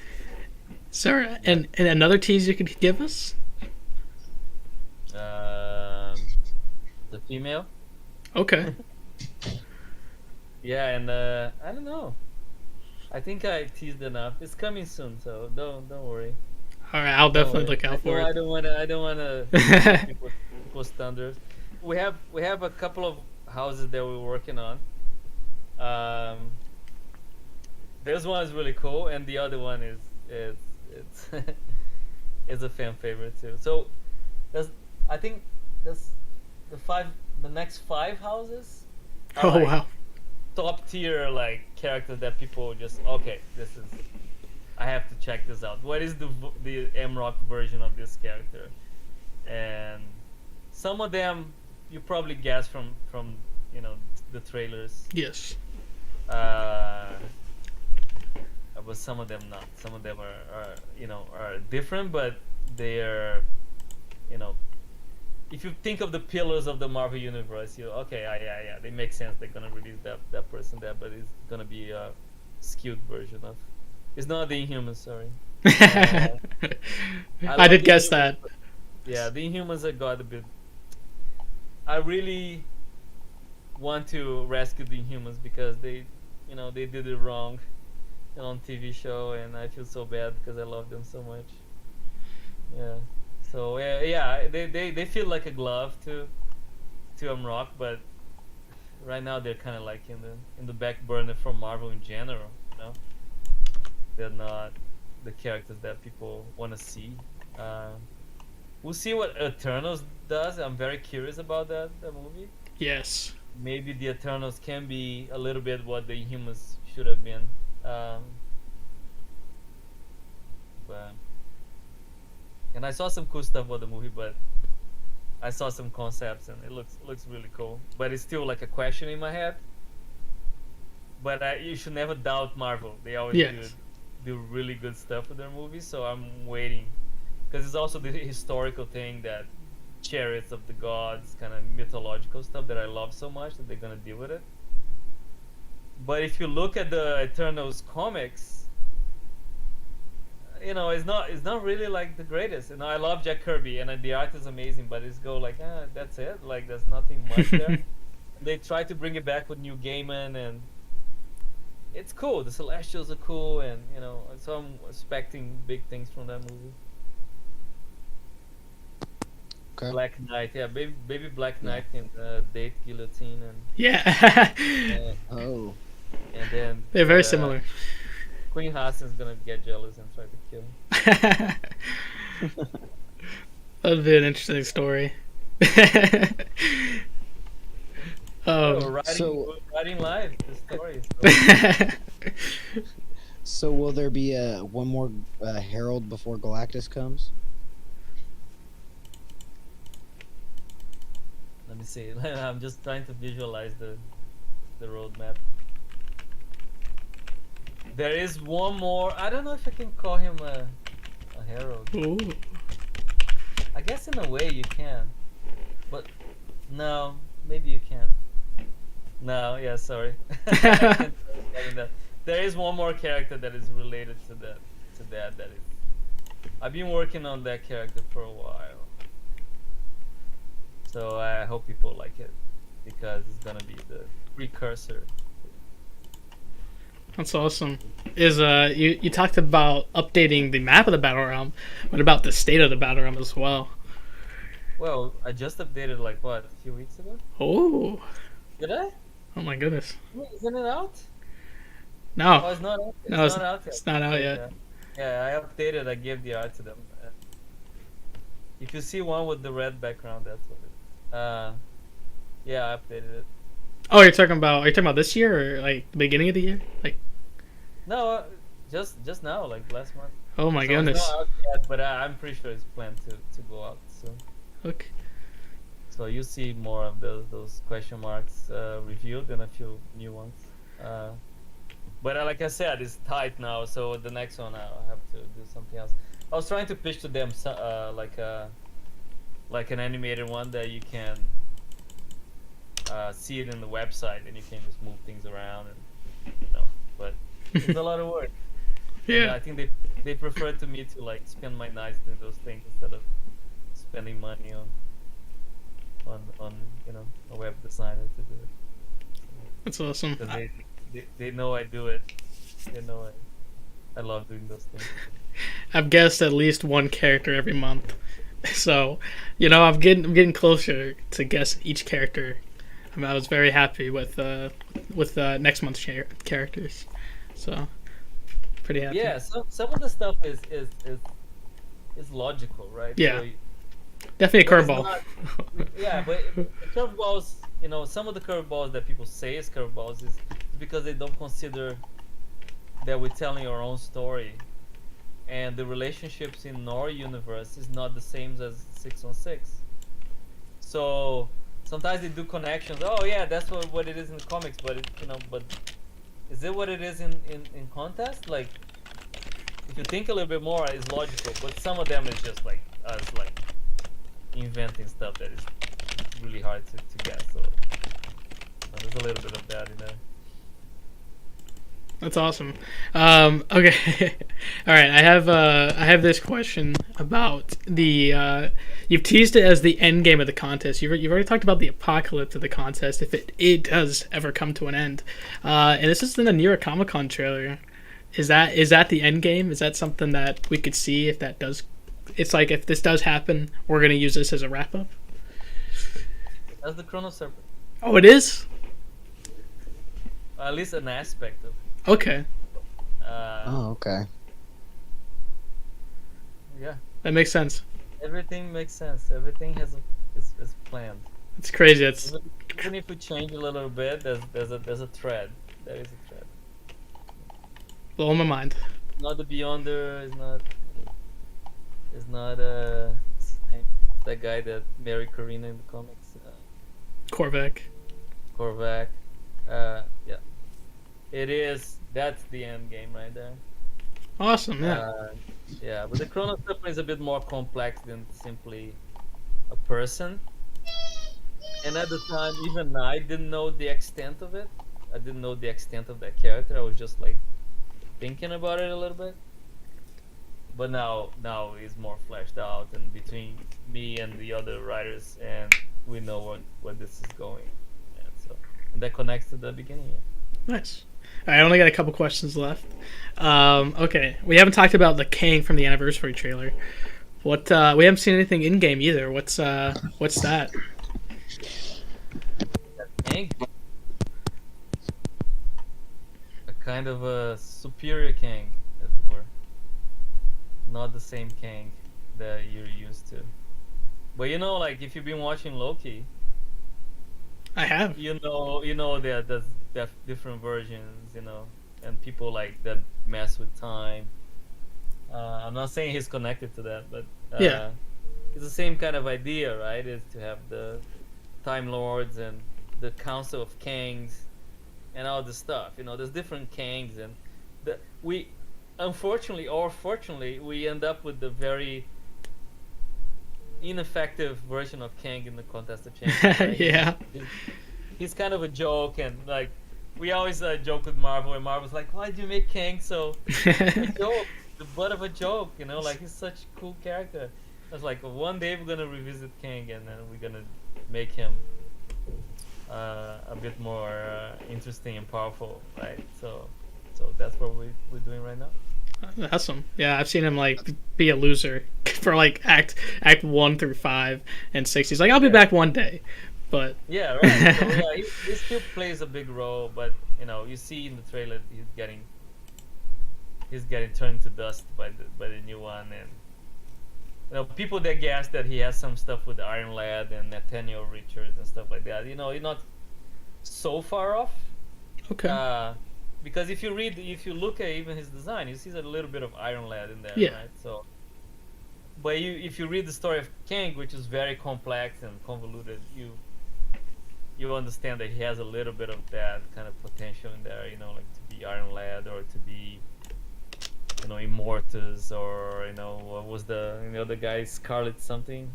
Sir, and another tease you could give us? The female. Okay. Yeah, and I don't know. I think I teased enough. It's coming soon, so don't worry. All right, I'll definitely look out for it. I don't wanna people's thunders. We have a couple of houses that we're working on. This one is really cool, and the other one is it's it's a fan favorite too. So there's I think there's the next 5 houses are Oh like wow. top tier like characters that people just okay, this is I have to check this out. What is the M-Rock version of this character? And some of them you probably guess from the trailers. Yes. Uh, but some of them not. Some of them are different, but they are you know if you think of the pillars of the Marvel universe, okay, yeah, they make sense. They're gonna release that person there, but it's gonna be a skewed version of. It's not the Inhumans, sorry. I love did the guess Inhumans, that. but- Yeah, the Inhumans are got a bit. I really want to rescue the Inhumans because they did it wrong on TV show, and I feel so bad because I love them so much. Yeah. So yeah, they feel like a glove to Rock, but right now they're kind of like in the back burner from Marvel in general. They're not the characters that people want to see. We'll see what Eternals does. I'm very curious about that movie. Yes. Maybe the Eternals can be a little bit what the Inhumans should have been. But and I saw some cool stuff about the movie, but I saw some concepts and it looks really cool. But it's still like a question in my head. But you should never doubt Marvel. They always Yes. do really good stuff with their movies. So I'm waiting, because it's also the historical thing that chariots of the gods, kind of mythological stuff that I love so much that they're gonna deal with it. But if you look at the Eternals comics, it's not really like the greatest. I love Jack Kirby and the art is amazing, but that's it. Like there's nothing much there. They try to bring it back with New Gaiman, and it's cool. The Celestials are cool, and so I'm expecting big things from that movie. Okay. Black Knight, yeah, baby Black Knight can date Guillotine, Yeah. Oh. and then They're very similar. Queen Hasen's gonna get jealous and try to kill him. That'd be an interesting story. Writing live the story. So will there be one more Herald before Galactus comes? Let me see. I'm just trying to visualize the roadmap. There is one more. I don't know if I can call him a herald. Ooh. I guess in a way you can, but no, maybe you can. No, yeah, sorry. I can't explain that. There is one more character that is related to that. That is. I've been working on that character for a while, so I hope people like it because it's gonna be the precursor. That's awesome. You talked about updating the map of the battle realm. What about the state of the battle realm as well? Well, I just updated a few weeks ago. Oh. Did I? Oh my goodness. Isn't it out? No. Oh, it's not out. No, It's not out yet. it's not out yet. Yeah, I updated. I gave the art to them. If you see one with the red background, that's what it is. Yeah, I updated it. Oh, are you talking about this year or like the beginning of the year? Like No, just now, like last month. oh my So goodness. It's not out yet, but I'm pretty sure it's planned to go out soon. Okay. So you see more of those question marks revealed and a few new ones. But like I said, it's tight now. So the next one I'll have to do something else. I was trying to pitch to them like an animated one that you can see it in the website and you can just move things around and but it's a lot of work. And Yeah. I think they prefer to me to like spend my nights doing those things instead of spending money on a web designer to do it. That's awesome. Because they know I do it. They know I love doing those things. I've guessed at least one character every month. So, I'm getting closer to guess each character. I was very happy with next month's characters. So, pretty happy. Yeah, some of the stuff is logical, right? Yeah. So, Definitely a but it's curveball. not- yeah, but the curveballs, some of the curveballs that people say is curveballs is because they don't consider that we're telling our own story, and the relationships in our universe is not the same as 616. So sometimes they do connections. Oh yeah, that's what it is in the comics, but but is it what it is in contest? Like, if you think a little bit more, it's logical, but some of them is just like us like inventing stuff that is really hard to guess. So there's a little bit of that in there. That's awesome. Okay, all right. I have this question about the. You've teased it as the end game of the contest. You've already talked about the apocalypse of the contest if it does ever come to an end. And this is in the New York Comic Con trailer. Is that the end game? Is that something that we could see if that does? It's like if this does happen, we're gonna use this as a wrap up. That's the Chrono Serpent. Oh, it is. At least an aspect of it. Okay, Okay. Yeah, that makes sense. everything makes sense. Everything is planned. It's crazy. It's Even if we change a little bit, there's a thread. There is a thread. blowing my mind. Not the Beyonder. Is not what's his name? That guy that married Karina in the comics. Korvac. Korvac. Yeah. It is. That's the end game right there. Awesome. Yeah. Yeah, but the Chrono Serpent is a bit more complex than simply a person. And at the time, even I didn't know the extent of it. I didn't know the extent of that character. I was just like thinking about it a little bit. But now it's more fleshed out, and between me and the other writers, and we know where this is going. And that connects to the beginning. Yeah. Nice. I only got a couple questions left. Okay, we haven't talked about the Kang from the anniversary trailer. What we haven't seen anything in game either. What's that? Kang, a kind of a superior Kang, as it were. Not the same Kang that you're used to. But like if you've been watching Loki, I have. you know that there's different versions, and people like that mess with time. I'm not saying he's connected to that, but Yeah. it's the same kind of idea, right? Is to have the Time Lords and the Council of Kangs and all this stuff. There's different Kangs, and we, unfortunately or fortunately, we end up with the very ineffective version of Kang in the Contest of Champions. Right? Yeah. He's kind of a joke, and like we always joke with Marvel, and Marvel's like, "Why do you make Kang so a joke, the butt of a joke?" Like he's such a cool character. I was like, one day we're gonna revisit Kang, and then we're gonna make him a bit more interesting and powerful, right? So that's what we're doing right now. Awesome. Yeah, I've seen him like be a loser for like act 1 through 5 and 6. He's like, I'll be back one day, but Yeah, right. So, yeah, he still plays a big role, but you see in the trailer he's getting turned to dust by the new one, and people that guess that he has some stuff with Iron Lad and Nathaniel Richards and stuff like that. You're not so far off. okay. Because if you look at even his design, you see a little bit of Iron Lad in there, Yeah. right? So, but if you read the story of Kang, which is very complex and convoluted, you understand that he has a little bit of that kind of potential in there, like to be Iron Lad or to be, Immortus, or what was the other guy, Scarlet something.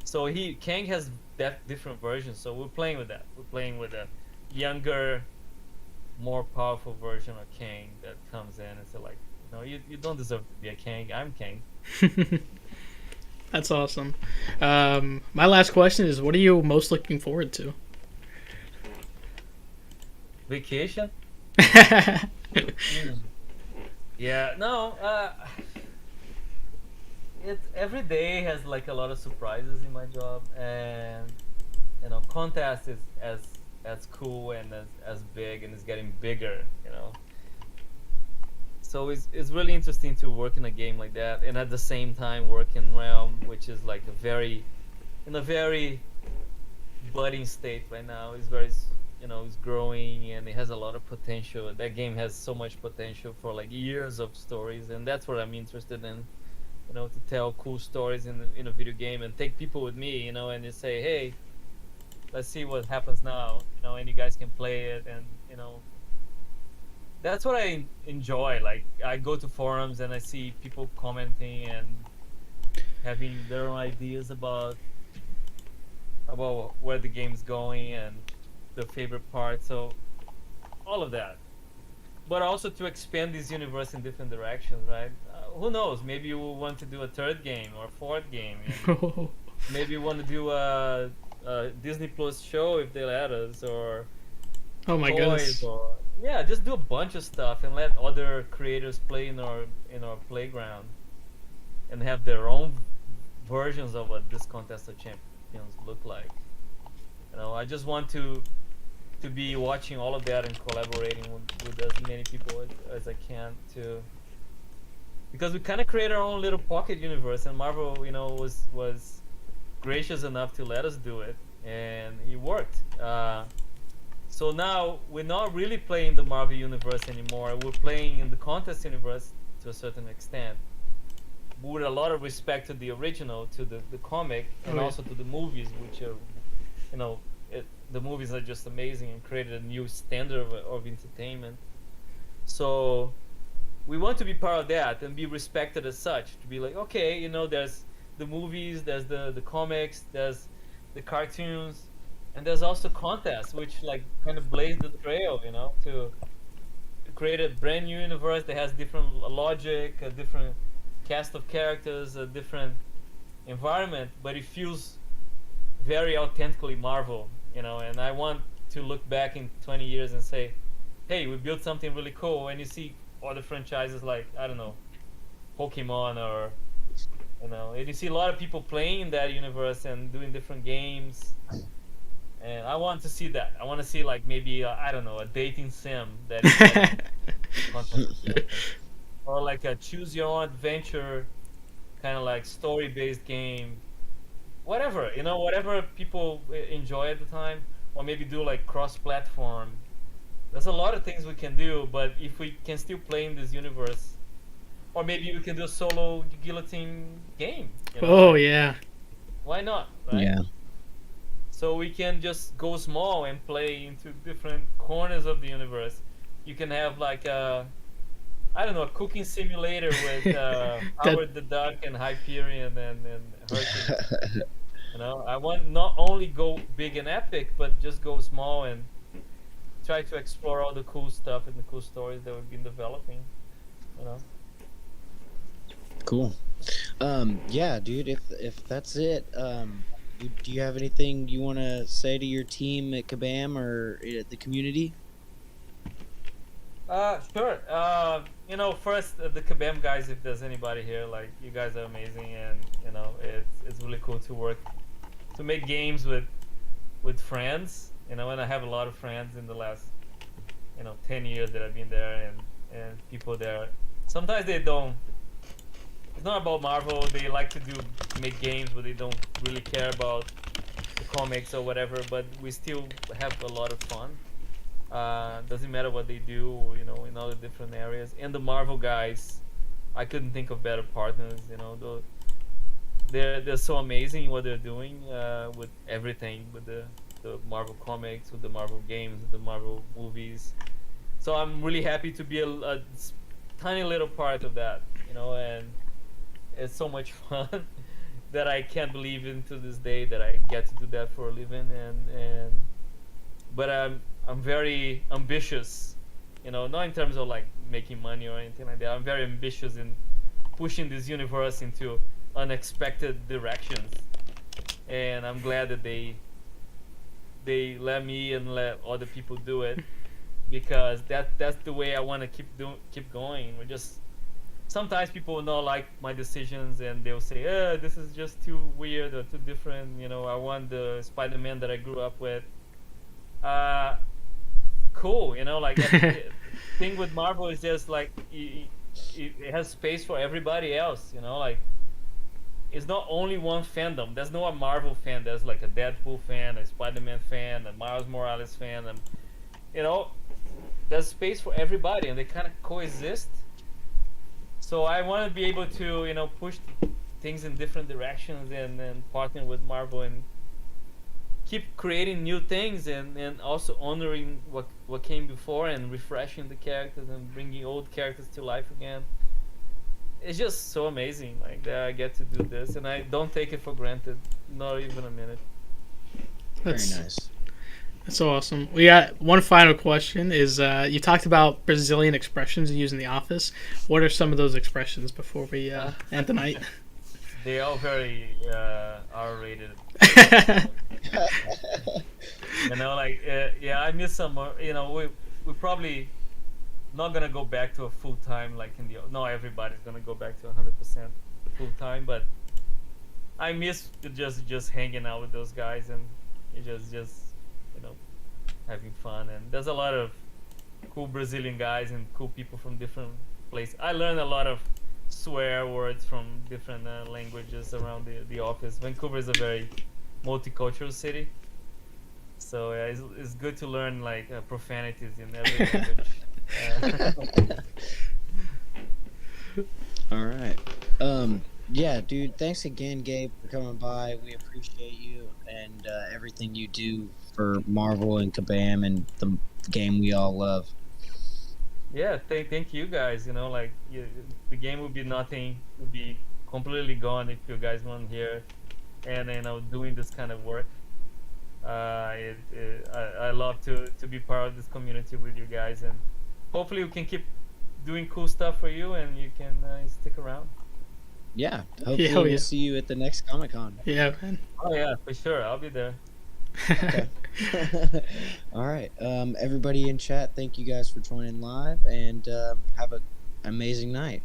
So Kang has that different versions. So we're playing with that. We're playing with a younger, more powerful version of Kang that comes in and say like, you don't deserve to be a Kang. I'm Kang. That's awesome. My last question is, what are you most looking forward to? Vacation. Yeah. No. Every day has like a lot of surprises in my job, and contest is as cool and as big, and it's getting bigger. So it's really interesting to work in a game like that, and at the same time work in Realm, which is like a very budding state right now. It's very, it's growing and it has a lot of potential. That game has so much potential for like years of stories, and that's what I'm interested in. To tell cool stories in a video game and take people with me, and just say, hey, let's see what happens now, and you guys can play it, and that's what I enjoy. Like, I go to forums and I see people commenting and having their own ideas about where the game's going and their favorite part. So all of that, but also to expand this universe in different directions, right? Who knows? Maybe you will want to do a third game or a fourth game. And maybe you want to do a Disney Plus show if they let us, or Oh my goodness. or just do a bunch of stuff and let other creators play in our playground and have their own versions of what this Contest of Champions look like. I just want to be watching all of that and collaborating with as many people as I can, to because we kind of create our own little pocket universe, and Marvel was gracious enough to let us do it, and it worked. So now we're not really playing the Marvel universe anymore. We're playing in the Contest universe to a certain extent, with a lot of respect to the original, to the comic, and also to the movies, which are, the movies are just amazing and created a new standard of entertainment. So we want to be part of that and be respected as such. To be like, okay, there's the movies, there's the comics, there's the cartoons, and there's also contests, which like kind of blaze the trail, to create a brand new universe that has different logic, a different cast of characters, a different environment, but it feels very authentically Marvel, and I want to look back in 20 years and say, hey, we built something really cool, and you see other franchises like, I don't know, Pokemon, or and you see a lot of people playing in that universe and doing different games, and I want to see that. I want to see like maybe I don't know, a dating sim that is like, or like a choose your own adventure kind of like story-based game, whatever, whatever people enjoy at the time, or maybe do like cross-platform. There's a lot of things we can do, but if we can still play in this universe, or maybe we can do a solo guillotine game. Oh yeah. Why not? Right? Yeah. So we can just go small and play into different corners of the universe. You can have like a cooking simulator with Howard the Duck and Hyperion and Hercules. I want not only go big and epic, but just go small and try to explore all the cool stuff and the cool stories that we've been developing. Cool. Yeah, dude. If that's it, do you have anything you want to say to your team at Kabam or at the community? Sure. First, the Kabam guys, if there's anybody here, like, you guys are amazing, and it's really cool to make games with friends, and I have a lot of friends in the last 10 years that I've been there, and people there. Sometimes they don't. It's not about Marvel. They like to make games, but they don't really care about the comics or whatever. But we still have a lot of fun. Doesn't matter what they do, in all the different areas. And the Marvel guys, I couldn't think of better partners. They're so amazing what they're doing with everything, with the Marvel comics, with the Marvel games, with the Marvel movies. So I'm really happy to be a tiny little part of that, and it's so much fun that I can't believe into this day that I get to do that for a living. But I'm very ambitious, not in terms of like making money or anything like that. I'm very ambitious in pushing this universe into unexpected directions, and I'm glad that they let me and let other people do it, because that's the way I want to keep going. We're just sometimes people will not like my decisions, and they'll say, this is just too weird or too different. I want the Spider-Man that I grew up with. Cool, like the thing with Marvel is just like it has space for everybody else. You know, like it's not only one fandom. There's no a Marvel fan. There's like a Deadpool fan, a Spider-Man fan, a Miles Morales fan, and you know, there's space for everybody, and they kind of coexist. So I want to be able to, you know, push things in different directions and partner with Marvel and keep creating new things and also honoring what came before and refreshing the characters and bringing old characters to life again. It's just so amazing, like that I get to do this, and I don't take it for granted, not even a minute. Very That's nice. that's so awesome. We got one final question. Is you talked about Brazilian expressions you use in the office? What are some of those expressions before we end the night? They are very R-rated. You know, like yeah, I miss some. You know, we probably not gonna go back to a full time like in the. No, everybody's gonna go back to 100% full time, but I miss just hanging out with those guys and just you know having fun. And there's a lot of cool Brazilian guys and cool people from different places. I learned a lot of swear words from different languages around the office. Vancouver is a very multicultural city, so yeah, it's good to learn like profanities in every language. All right. Yeah, dude. Thanks again, Gabe, for coming by. We appreciate you and everything you do for Marvel and Kabam and the game we all love. Yeah, thank you guys. You know, like the game would be nothing, would be completely gone if you guys weren't here, and you know, doing this kind of work. I love to be part of this community with you guys, and hopefully we can keep doing cool stuff for you, and you can stick around. Yeah. Hopefully Hell yeah. we'll see you at the next Comic Con. Yeah, man. Oh yeah, for sure, I'll be there. Okay. All right. Everybody in chat, thank you guys for joining live, and have an amazing night.